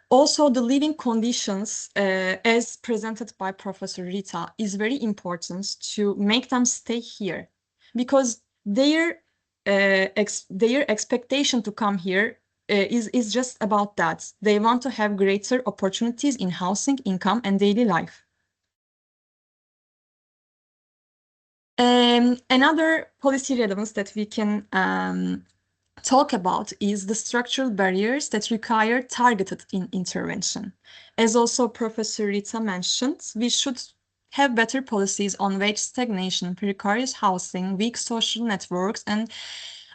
Also, the living conditions, as presented by Professor Rita, is very important to make them stay here, because their expectation to come here is just about that. They want to have greater opportunities in housing, income, and daily life. Another policy relevance that we can talk about is the structural barriers that require targeted intervention. As also Professor Rita mentioned, we should have better policies on wage stagnation, precarious housing, weak social networks, and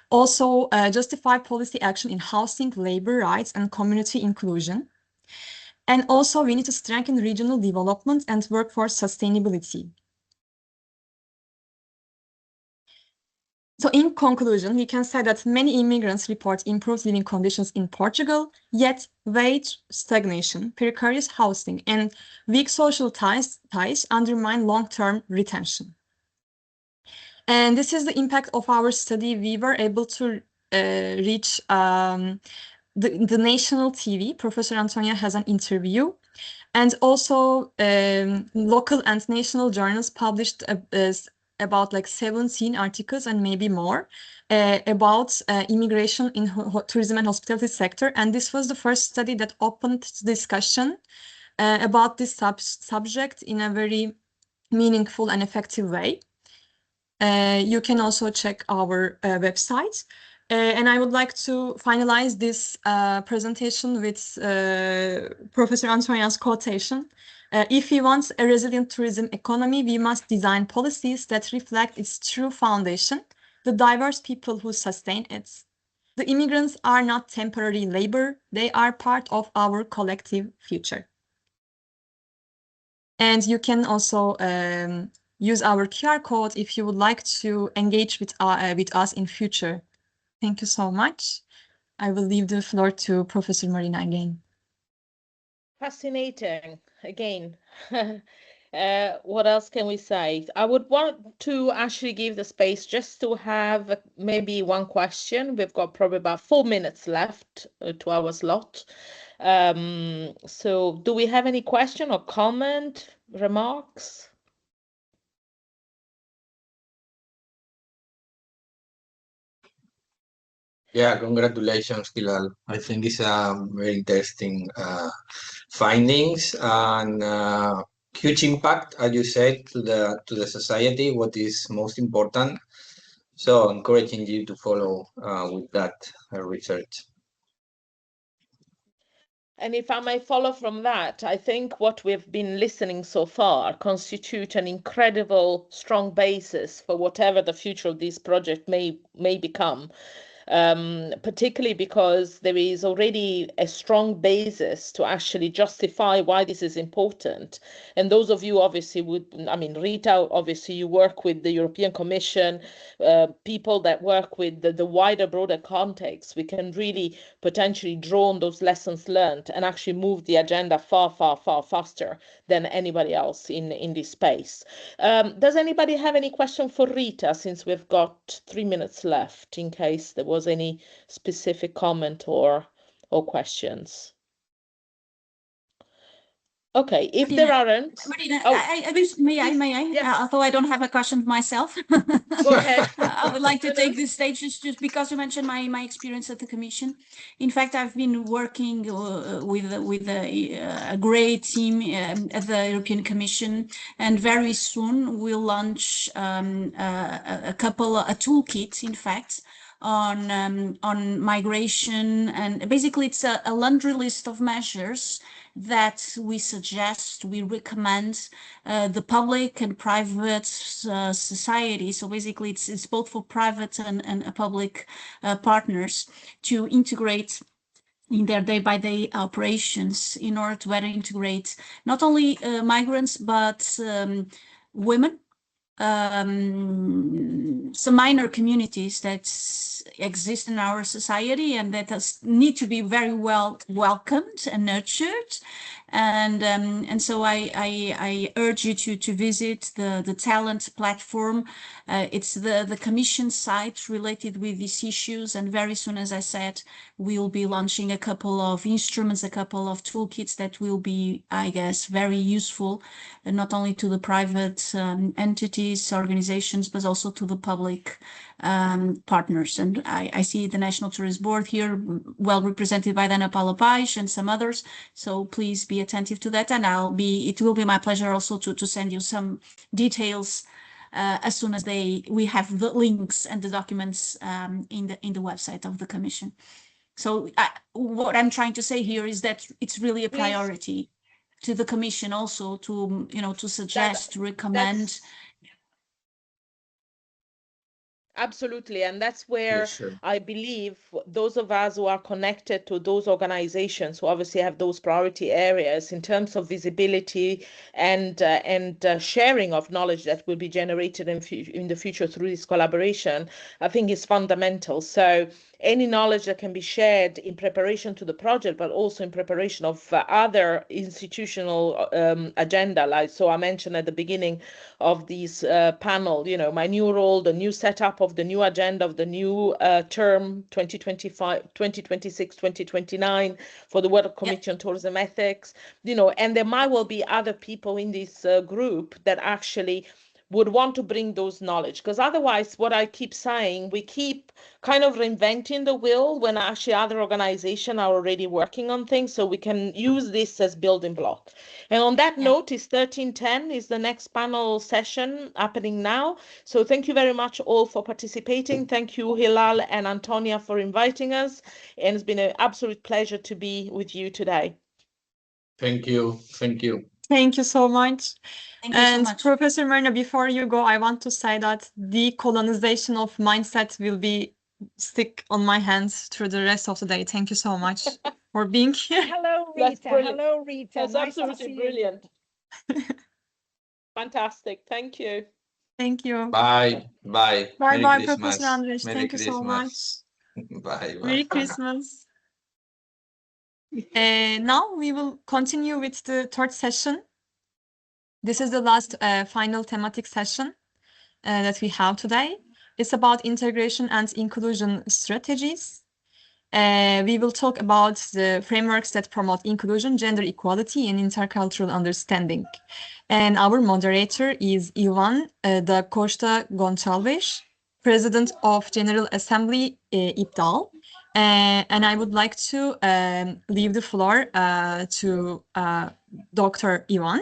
also justify policy action in housing, labor rights, and community inclusion. And also we need to strengthen regional development and workforce sustainability. So in conclusion, we can say that many immigrants report improved living conditions in Portugal, yet wage stagnation, precarious housing, and weak social ties undermine long-term retention. And this is the impact of our study. We were able to reach the national TV. Professor Antonia has an interview. And also local and national journals published about like 17 articles and maybe more about immigration in tourism and hospitality sector. And this was the first study that opened discussion about this subject in a very meaningful and effective way. You can also check our website. And I would like to finalize this presentation with Professor Antonia's quotation. If we want a resilient tourism economy, we must design policies that reflect its true foundation, the diverse people who sustain it. The immigrants are not temporary labor, they are part of our collective future. And you can also use our QR code if you would like to engage with us in future. Thank you so much. I will leave the floor to Professor Marina again. Fascinating, again. What else can we say? I would want to actually give the space just to have maybe one question. We've got probably about 4 minutes left to our slot. So do we have any question or comment, remarks? Yeah, congratulations, Hilal. I think it's a very interesting findings and huge impact, as you said, to the society. What is most important? So, encouraging you to follow with that research. And if I may follow from that, I think what we've been listening so far constitute an incredible strong basis for whatever the future of this project may become. Particularly because there is already a strong basis to actually justify why this is important. And those of you obviously Rita, obviously you work with the European Commission, people that work with the wider, broader context, we can really potentially draw on those lessons learned and actually move the agenda far, far, far faster than anybody else in this space. Does anybody have any question for Rita, since we've got 3 minutes left, in case there was any specific comment or questions? Okay, if Marina, there aren't... Marina, oh, may I? Yes. Although I don't have a question myself. Go ahead. I would like to take this stage just because you mentioned my experience at the Commission. In fact, I've been working with a great team at the European Commission, and very soon we'll launch a toolkit, in fact, on migration, and basically it's a laundry list of measures that we suggest, we recommend the public and private society. So basically it's both for private and public partners to integrate in their day-by-day operations in order to better integrate not only migrants, but women, some minor communities that exist in our society and that need to be very well welcomed and nurtured. And so I urge you to visit the talent platform. It's the Commission site related with these issues, and very soon, as I said, we'll be launching a couple of instruments, a couple of toolkits that will be, I guess, very useful, not only to the private entities, organizations, but also to the public partners. And I see the National Tourist Board here, well represented by Ana Paula Paes and some others. So please be attentive to that, and it will be my pleasure also to send you some details as soon as we have the links and the documents in the website of the Commission. So what I'm trying to say here is that it's really a priority. to the Commission also to, you know, to suggest, to recommend. Absolutely. And that's where Yes, sure. I believe those of us who are connected to those organizations who obviously have those priority areas in terms of visibility and sharing of knowledge that will be generated in the future through this collaboration, I think is fundamental. So any knowledge that can be shared in preparation to the project, but also in preparation of other institutional agenda. Like, so I mentioned at the beginning of this panel, you know, my new role, the new setup of the new agenda of the new term 2025, 2026, 2029 for the World Committee on Tourism Ethics, you know, and there might well be other people in this group that actually would want to bring those knowledge, because otherwise what I keep saying, we keep kind of reinventing the wheel when actually other organizations are already working on things, so we can use this as building block. And on that note, is 1310 is the next panel session happening now. So thank you very much all for participating. Thank you, Hilal and Antonia, for inviting us, and it's been an absolute pleasure to be with you today. Thank you. Thank you. Thank you so much. Thank you so And much. Professor Marina, before you go, I want to say that decolonization of mindset will be stick on my hands through the rest of the day. Thank you so much for being here. Hello, Rita. Hello, Rita. That's nice absolutely brilliant. Fantastic. Thank you. Thank you. Bye. Bye. Bye Merry bye, Christmas. Professor Andres. Merry Thank you so much. Christmas. Bye. Bye. Merry Christmas. Now we will continue with the third session. This is the last final thematic session that we have today. It's about integration and inclusion strategies. We will talk about the frameworks that promote inclusion, gender equality, and intercultural understanding. And our moderator is Ivan da Costa Gonçalves, President of General Assembly IPDAL. And I would like to leave the floor to Dr. Ivan.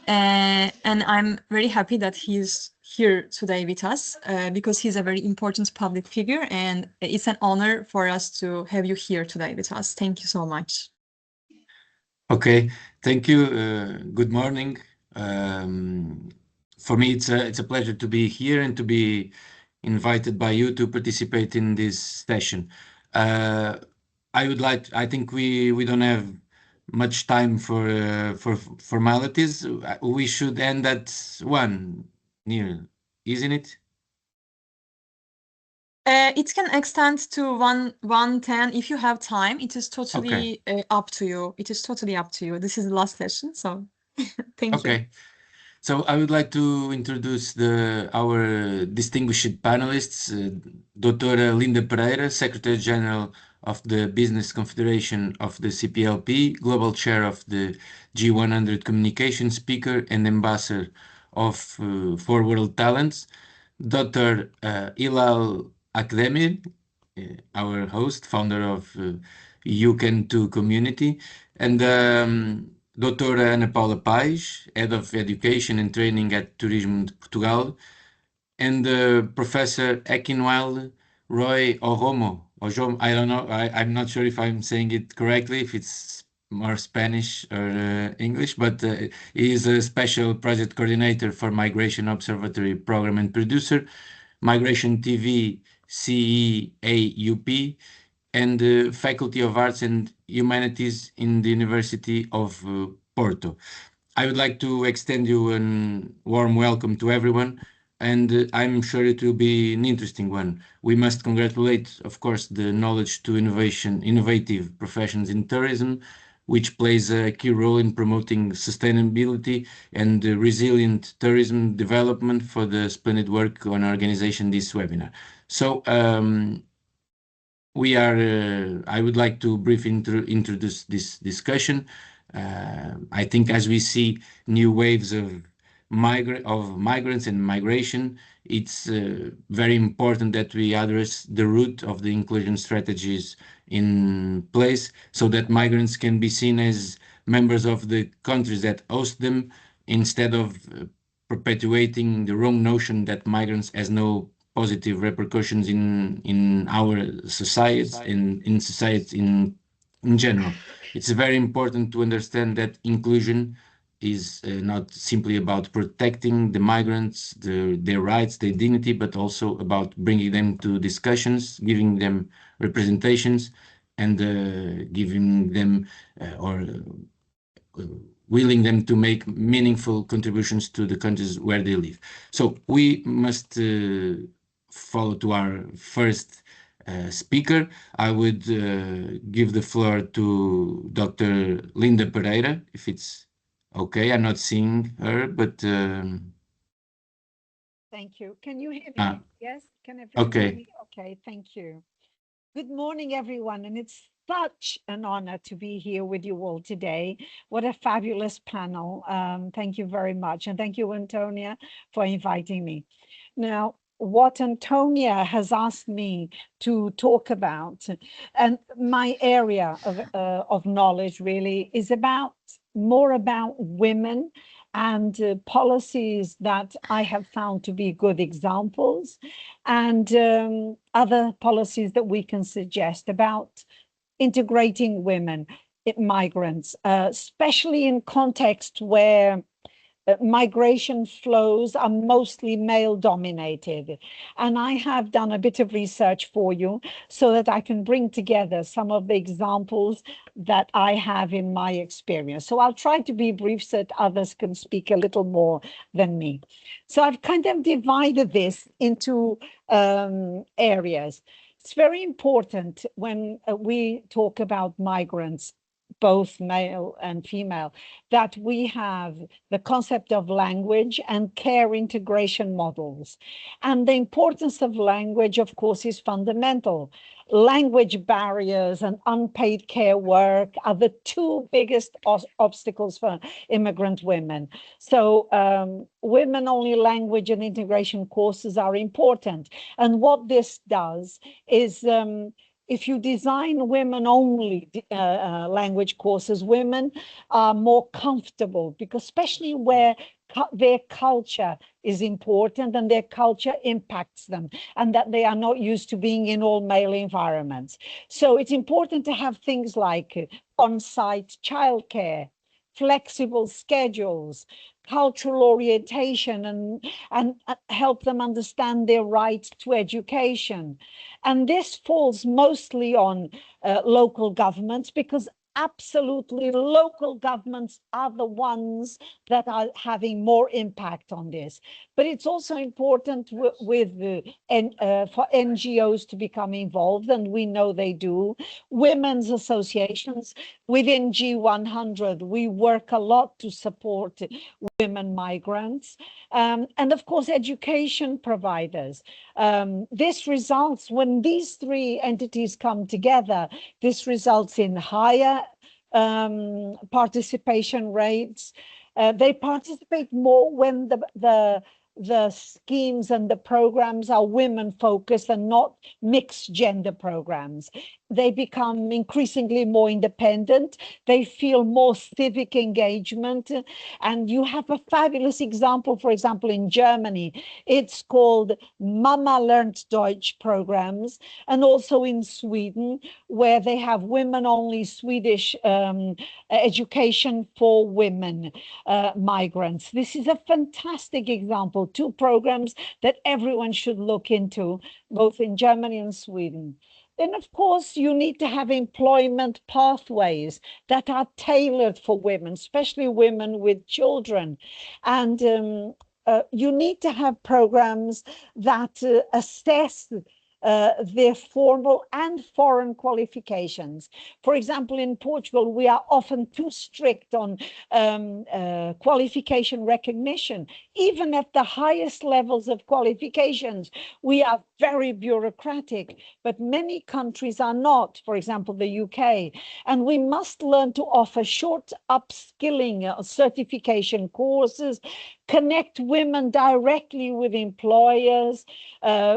And I'm very happy that he's here today with us because he's a very important public figure, and it's an honor for us to have you here today with us. Thank you so much. Okay, thank you. Good morning. For me, it's a pleasure to be here and to be invited by you to participate in this session. I think we don't have much time for formalities. We should end at 1, Neil, isn't it? It can extend to 1:10 if you have time. It is totally up to you. It is totally up to you. This is the last session, so thank you. Okay. So I would like to introduce our distinguished panelists, Dr. Linda Pereira, Secretary General of the Business Confederation of the CPLP, Global Chair of the G100 Communication Speaker and Ambassador of For World Talents, Dr. Hilal Akdemir, our host, founder of UCAN2 Community, and Dr. Ana Paula Pais, Head of Education and Training at Turismo de Portugal, and Professor Equinwell Roy Ojomo. I don't know, I'm not sure if I'm saying it correctly, if it's more Spanish or English, but he is a special project coordinator for Migration Observatory Program and Producer, Migration TV CEAUP, and Faculty of Arts and Humanities in the University of Porto. I would like to extend you a warm welcome to everyone, and I'm sure it will be an interesting one. We must congratulate, of course, the Knowledge to Innovative Professions in Tourism, which plays a key role in promoting sustainability and resilient tourism development for the splendid work on organization this webinar. So I would like to briefly introduce this discussion. I think as we see new waves of migrants and migration, it's very important that we address the root of the inclusion strategies in place so that migrants can be seen as members of the countries that host them, instead of perpetuating the wrong notion that migrants has no positive repercussions in our societies, in society, in in general. It's very important to understand that inclusion is not simply about protecting the migrants, their rights, their dignity, but also about bringing them to discussions, giving them representations, and giving them or willing them to make meaningful contributions to the countries where they live. So we must follow to our first speaker. I would give the floor to Dr. Linda Pereira, if it's okay. I'm not seeing her, but thank you. Can you hear me? Yes? Can everyone okay. hear me? Okay, thank you. Good morning, everyone, and it's such an honor to be here with you all today. What a fabulous panel. Thank you very much, and thank you, Antonia, for inviting me. Now, what Antonia has asked me to talk about, and my area of knowledge really is more about women and policies that I have found to be good examples, and other policies that we can suggest about integrating women, migrants, especially in contexts where migration flows are mostly male dominated. And I have done a bit of research for you so that I can bring together some of the examples that I have in my experience. So I'll try to be brief so that others can speak a little more than me. So I've kind of divided this into areas. It's very important when we talk about migrants, both male and female, that we have the concept of language and care integration models. And the importance of language, of course, is fundamental. Language barriers and unpaid care work are the two biggest obstacles for immigrant women. So women-only language and integration courses are important. And what this does is if you design women-only language courses, women are more comfortable, because especially where their culture is important and their culture impacts them, and that they are not used to being in all male environments. So it's important to have things like on-site childcare, flexible schedules, cultural orientation, and help them understand their right to education. And this falls mostly on local governments, because absolutely local governments are the ones that are having more impact on this. But it's also important for NGOs to become involved, and we know they do. Women's associations within G100, we work a lot to support women migrants, and of course education providers. This results, when these three entities come together, this results in higher participation rates. They participate more when the schemes and the programs are women focused and not mixed gender programs. They become increasingly more independent. They feel more civic engagement. And you have a fabulous example, for example, in Germany. It's called Mama Lernt Deutsch programs, and also in Sweden, where they have women-only Swedish education for women migrants. This is a fantastic example, two programs that everyone should look into, both in Germany and Sweden. Then, of course, you need to have employment pathways that are tailored for women, especially women with children. And you need to have programs that assess their formal and foreign qualifications. For example, in Portugal, we are often too strict on qualification recognition. Even at the highest levels of qualifications, we are very bureaucratic, but many countries are not, for example, the UK. And we must learn to offer short upskilling certification courses, connect women directly with employers.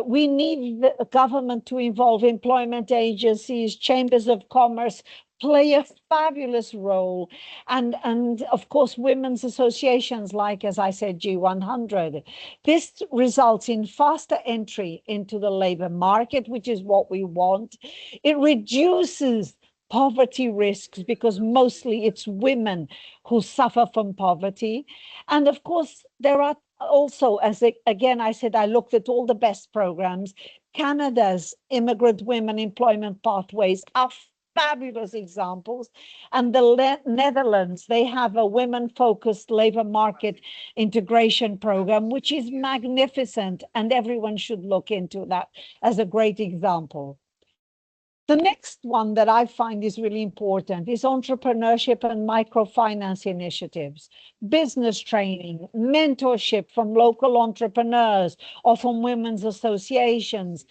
We need the government to involve employment agencies, chambers of commerce, play a fabulous role. And of course, women's associations like, as I said, G100. This results in faster entry into the labor market, which is what we want. It reduces poverty risks, because mostly it's women who suffer from poverty. And of course, there are also, again, I said, I looked at all the best programs. Canada's Immigrant Women Employment Pathways are fabulous examples. And the Netherlands, they have a women-focused labor market integration program, which is magnificent, and everyone should look into that as a great example. The next one that I find is really important is entrepreneurship and microfinance initiatives, business training, mentorship from local entrepreneurs or from women's associations,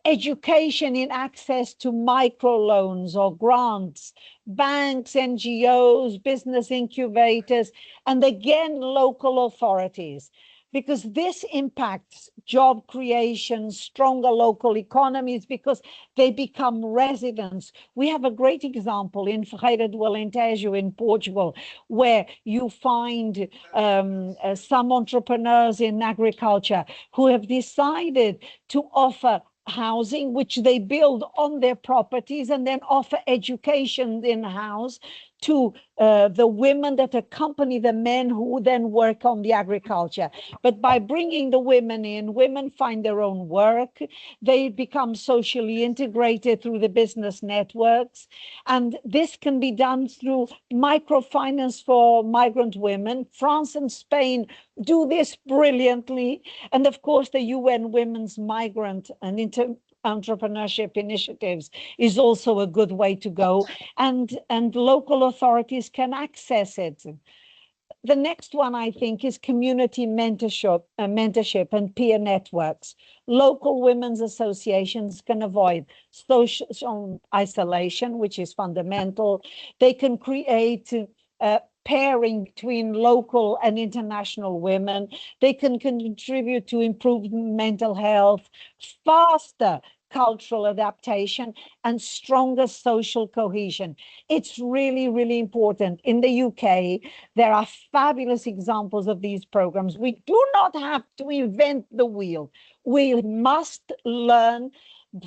education in access to microloans or grants, banks, NGOs, business incubators, and again, local authorities, because this impacts job creation, stronger local economies, because they become residents. We have a great example in Ferreira do Alentejo in Portugal, where you find some entrepreneurs in agriculture who have decided to offer housing, which they build on their properties, and then offer education in-house to the women that accompany the men who then work on the agriculture. But by bringing the women in, women find their own work, they become socially integrated through the business networks, and this can be done through microfinance for migrant women. France and Spain do this brilliantly, and of course the UN Women's Migrant and Entrepreneurship Initiatives is also a good way to go, and local authorities can access it. The next one, I think, is community mentorship and peer networks. Local women's associations can avoid social isolation, which is fundamental. They can create pairing between local and international women. They can contribute to improved mental health, faster cultural adaptation, and stronger social cohesion. It's really, really important. In the UK, there are fabulous examples of these programs. We do not have to invent the wheel. We must learn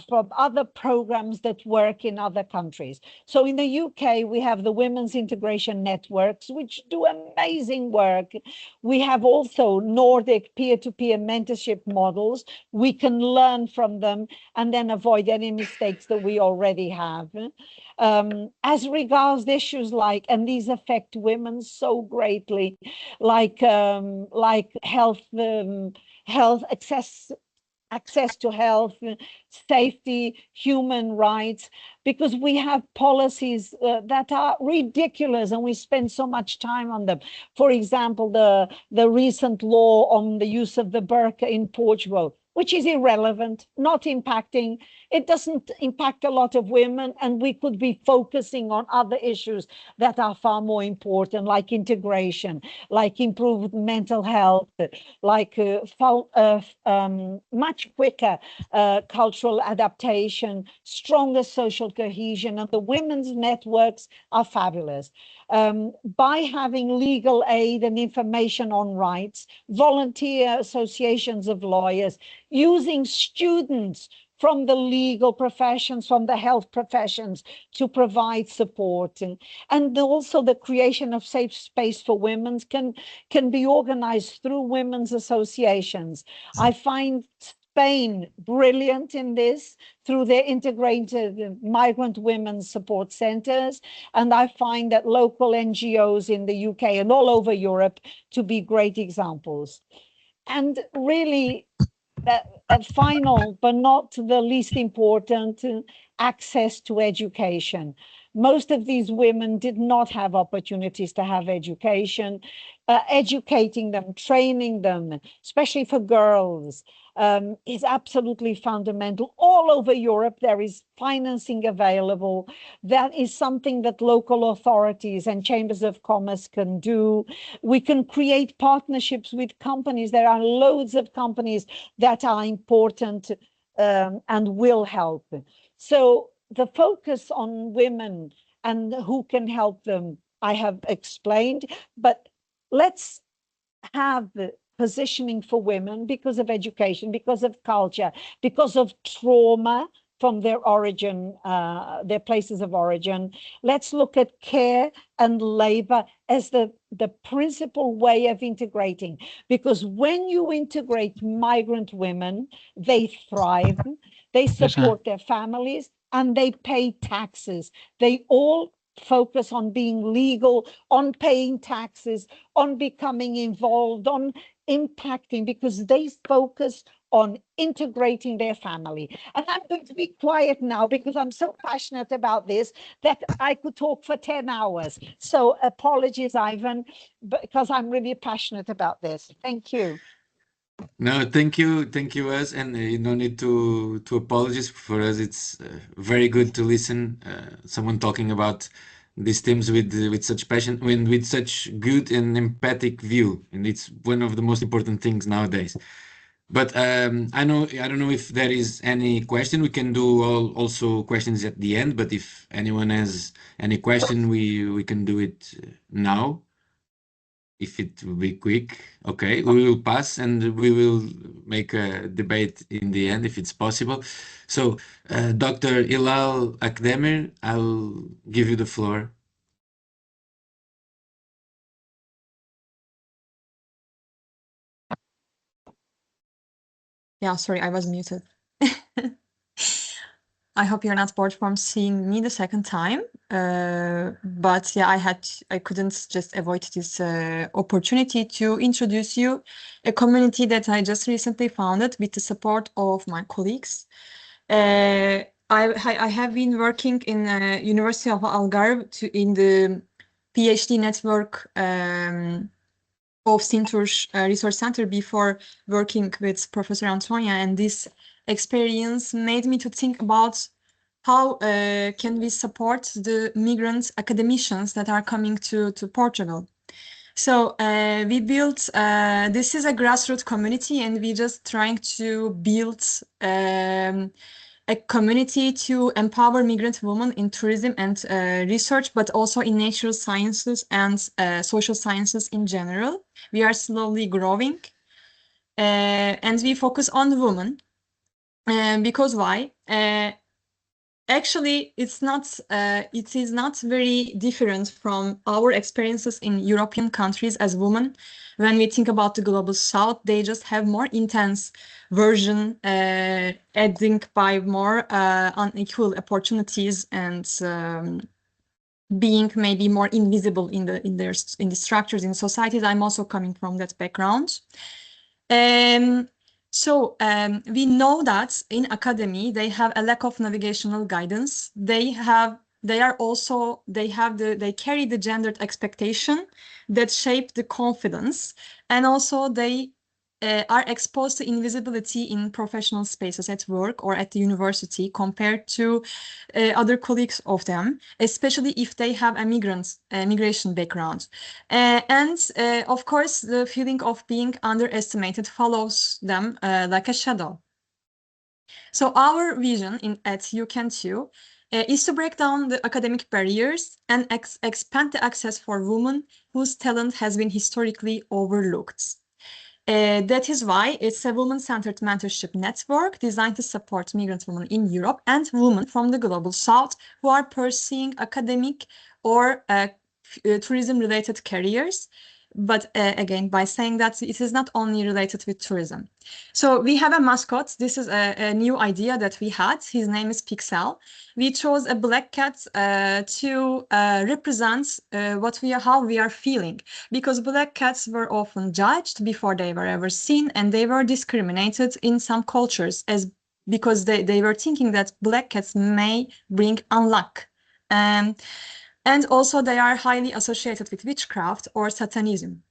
from other programs that work in other countries. So in the UK, we have the Women's Integration Networks, which do amazing work. We have also Nordic peer-to-peer mentorship models. We can learn from them and then avoid any mistakes that we already have. As regards issues like, and these affect women so greatly, like health access to health, safety, human rights, because we have policies that are ridiculous and we spend so much time on them. For example, the recent law on the use of the burqa in Portugal, which is irrelevant, not impacting. It doesn't impact a lot of women, and we could be focusing on other issues that are far more important, like integration, like improved mental health, like much quicker cultural adaptation, stronger social cohesion, and the women's networks are fabulous. By having legal aid and information on rights, volunteer associations of lawyers, using students from the legal professions, from the health professions to provide support. And also the creation of safe space for women can be organized through women's associations. I find Spain brilliant in this through their integrated migrant women's support centers. And I find that local NGOs in the UK and all over Europe to be great examples. And really, final, but not the least important, access to education. Most of these women did not have opportunities to have education. Educating them, training them, especially for girls, is absolutely fundamental. All over Europe, there is financing available. That is something that local authorities and chambers of commerce can do. We can create partnerships with companies. There are loads of companies that are important and will help. So the focus on women and who can help them, I have explained, but let's have the positioning for women because of education, because of culture, because of trauma. from their origin, their places of origin. Let's look at care and labor as the principal way of integrating, because when you integrate migrant women, they thrive, they support their families, and they pay taxes. They all focus on being legal, on paying taxes, on becoming involved, on impacting, because they focus on integrating their family. And I'm going to be quiet now because I'm so passionate about this that I could talk for 10 hours. So apologies, Ivan, because I'm really passionate about this. Thank you. No, thank you, Us, and you don't need to apologize. For us, it's very good to listen someone talking about these themes with such passion, with such good and empathic view, and it's one of the most important things nowadays. But I don't know if there is any question. We can do also questions at the end, but if anyone has any question, we can do it now. If it will be quick, okay, we will pass and we will make a debate in the end if it's possible. So, Dr. Hilal Akdemir, I'll give you the floor. Yeah, sorry, I was muted. I hope you're not bored from seeing me the second time. But yeah, I couldn't just avoid this opportunity to introduce you a community that I just recently founded with the support of my colleagues. I have been working in University of Algarve in the PhD network of Sintur Resource Center before working with Professor Antonia, and this experience made me to think about how can we support the migrant academicians that are coming to Portugal. So we built, this is a grassroots community, and we just trying to build a community to empower migrant women in tourism and research, but also in natural sciences and social sciences in general. We are slowly growing, and we focus on women. Because why? Actually, it is not very different from our experiences in European countries as women. When we think about the global south, they just have more intense version, adding by more unequal opportunities and being maybe more invisible in the structures in societies. I'm also coming from that background. So we know that in academy they have a lack of navigational guidance. They carry the gendered expectation that shape the confidence, and also they are exposed to invisibility in professional spaces at work or at the university compared to other colleagues of them, especially if they have a migration background. And of course, the feeling of being underestimated follows them like a shadow. So our vision at UCAN2 is to break down the academic barriers and expand the access for women whose talent has been historically overlooked. That is why it's a women-centered mentorship network designed to support migrant women in Europe and women from the global south who are pursuing academic or tourism-related careers. But again, by saying that it is not only related with tourism. So we have a mascot. This is a new idea that we had. His name is Pixel. We chose a black cat to represent how we are feeling, because black cats were often judged before they were ever seen, and they were discriminated in some cultures because they were thinking that black cats may bring unluck. And also they are highly associated with witchcraft or Satanism.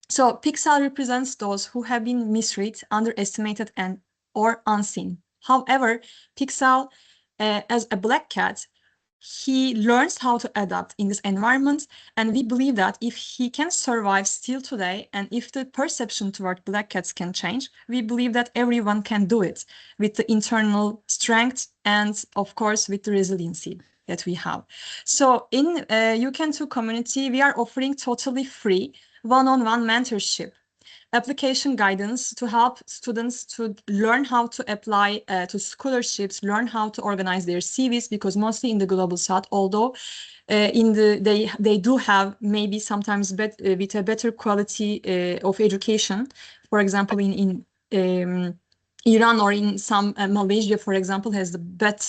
So Pixel represents those who have been misread, underestimated, or unseen. However, Pixel, as a black cat, he learns how to adapt in this environment, and we believe that if he can survive still today, and if the perception toward black cats can change, we believe that everyone can do it with the internal strength and, of course, with the resiliency that we have. So in UCAN2 community, we are offering totally free one-on-one mentorship application guidance to help students to learn how to apply to scholarships, learn how to organize their CVs, because mostly in the Global South, although they do have maybe sometimes with a better quality of education, for example in Iran or in some Malaysia, for example, has the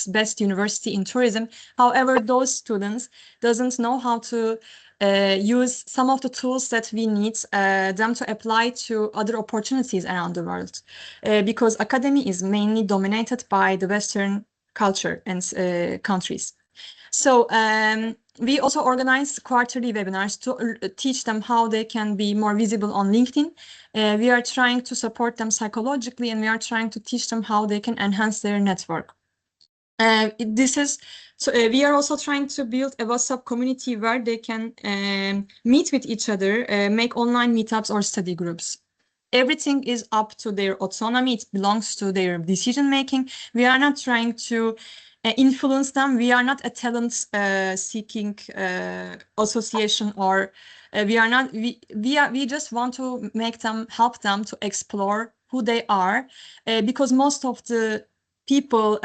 best university in tourism. However, those students doesn't know how to use some of the tools that we need them to apply to other opportunities around the world, because academy is mainly dominated by the Western culture and countries. So we also organize quarterly webinars to teach them how they can be more visible on LinkedIn. We are trying to support them psychologically, and we are trying to teach them how they can enhance their network. We are also trying to build a WhatsApp community where they can meet with each other, make online meetups or study groups. Everything is up to their autonomy. It belongs to their decision making. We are not trying to influence them. We are not a talent seeking association, or we just want to help them to explore who they are, because most of the people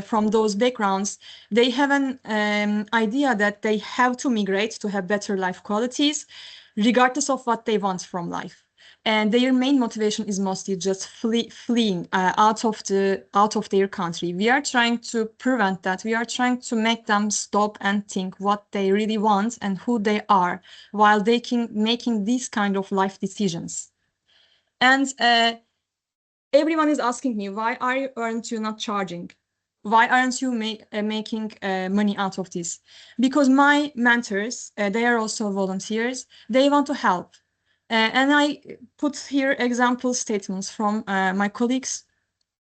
from those backgrounds, they have an idea that they have to migrate to have better life qualities, regardless of what they want from life. And their main motivation is mostly just fleeing out of their country. We are trying to prevent that. We are trying to make them stop and think what they really want and who they are, while making these kind of life decisions. And everyone is asking me, why aren't you not charging? Why aren't you making money out of this? Because my mentors, they are also volunteers. They want to help. And I put here example statements from my colleagues.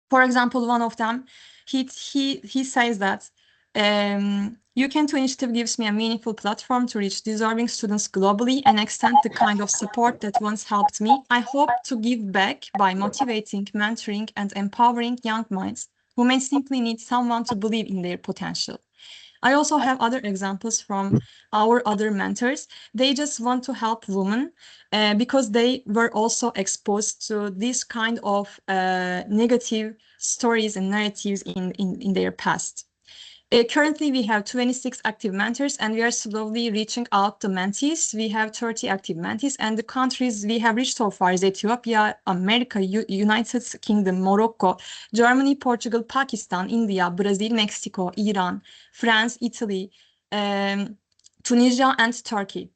For example, one of them, he says that UCAN2 initiative gives me a meaningful platform to reach deserving students globally and extend the kind of support that once helped me. I hope to give back by motivating, mentoring, and empowering young minds who may simply need someone to believe in their potential. I also have other examples from our other mentors. They just want to help women because they were also exposed to this kind of negative stories and narratives in their past. Currently, we have 26 active mentors, and we are slowly reaching out to mentees. We have 30 active mentees, and the countries we have reached so far is Ethiopia, America, United Kingdom, Morocco, Germany, Portugal, Pakistan, India, Brazil, Mexico, Iran, France, Italy, Tunisia, and Turkey.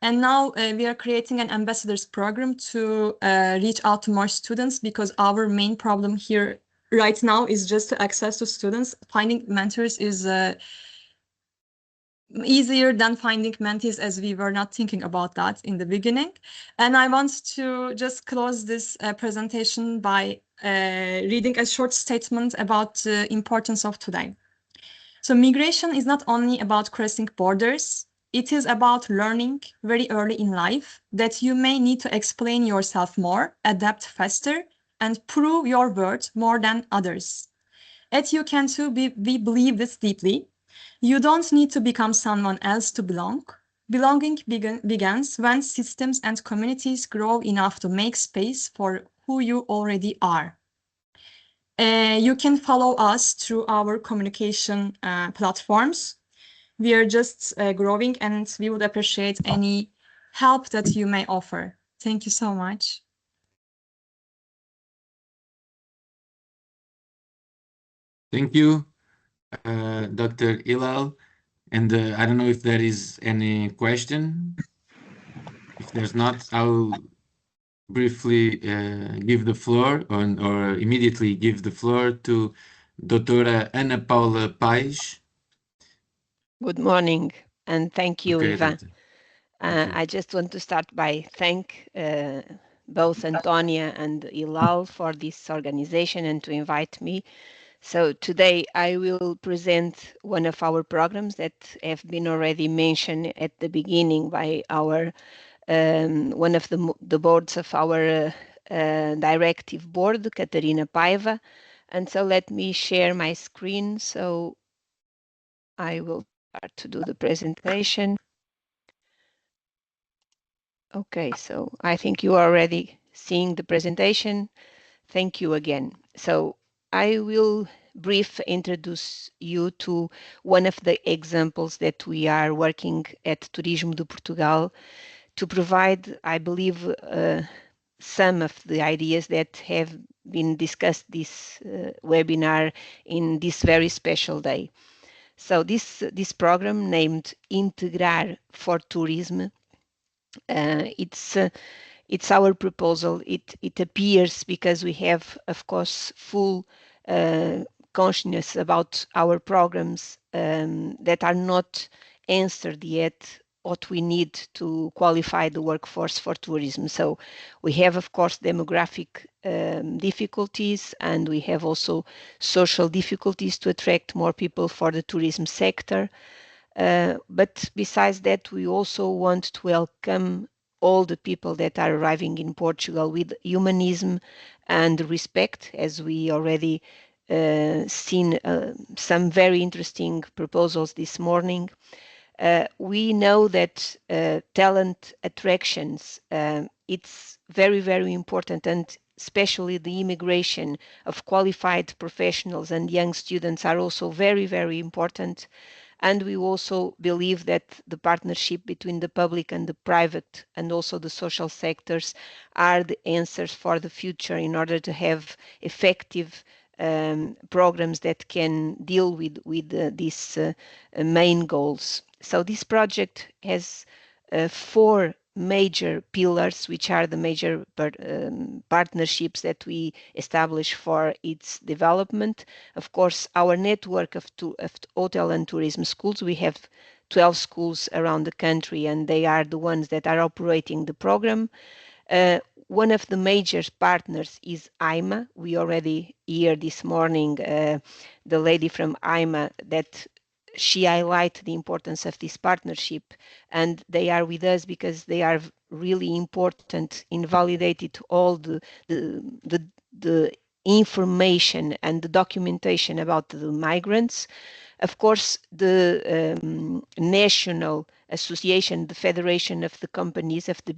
And now we are creating an ambassadors program to reach out to more students, because our main problem here right now is just access to students. Finding mentors is easier than finding mentees, as we were not thinking about that in the beginning. And I want to just close this presentation by reading a short statement about the importance of today. So migration is not only about crossing borders, it is about learning very early in life that you may need to explain yourself more, adapt faster, and prove your worth more than others. At UCAN2, we believe this deeply. You don't need to become someone else to belong. Belonging begins when systems and communities grow enough to make space for who you already are. You can follow us through our communication platforms. We are just growing, and we would appreciate any help that you may offer. Thank you so much. Thank you, Dr. Hilal. And I don't know if there is any question. If there's not, I'll briefly give the floor or immediately give the floor to Doutora Ana Paula Paes. Good morning, and thank you, Okay, Ivan. Thank you. I just want to start by thank both Antonia and Hilal for this organization and to invite me. So today I will present one of our programs that have been already mentioned at the beginning by our one of the boards of our directive board, Catarina Paiva. And so let me share my screen. So I will start to do the presentation. Okay, so I think you already seeing the presentation. Thank you again. So I will brief introduce you to one of the examples that we are working at Turismo de Portugal to provide, I believe, some of the ideas that have been discussed this webinar in this very special day. So this program named Integrar for Tourism, it's our proposal. It appears because we have, of course, full consciousness about our programs that are not answered yet what we need to qualify the workforce for tourism. So we have, of course, demographic difficulties, and we have also social difficulties to attract more people for the tourism sector. But besides that, we also want to welcome all the people that are arriving in Portugal with humanism and respect, as we already seen some very interesting proposals this morning. We know that talent attractions, it's very, very important, and especially the immigration of qualified professionals and young students are also very, very important. And we also believe that the partnership between the public and the private and also the social sectors are the answers for the future in order to have effective programs that can deal with these main goals. So this project has 4 major pillars, which are the major partnerships that we establish for its development. Of course, our network of hotel and tourism schools, we have 12 schools around the country, and they are the ones that are operating the program. One of the major partners is AIMA. We already hear this morning the lady from AIMA that she highlighted the importance of this partnership, and they are with us because they are really important in validating all the information and the documentation about the migrants. Of course, the National Association, the Federation of the Companies of the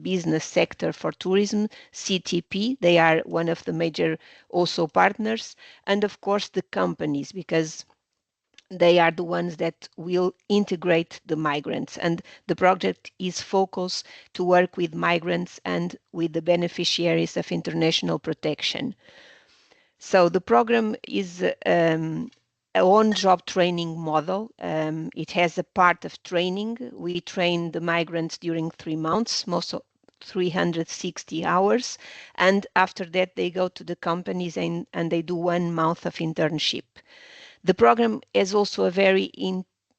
Business Sector for Tourism, CTP, they are one of the major also partners, and of course the companies, because they are the ones that will integrate the migrants. And the project is focused to work with migrants and with the beneficiaries of international protection. So the program is a on-job training model. It has a part of training. We train the migrants during 3 months, most of 360 hours. And after that, they go to the companies and they do 1 month of internship. The program has also a very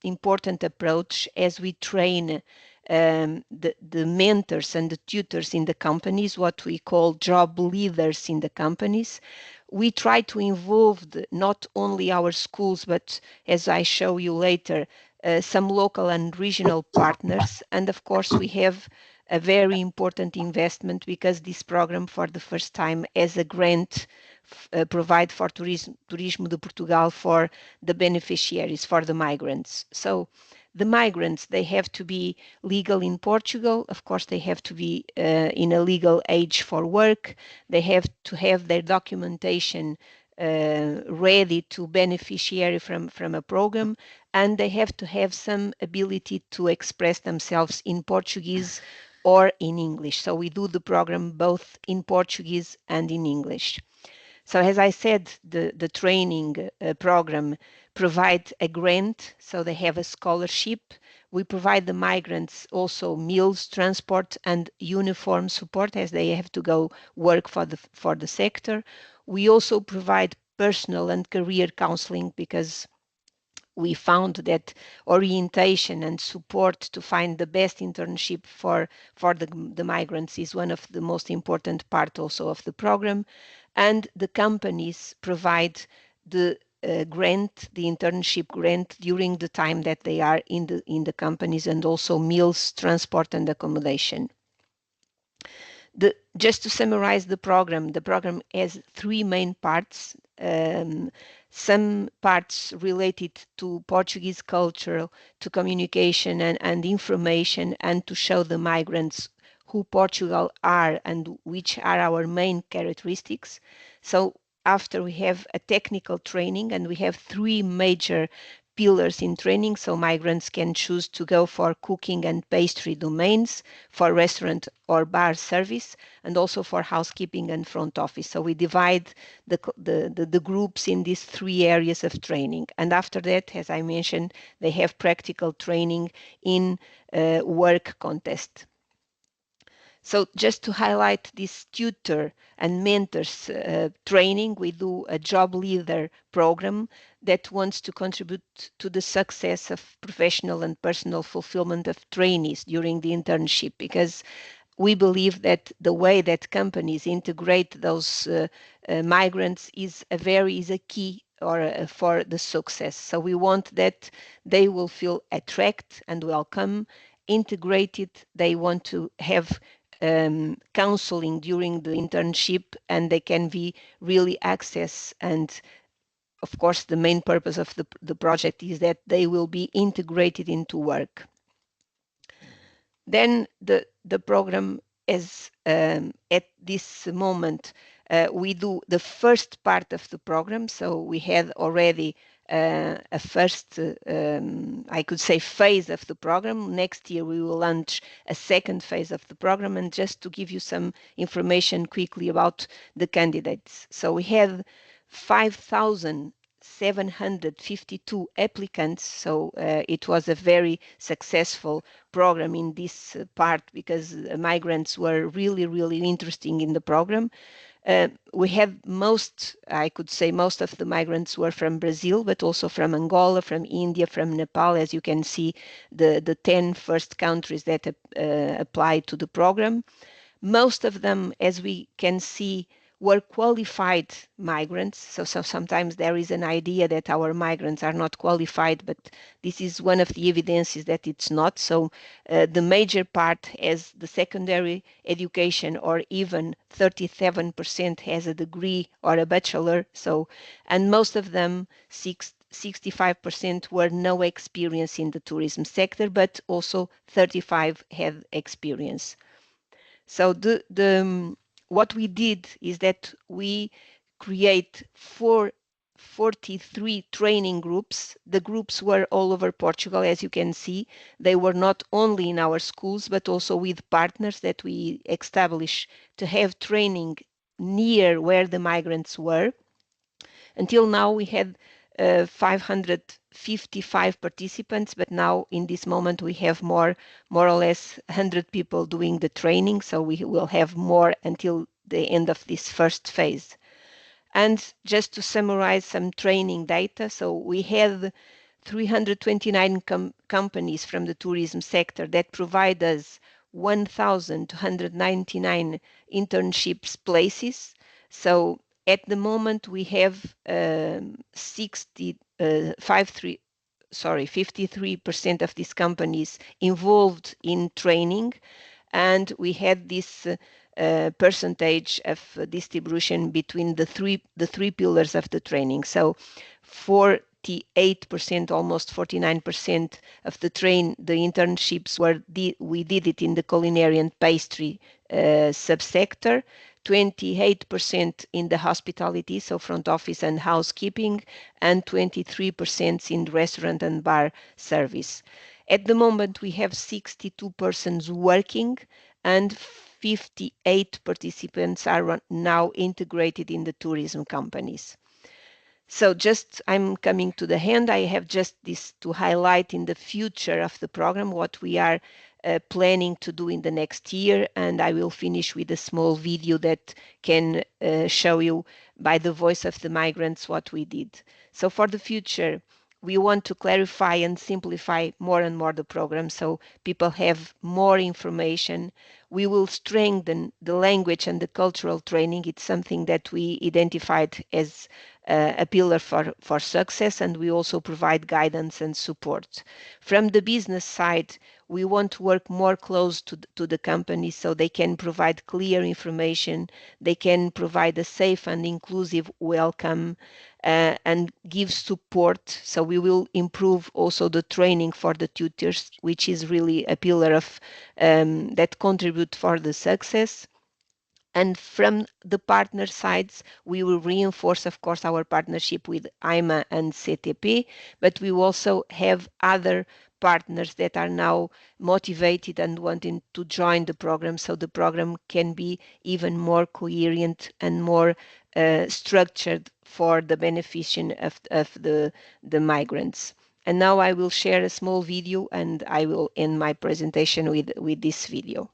important approach as we train the mentors and the tutors in the companies, what we call job leaders in the companies. We try to involve not only our schools, but as I show you later, some local and regional partners. And of course, we have a very important investment because this program for the first time has a grant provide for Turismo de Portugal for the beneficiaries, for the migrants. So the migrants, they have to be legal in Portugal. Of course, they have to be in a legal age for work. They have to have their documentation ready to beneficiary from a program, and they have to have some ability to express themselves in Portuguese or in English. So we do the program both in Portuguese and in English. So as I said, the training program provides a grant, so they have a scholarship. We provide the migrants also meals, transport, and uniform support as they have to go work for the sector. We also provide personal and career counseling because we found that orientation and support to find the best internship for the migrants is one of the most important part also of the program. And the companies provide the grant, the internship grant during the time that they are in the companies, and also meals, transport, and accommodation. Just to summarize the program has 3 main parts. Some parts related to Portuguese culture, to communication and information, and to show the migrants who Portugal are and which are our main characteristics. So after we have a technical training, and we have 3 major pillars in training, so migrants can choose to go for cooking and pastry domains, for restaurant or bar service, and also for housekeeping and front office. So we divide the groups in these 3 areas of training. And after that, as I mentioned, they have practical training in work contest. So just to highlight this tutor and mentors training, we do a job leader program that wants to contribute to the success of professional and personal fulfillment of trainees during the internship, because we believe that the way that companies integrate those migrants is a key for the success. So we want that they will feel attracted and welcome, integrated. They want to have counseling during the internship, and they can be really access. And of course, the main purpose of the project is that they will be integrated into work. Then the program is at this moment, we do the first part of the program. So we had already a first, I could say, phase of the program. Next year, we will launch a second phase of the program. And just to give you some information quickly about the candidates. So we had 5,752 applicants. So it was a very successful program in this part, because migrants were really, really interesting in the program. We had I could say most of the migrants were from Brazil, but also from Angola, from India, from Nepal. As you can see, the 10 first countries that applied to the program. Most of them, as we can see, were qualified migrants. So sometimes there is an idea that our migrants are not qualified, but this is one of the evidences that it's not. So the major part has the secondary education, or even 37% has a degree or a bachelor. So, and most of them, 65% were no experience in the tourism sector, but also 35 had experience. So what we did is that we create 43 training groups. The groups were all over Portugal, as you can see. They were not only in our schools, but also with partners that we established to have training near where the migrants were. Until now, we had 555 participants, but now in this moment we have more or less 100 people doing the training. So we will have more until the end of this first phase. And just to summarize some training data, so we had 329 companies from the tourism sector that provide us 1,299 internships places. So at the moment, we have 53% of these companies involved in training, and we had this percentage of distribution between the three pillars of the training. So 48%, almost 49% of the internships we did it in the culinary and pastry subsector. 28% in the hospitality, so front office and housekeeping, and 23% in restaurant and bar service. At the moment, we have 62 persons working, and 58 participants are now integrated in the tourism companies. So I'm coming to the end. I have just this to highlight in the future of the program, what we are planning to do in the next year, and I will finish with a small video that can show you by the voice of the migrants what we did. So for the future, we want to clarify and simplify more and more the program so people have more information. We will strengthen the language and the cultural training. It's something that we identified as a pillar for success, and we also provide guidance and support. From the business side, we want to work more close to the companies so they can provide clear information, they can provide a safe and inclusive welcome, and give support. So we will improve also the training for the tutors, which is really a pillar of that contributes contribute for the success. And from the partner sides, we will reinforce, of course, our partnership with AIMA and CTP, but we also have other partners that are now motivated and wanting to join the program, so the program can be even more coherent and more structured for the beneficiation of the migrants. And now I will share a small video, and I will end my presentation with this video.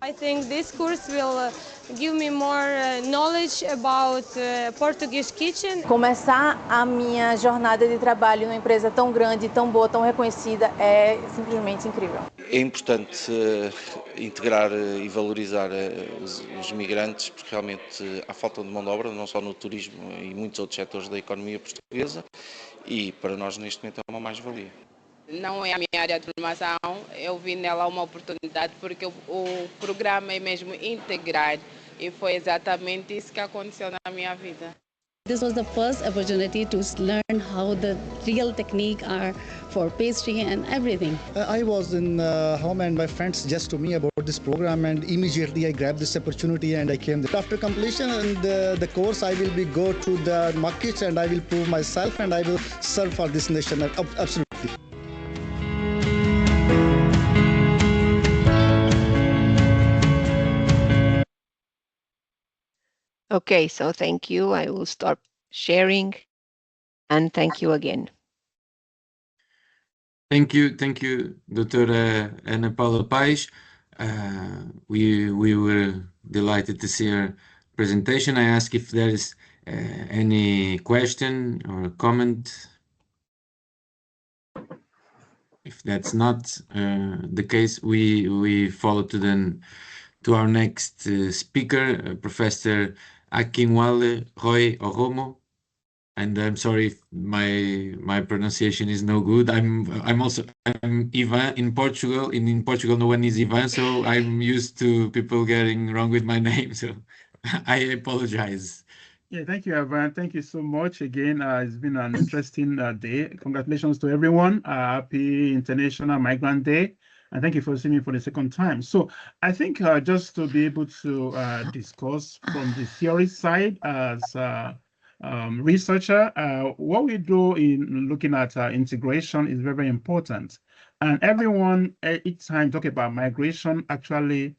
I think this course will give me more knowledge about Portuguese kitchen. Começar a minha jornada de trabalho numa empresa tão grande, tão boa, tão reconhecida é simplesmente incrível. É importante integrar e valorizar os migrantes, porque realmente há falta de mão de obra, não só no turismo e muitos outros setores da economia portuguesa, e para nós neste momento é uma mais-valia. Não é a minha área de formação, eu vi nela uma oportunidade porque o programa é mesmo integrar e foi exatamente isso que aconteceu na minha vida. This was the first opportunity to learn how the real technique are for pastry and everything. I was in home and my friends suggested to me about this program, and immediately I grabbed this opportunity and I came. After completion and the course, I will go to the markets and I will prove myself and I will serve for this nation. Absolutely. Okay, so thank you. I will stop sharing, and thank you again. Thank you, Dr. Ana Paula Paes. We were delighted to see your presentation. I ask if there is any question or comment. If that's not the case, we follow to our next speaker, Professor Akinwale Roy Oromo, and I'm sorry if my pronunciation is no good. I'm Ivan in Portugal. In Portugal, no one is Ivan, so I'm used to people getting wrong with my name. So I apologize. Yeah, thank you, Ivan. Thank you so much again. It's been an interesting day. Congratulations to everyone. Happy International Migrant Day. And thank you for seeing me for the second time. So I think just to be able to discuss from the theory side as a researcher, what we do in looking at integration is very, very important. And everyone, each time talk about migration, actually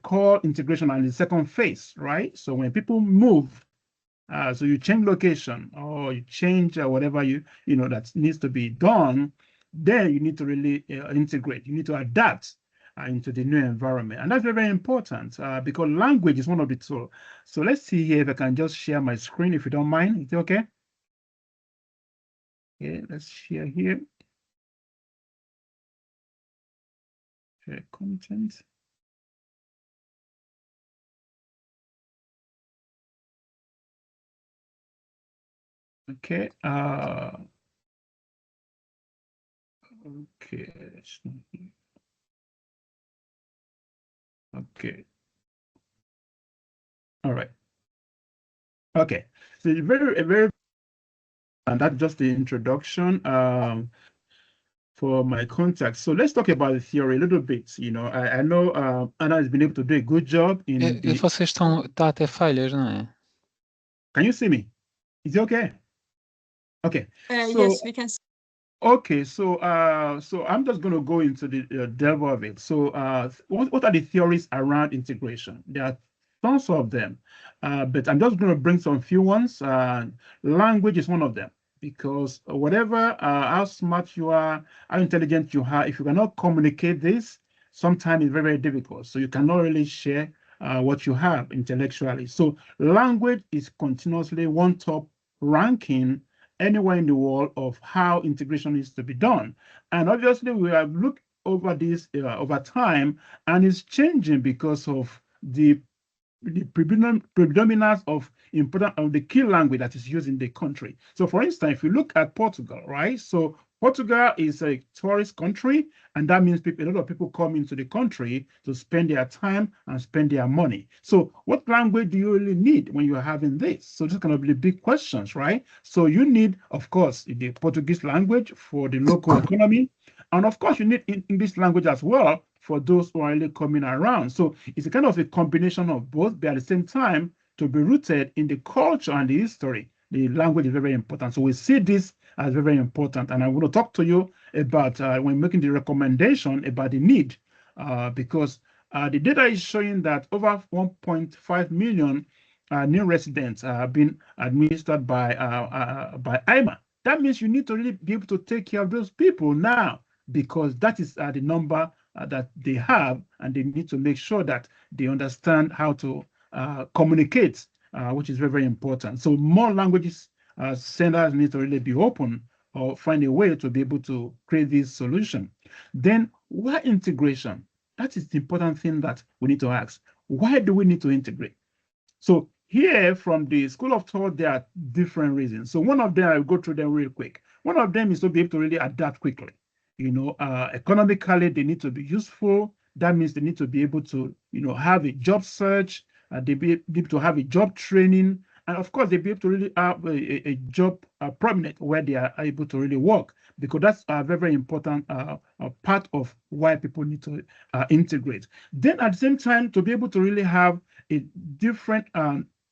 call integration on the second phase, right? So when people move, so you change location or you change whatever you know that needs to be done, then you need to really integrate. You need to adapt into the new environment. And that's very, very important because language is one of the tools. So let's see here if I can just share my screen, if you don't mind. Is it okay? Okay, let's share here. Share content. Okay. Okay. Okay. All right. Okay. So very, and that's just the introduction for my contact. So let's talk about the theory a little bit. You know, I know Anna has been able to do a good job in. Vocês tá a ter falhas, não é? Can you see me? Is it okay? Okay. Yes, we can see. Okay, so I'm just going to go into the depth of it. So what are the theories around integration? There are tons of them, but I'm just going to bring some few ones. Language is one of them. because whatever, how smart you are, how intelligent you are, if you cannot communicate this, sometimes it's very, very difficult. So you cannot really share what you have intellectually. So language is continuously one top ranking anywhere in the world of how integration is to be done. And obviously we have looked over this over time, and it's changing because of the predominance of the key language that is used in the country. So for instance, if you look at Portugal, right? So Portugal is a tourist country, and that means a lot of people come into the country to spend their time and spend their money. So what language do you really need when you're having this? So this is kind of the big questions, right? So you need, of course, the Portuguese language for the local economy. And of course, you need English language as well for those who are really coming around. So it's a kind of a combination of both, but at the same time, to be rooted in the culture and the history, the language is very, very important. So we see this as very, very important. And I want to talk to you about, when making the recommendation, about the need, because the data is showing that over 1.5 million new residents have been administered by IMA. That means you need to really be able to take care of those people now, because that is the number that they have, and they need to make sure that they understand how to communicate, which is very, very important. So more languages centers need to really be open or find a way to be able to create this solution. Then why integration? That is the important thing that we need to ask. Why do we need to integrate? So here from the school of thought, there are different reasons. So one of them, I'll go through them real quick. One of them is to be able to really adapt quickly. You know, economically, they need to be useful. That means they need to be able to, you know, have a job search, they be able to have a job training, and of course, they be able to really have a job prominent where they are able to really work, because that's a very, very important part of why people need to integrate. Then at the same time, to be able to really have a different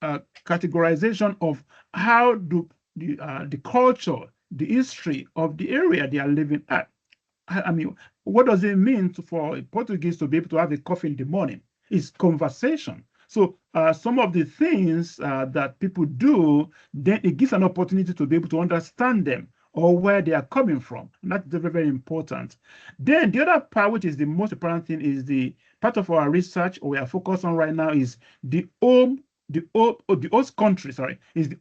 categorization of how do the culture, the history of the area they are living at. I mean, what does it mean for a Portuguese to be able to have a coffee in the morning? It's conversation. So some of the things that people do, then it gives an opportunity to be able to understand them or where they are coming from. And that's very, very important. Then the other part, which is the most important thing, is the part of our research we are focused on right now is the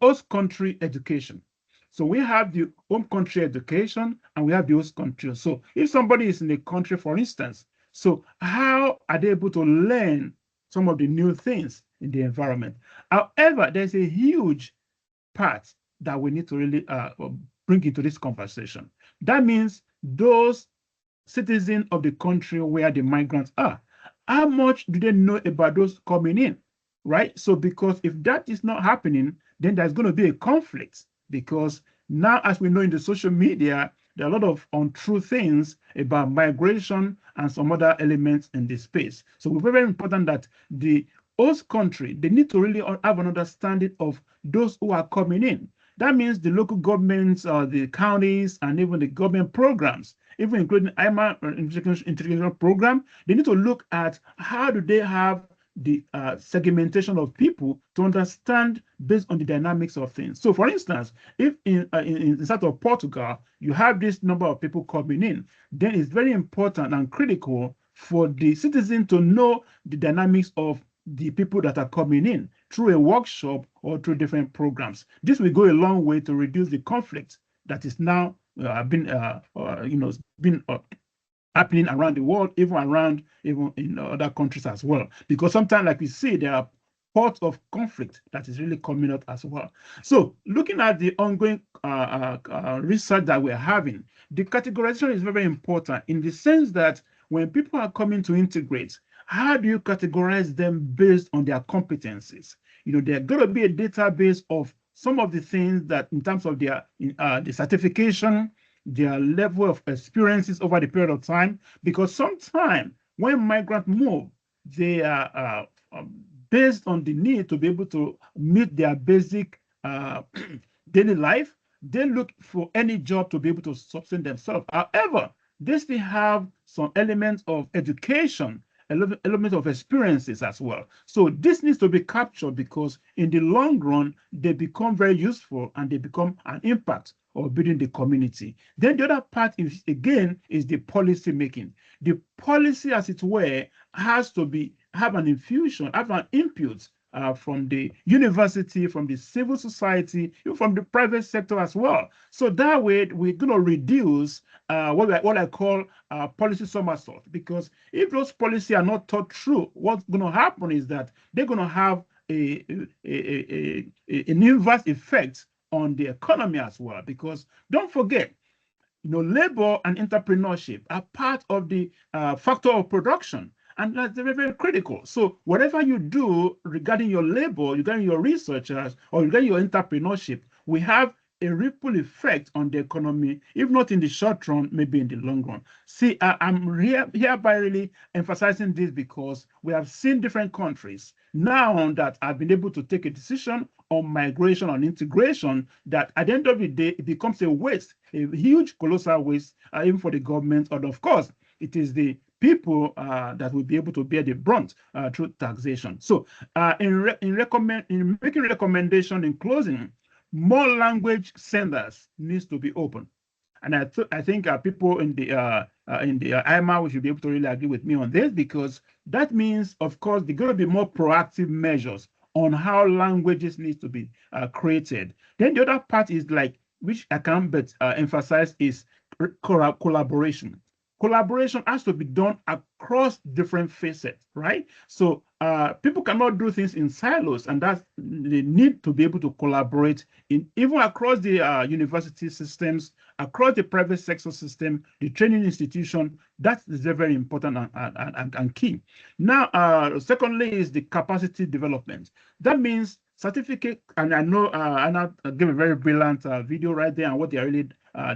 host country education. So we have the home country education and we have the host country. So if somebody is in a country, for instance, so how are they able to learn some of the new things in the environment? However, there's a huge part that we need to really bring into this conversation. That means those citizens of the country where the migrants are, how much do they know about those coming in, right? So because if that is not happening, then there's going to be a conflict. Because now, as we know in the social media, there are a lot of untrue things about migration and some other elements in this space. So it's very, very important that the host country, they need to really have an understanding of those who are coming in. That means the local governments, the counties, and even the government programs, even including IMA integration program, they need to look at how do they have the segmentation of people to understand based on the dynamics of things. So for instance, if in South of Portugal, you have this number of people coming in, then it's very important and critical for the citizen to know the dynamics of the people that are coming in through a workshop or through different programs. This will go a long way to reduce the conflict that is now been happening around the world, even in other countries as well. Because sometimes, like we see, there are parts of conflict that is really coming out as well. So looking at the ongoing research that we're having, the categorization is very, very important in the sense that when people are coming to integrate, how do you categorize them based on their competencies? You know, there's going to be a database of some of the things that in terms of their the certification, their level of experiences over the period of time, because sometimes when migrants move, they are based on the need to be able to meet their basic daily life. They look for any job to be able to sustain themselves. However, they still have some elements of education, element of experiences as well. So this needs to be captured because in the long run, they become very useful and they become an impact or building the community. Then the other part is, again, is the policy making. The policy, as it were, has to have an infusion, have an input from the university, from the civil society, even from the private sector as well. So that way, we're going to reduce what I call policy somersault. Because if those policies are not thought through, what's going to happen is that they're going to have an inverse effect on the economy as well. Because don't forget, labor and entrepreneurship are part of the factor of production. And that's very, very critical. So whatever you do regarding your labor, regarding your researchers, or regarding your entrepreneurship, we have a ripple effect on the economy, if not in the short run, maybe in the long run. See, I'm hereby really emphasizing this because we have seen different countries now that have been able to take a decision on migration and integration that at the end of the day, it becomes a waste, a huge, colossal waste, even for the government. And of course, it is the people that will be able to bear the brunt through taxation. So in making recommendation in closing, more language centers needs to be open. And I think people in the IMA should be able to really agree with me on this, because that means, of course, there are going to be more proactive measures on how languages need to be created. Then the other part is which I can emphasize, is collaboration. Collaboration has to be done across different facets, right? So people cannot do things in silos, and that's they need to be able to collaborate even across the university systems, across the private sector system, the training institution. That is very, very important and key. Now, secondly, is the capacity development. That means certificate, and I know Anna gave a very brilliant video right there on what they are really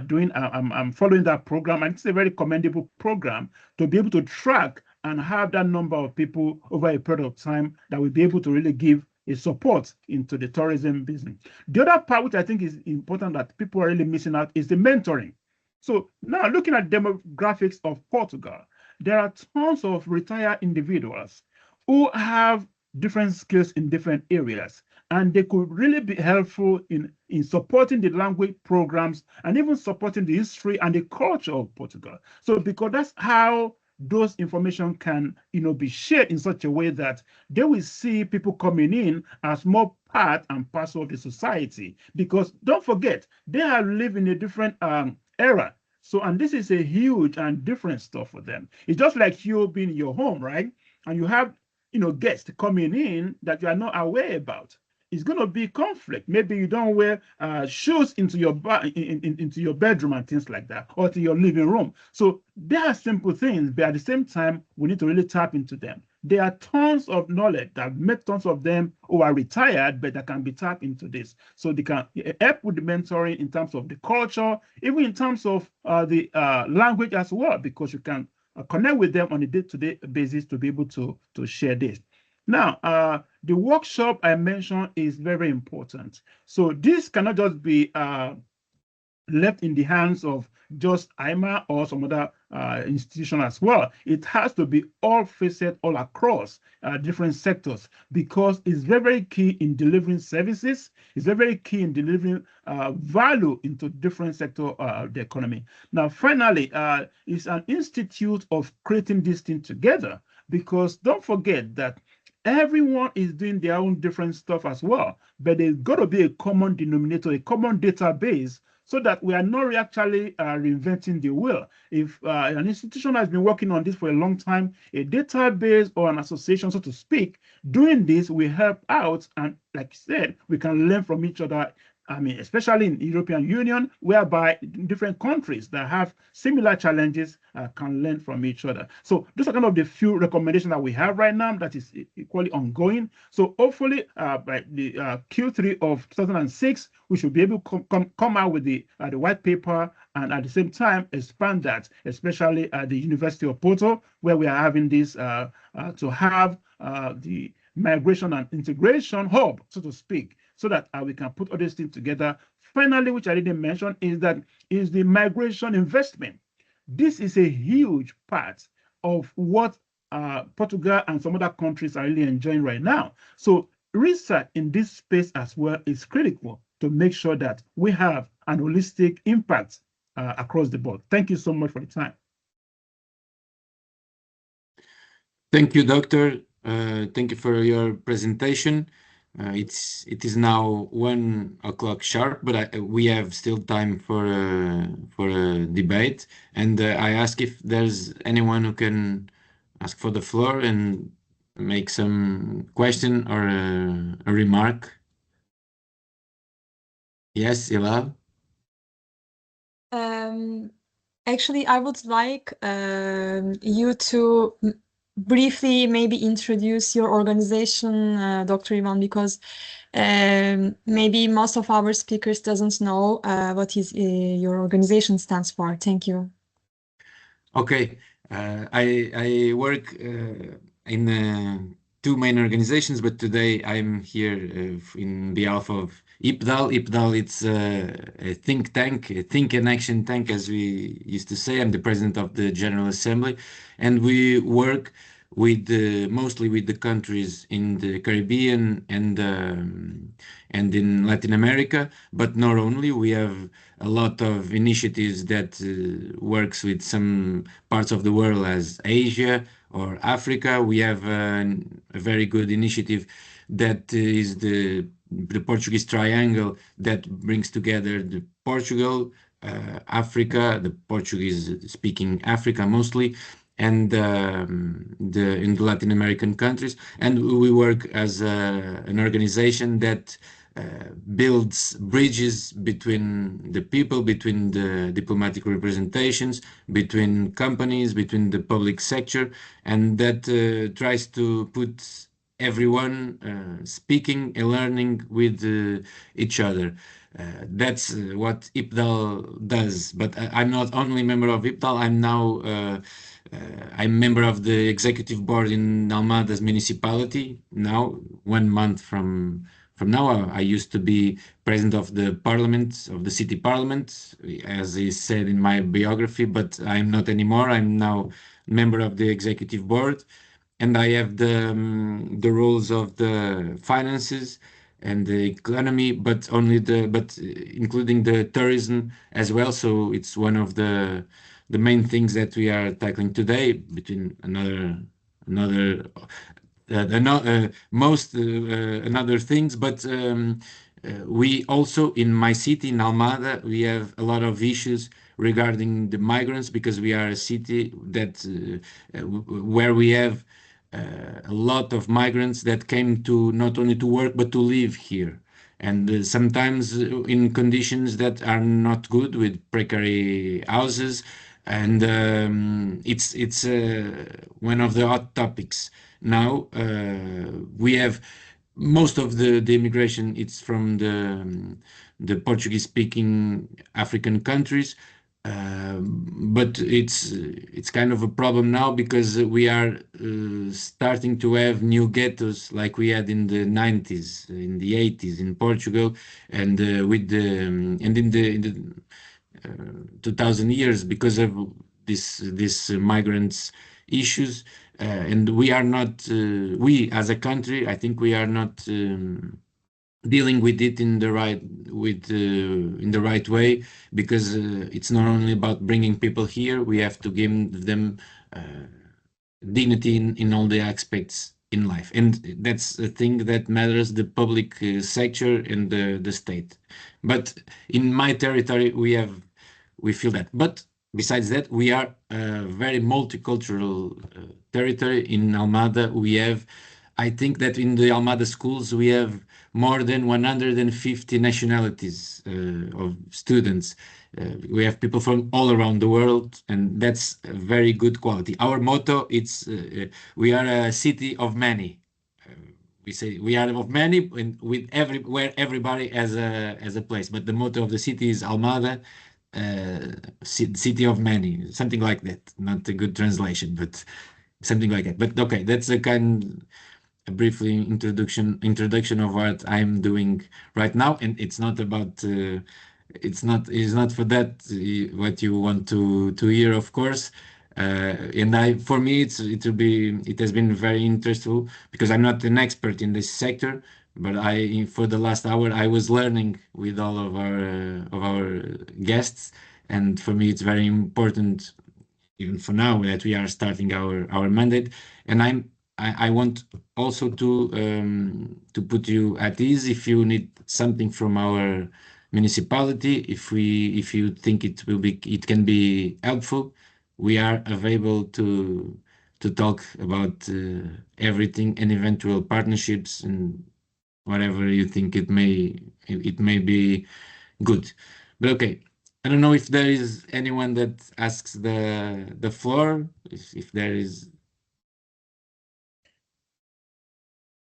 doing. I'm following that program, and it's a very commendable program to be able to track and have that number of people over a period of time that will be able to really give a support into the tourism business. The other part, which I think is important that people are really missing out, is the mentoring. So now, looking at demographics of Portugal, there are tons of retired individuals who have different skills in different areas, and they could really be helpful in supporting the language programs and even supporting the history and the culture of Portugal. So because that's how those information can be shared in such a way that they will see people coming in as more part and parcel of the society. Because don't forget, they have lived in a different era. So, and this is a huge and different stuff for them. It's just like you being in your home, right? And you have guests coming in that you are not aware about. It's going to be conflict. Maybe you don't wear shoes into your into your bedroom and things like that, or to your living room. So there are simple things, but at the same time, we need to really tap into them. There are tons of knowledge that met tons of them who are retired, but that can be tapped into this. So they can help with the mentoring in terms of the culture, even in terms of the language as well, because you can connect with them on a day-to-day basis to be able to share this. Now, the workshop I mentioned is very important. So this cannot just be left in the hands of just IMA or some other institution as well. It has to be all facets, all across different sectors, because it's very, very key in delivering services. It's very, very key in delivering value into different sectors of the economy. Now, finally, it's an institute of creating this thing together, because don't forget that everyone is doing their own different stuff as well, but there's got to be a common denominator, a common database, so that we are not actually reinventing the wheel. If an institution has been working on this for a long time, a database or an association, so to speak, doing this will help out. And like I said, we can learn from each other. I mean, especially in the European Union, whereby different countries that have similar challenges can learn from each other. So those are kind of the few recommendations that we have right now that is equally ongoing. So hopefully by the Q3 of 2006, we should be able to come out with the white paper, and at the same time expand that, especially at the University of Porto, where we are having this to have the migration and integration hub, so to speak, so that we can put all these things together. Finally, which I didn't mention, is the migration investment. This is a huge part of what Portugal and some other countries are really enjoying right now. So research in this space as well is critical to make sure that we have and holistic impact across the board. Thank you so much for the time. Thank you, Doctor. Thank you for your presentation. It is now 1 o'clock sharp, but we have still time for a debate. And I ask if there's anyone who can ask for the floor and make some question or a remark. Yes, Hilal? Actually, I would like you to briefly maybe introduce your organization, Dr. Ivan, because maybe most of our speakers doesn't know what is your organization stands for. Thank you. Okay, I work in 2 main organizations, but today I'm here in behalf of IPDAL. IPDAL, it's a think tank, a think and action tank, as we used to say. I'm the president of the General Assembly, and we work with mostly with the countries in the Caribbean and in Latin America, but not only. We have a lot of initiatives that works with some parts of the world as Asia or Africa. We have a very good initiative that is the Portuguese Triangle that brings together the Portugal, Africa, the Portuguese-speaking Africa mostly, and in the Latin American countries. And we work as an organization that builds bridges between the people, between the diplomatic representations, between companies, between the public sector, and that tries to put everyone speaking and learning with each other. That's what IPDAL does. But I'm not only member of IPDAL, I'm now I'm member of the executive board in Almada's municipality now, 1 month from now. I used to be president of the parliament, of the city parliament, as is said in my biography, but I'm not anymore. I'm now member of the executive board, and I have the roles of the finances and the economy, but including the tourism as well. So it's one of the main things that we are tackling today, between another things. But we also, in my city, in Almada, we have a lot of issues regarding the migrants, because we are a city that where we have a lot of migrants that came to not only to work but to live here, and sometimes in conditions that are not good, with precary houses. And it's one of the hot topics now. We have most of the immigration, it's from the Portuguese-speaking African countries, but it's kind of a problem now, because we are starting to have new ghettos like we had in the 90s, in the 80s in Portugal, and in the 2000 years, because of this migrants issues. And we are not, we as a country, I think we are not dealing with it in the right way, because it's not only about bringing people here. We have to give them dignity in all the aspects in life, and that's a thing that matters, the public sector and the state. But in my territory, we feel that. But besides that, we are a very multicultural territory. In Almada, we have, I think that in the Almada schools, we have more than 150 nationalities of students. We have people from all around the world, and that's a very good quality. Our motto, it's we are a city of many. We say we are of many, and where everybody has a place. But the motto of the city is Almada, city of many, something like that. Not a good translation, but something like that. But okay, that's a briefly introduction of what I'm doing right now, and it's not about it's not for that what you want to hear, of course. And for me, it has been very interesting, because I'm not an expert in this sector, but for the last hour I was learning with all of our guests, and for me it's very important, even for now, that we are starting our mandate. And I want also to put you at ease if you need something from our municipality. If you think it can be helpful, we are available to talk about everything and eventual partnerships and whatever you think it may be good. But okay, I don't know if there is anyone that asks the floor. If there is.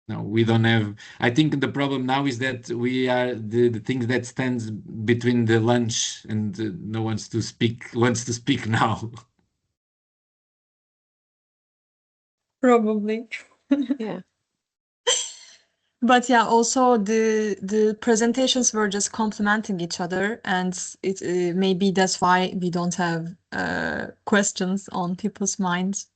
No, we don't have. I think the problem now is that we are the thing that stands between the lunch and no one wants to speak now. Probably. Yeah. But yeah, also the presentations were just complementing each other, and it maybe that's why we don't have questions on people's minds.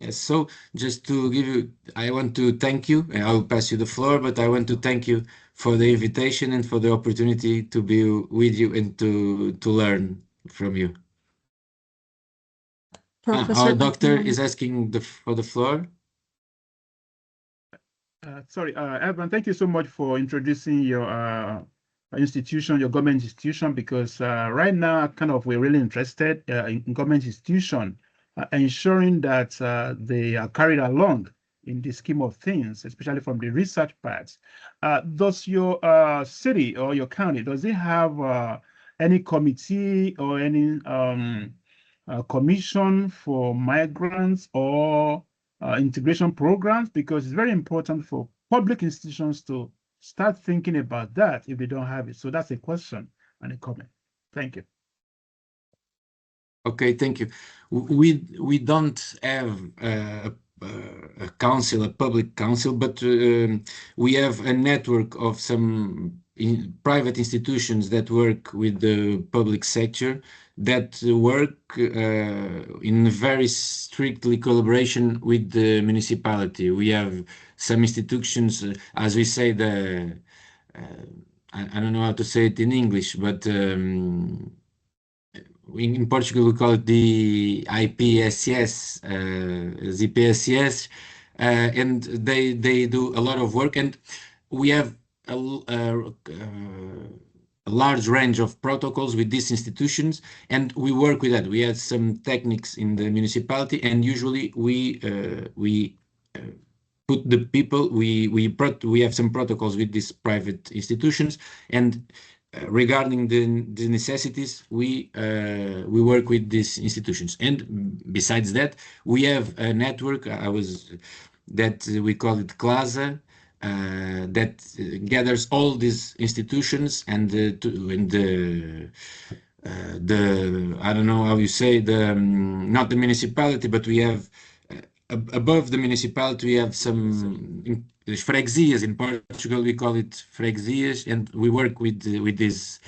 Yes, so just to give you, I want to thank you, and I'll pass you the floor, but I want to thank you for the invitation and for the opportunity to be with you and to learn from you. Professor Our doctor Antonio. is asking for the floor. Sorry, Evan, thank you so much for introducing your institution, your government institution, because right now, we're really interested in government institution, ensuring that they are carried along in the scheme of things, especially from the research parts. Does your city or your county, does it have any committee or any commission for migrants or integration programs? Because it's very important for public institutions to start thinking about that if they don't have it. So that's a question and a comment. Thank you. Okay, thank you. We don't have a council, a public council, but we have a network of some private institutions that work with the public sector, that work in very strictly collaboration with the municipality. We have some institutions, as we say, I don't know how to say it in English, but in Portugal we call it the IPSS, ZPSS, and they do a lot of work, and we have a large range of protocols with these institutions, and we work with that. We have some techniques in the municipality, and usually we put the people, we have some protocols with these private institutions, and regarding the necessities, we work with these institutions. And besides that, we have a network that we call it CLASA, that gathers all these institutions and I don't know how you say, not the municipality, but we have above the municipality, we have some freguesias. In Portugal, we call it freguesias, and we work with these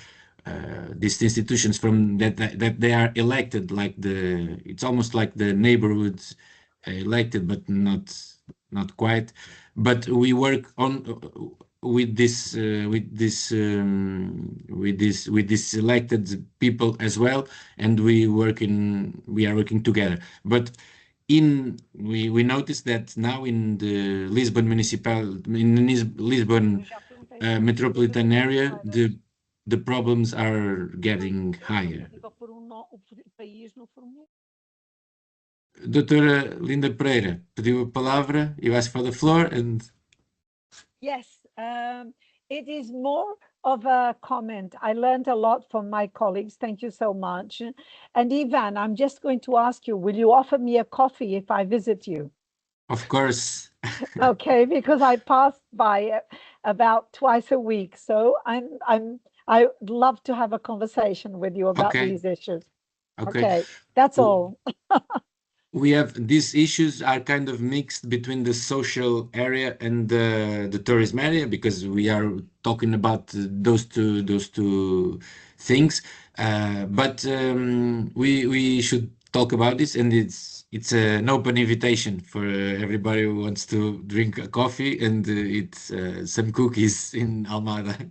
institutions from that they are elected, it's almost like the neighborhoods elected, but not quite. But we work with these elected people as well, and we are working together. But we noticed that now in the Lisbon Lisbon metropolitan area, the problems are getting higher. Doutora Linda Pereira pediu a palavra. You asked for the floor, and yes, it is more of a comment. I learned a lot from my colleagues. Thank you so much. And Ivan, I'm just going to ask you, will you offer me a coffee if I visit you? Of course. Okay, because I pass by about twice a week. So I'd love to have a conversation with you about these issues. Okay, that's all. We have these issues are kind of mixed between the social area and the tourism area, because we are talking about those two things. But we should talk about this, and it's it's an open invitation for everybody who wants to drink a coffee and eat some cookies in Almada.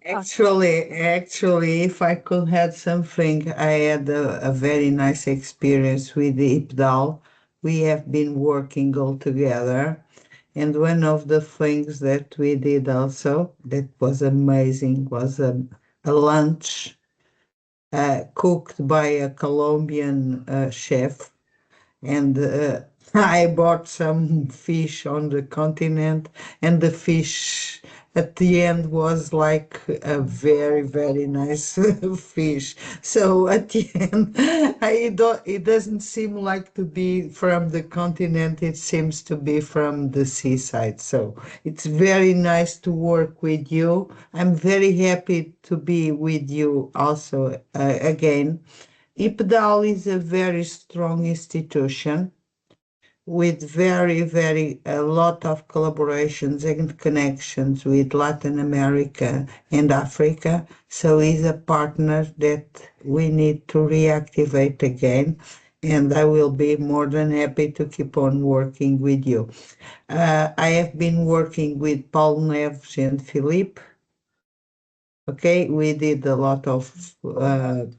Actually, if I could add something, I had a very nice experience with the IPDAL. We have been working all together. And one of the things that we did also that was amazing was a lunch cooked by a Colombian chef. And I bought some fish on the continent, and the fish at the end was like a very, very nice fish. So at the end, it doesn't seem like to be from the continent, it seems to be from the seaside. So it's very nice to work with you. I'm very happy to be with you also again. IPDAL is a very strong institution with a lot of collaborations and connections with Latin America and Africa. So it's a partner that we need to reactivate again. And I will be more than happy to keep on working with you. I have been working with Paul Neves and Philippe. Okay, we did a lot of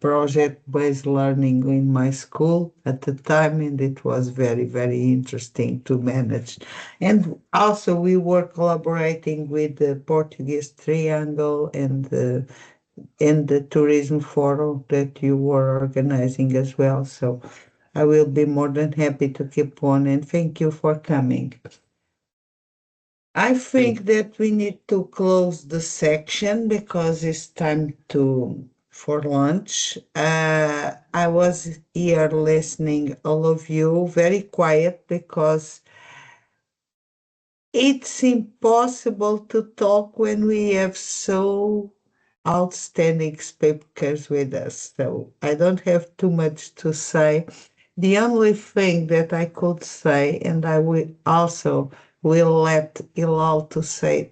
project-based learning in my school at the time, and it was very, very interesting to manage. And also we were collaborating with the Portuguese Triangle and the Tourism Forum that you were organizing as well. So I will be more than happy to keep on, and thank you for coming. I think that we need to close the section because it's time for lunch. I was here listening all of you very quiet because it's impossible to talk when we have so outstanding speakers with us. So I don't have too much to say. The only thing that I could say, and I will also will let Hilal to say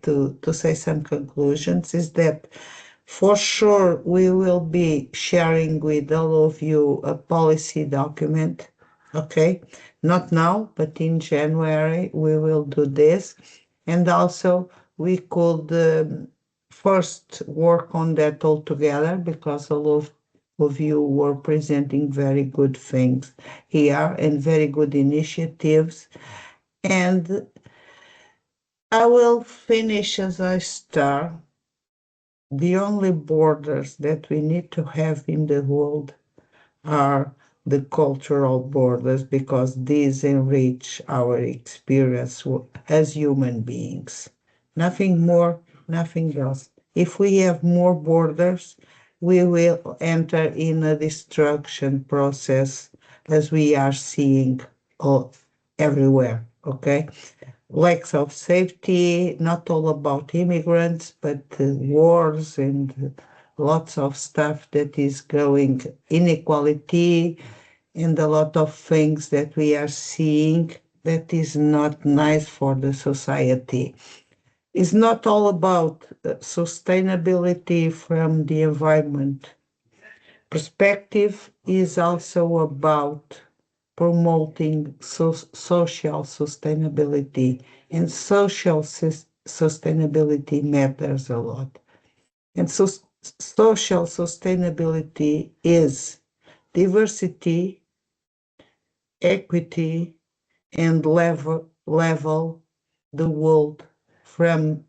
some conclusions, is that for sure we will be sharing with all of you a policy document. Okay, not now, but in January we will do this, and also we could first work on that all together because all of you were presenting very good things here and very good initiatives. And I will finish as I start. The only borders that we need to have in the world are the cultural borders because these enrich our experience as human beings. Nothing more, nothing else. If we have more borders, we will enter in a destruction process as we are seeing everywhere, okay? Lacks of safety, not all about immigrants, but wars and lots of stuff that is going, inequality, and a lot of things that we are seeing that is not nice for the society. It's not all about sustainability from the environment perspective, is also about promoting social sustainability, and social sustainability matters a lot. And so social sustainability is diversity, equity, and level the world from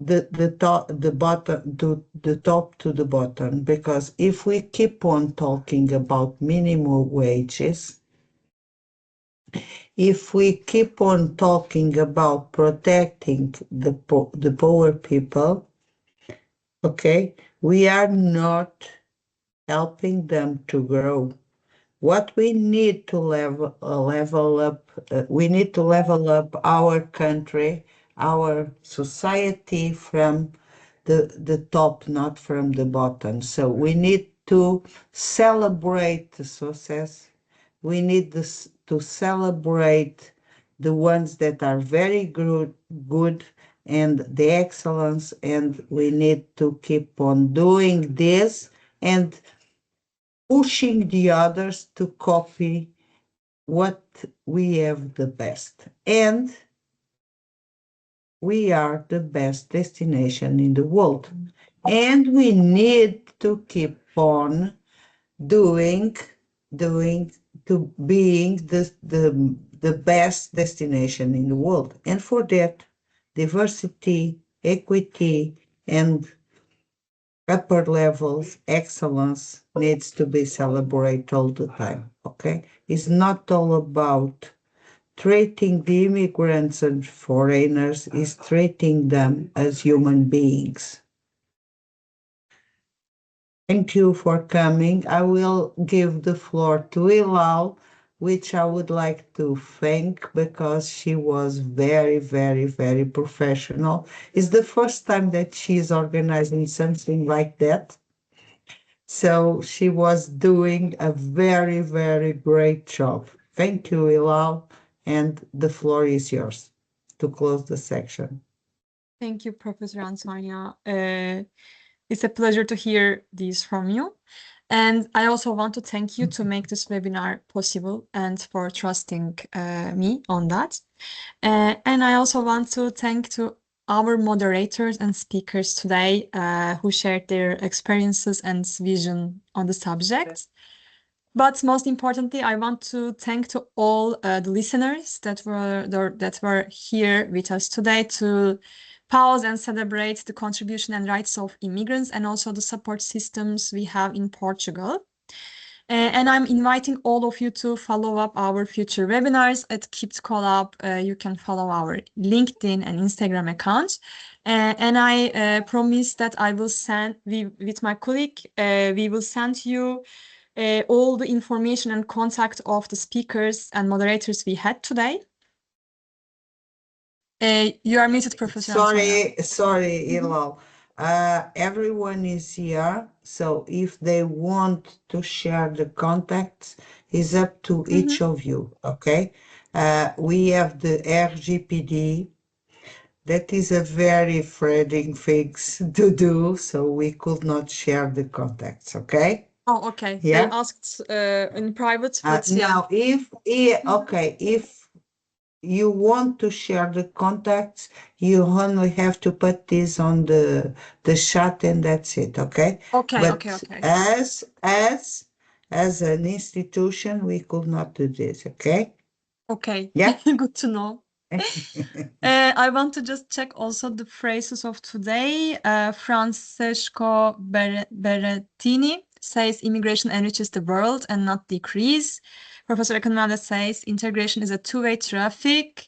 the top to the bottom, because if we keep on talking about minimum wages, if we keep on talking about protecting the poor people, okay, we are not helping them to grow. What we need to level up, we need to level up our country, our society from the top, not from the bottom. So we need to celebrate the success. We need to celebrate the ones that are very good and the excellence, and we need to keep on doing this. And pushing the others to copy what we have the best. And we are the best destination in the world. And we need to keep on being the best destination in the world. And for that, diversity, equity, and upper levels excellence needs to be celebrated all the time, okay? It's not all about treating the immigrants and foreigners, it's treating them as human beings. Thank you for coming. I will give the floor to Hilal, which I would like to thank because she was very, very, very professional. It's the first time that she's organizing something like that. So she was doing a very, very great job. Thank you, Hilal, and the floor is yours to close the section. Thank you, Professor Antonia. It's a pleasure to hear this from you. And I also want to thank you to make this webinar possible and for trusting me on that. And I also want to thank to our moderators and speakers today who shared their experiences and vision on the subject. But most importantly, I want to thank to all the listeners that were here with us today to pause and celebrate the contribution and rights of immigrants and also the support systems we have in Portugal. And I'm inviting all of you to follow up our future webinars at KIPT Collab. You can follow our LinkedIn and Instagram accounts. And I promise that I will send, with my colleague, we will send you all the information and contact of the speakers and moderators we had today. You are muted, Professor Antonia. Sorry, Hilal. Everyone is here, so if they want to share the contacts, it's up to each of you, okay? We have the RGPD. That is a very frightening thing to do, so we could not share the contacts, okay? Oh, okay. Yeah. They asked in private, but yeah. Now, if you want to share the contacts, you only have to put this on the chat and that's it, okay? Okay, But okay. as an institution, we could not do this, okay? Okay. Yeah. Good to know. I want to just check also the phrases of today. Francesco Berrettini says immigration enriches the world and not decrease. Professor Economade says integration is a two-way traffic.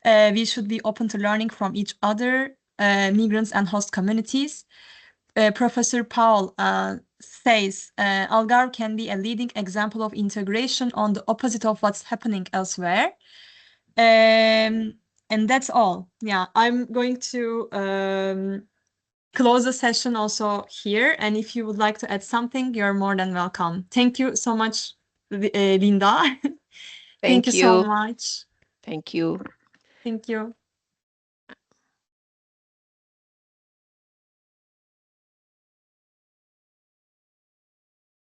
We should be open to learning from each other, migrants and host communities. Professor Paul says Algarve can be a leading example of integration on the opposite of what's happening elsewhere. And that's all. Yeah, I'm going to close the session also here. And if you would like to add something, you're more than welcome. Thank you so much, Linda. Thank you so much. Thank you. Thank you.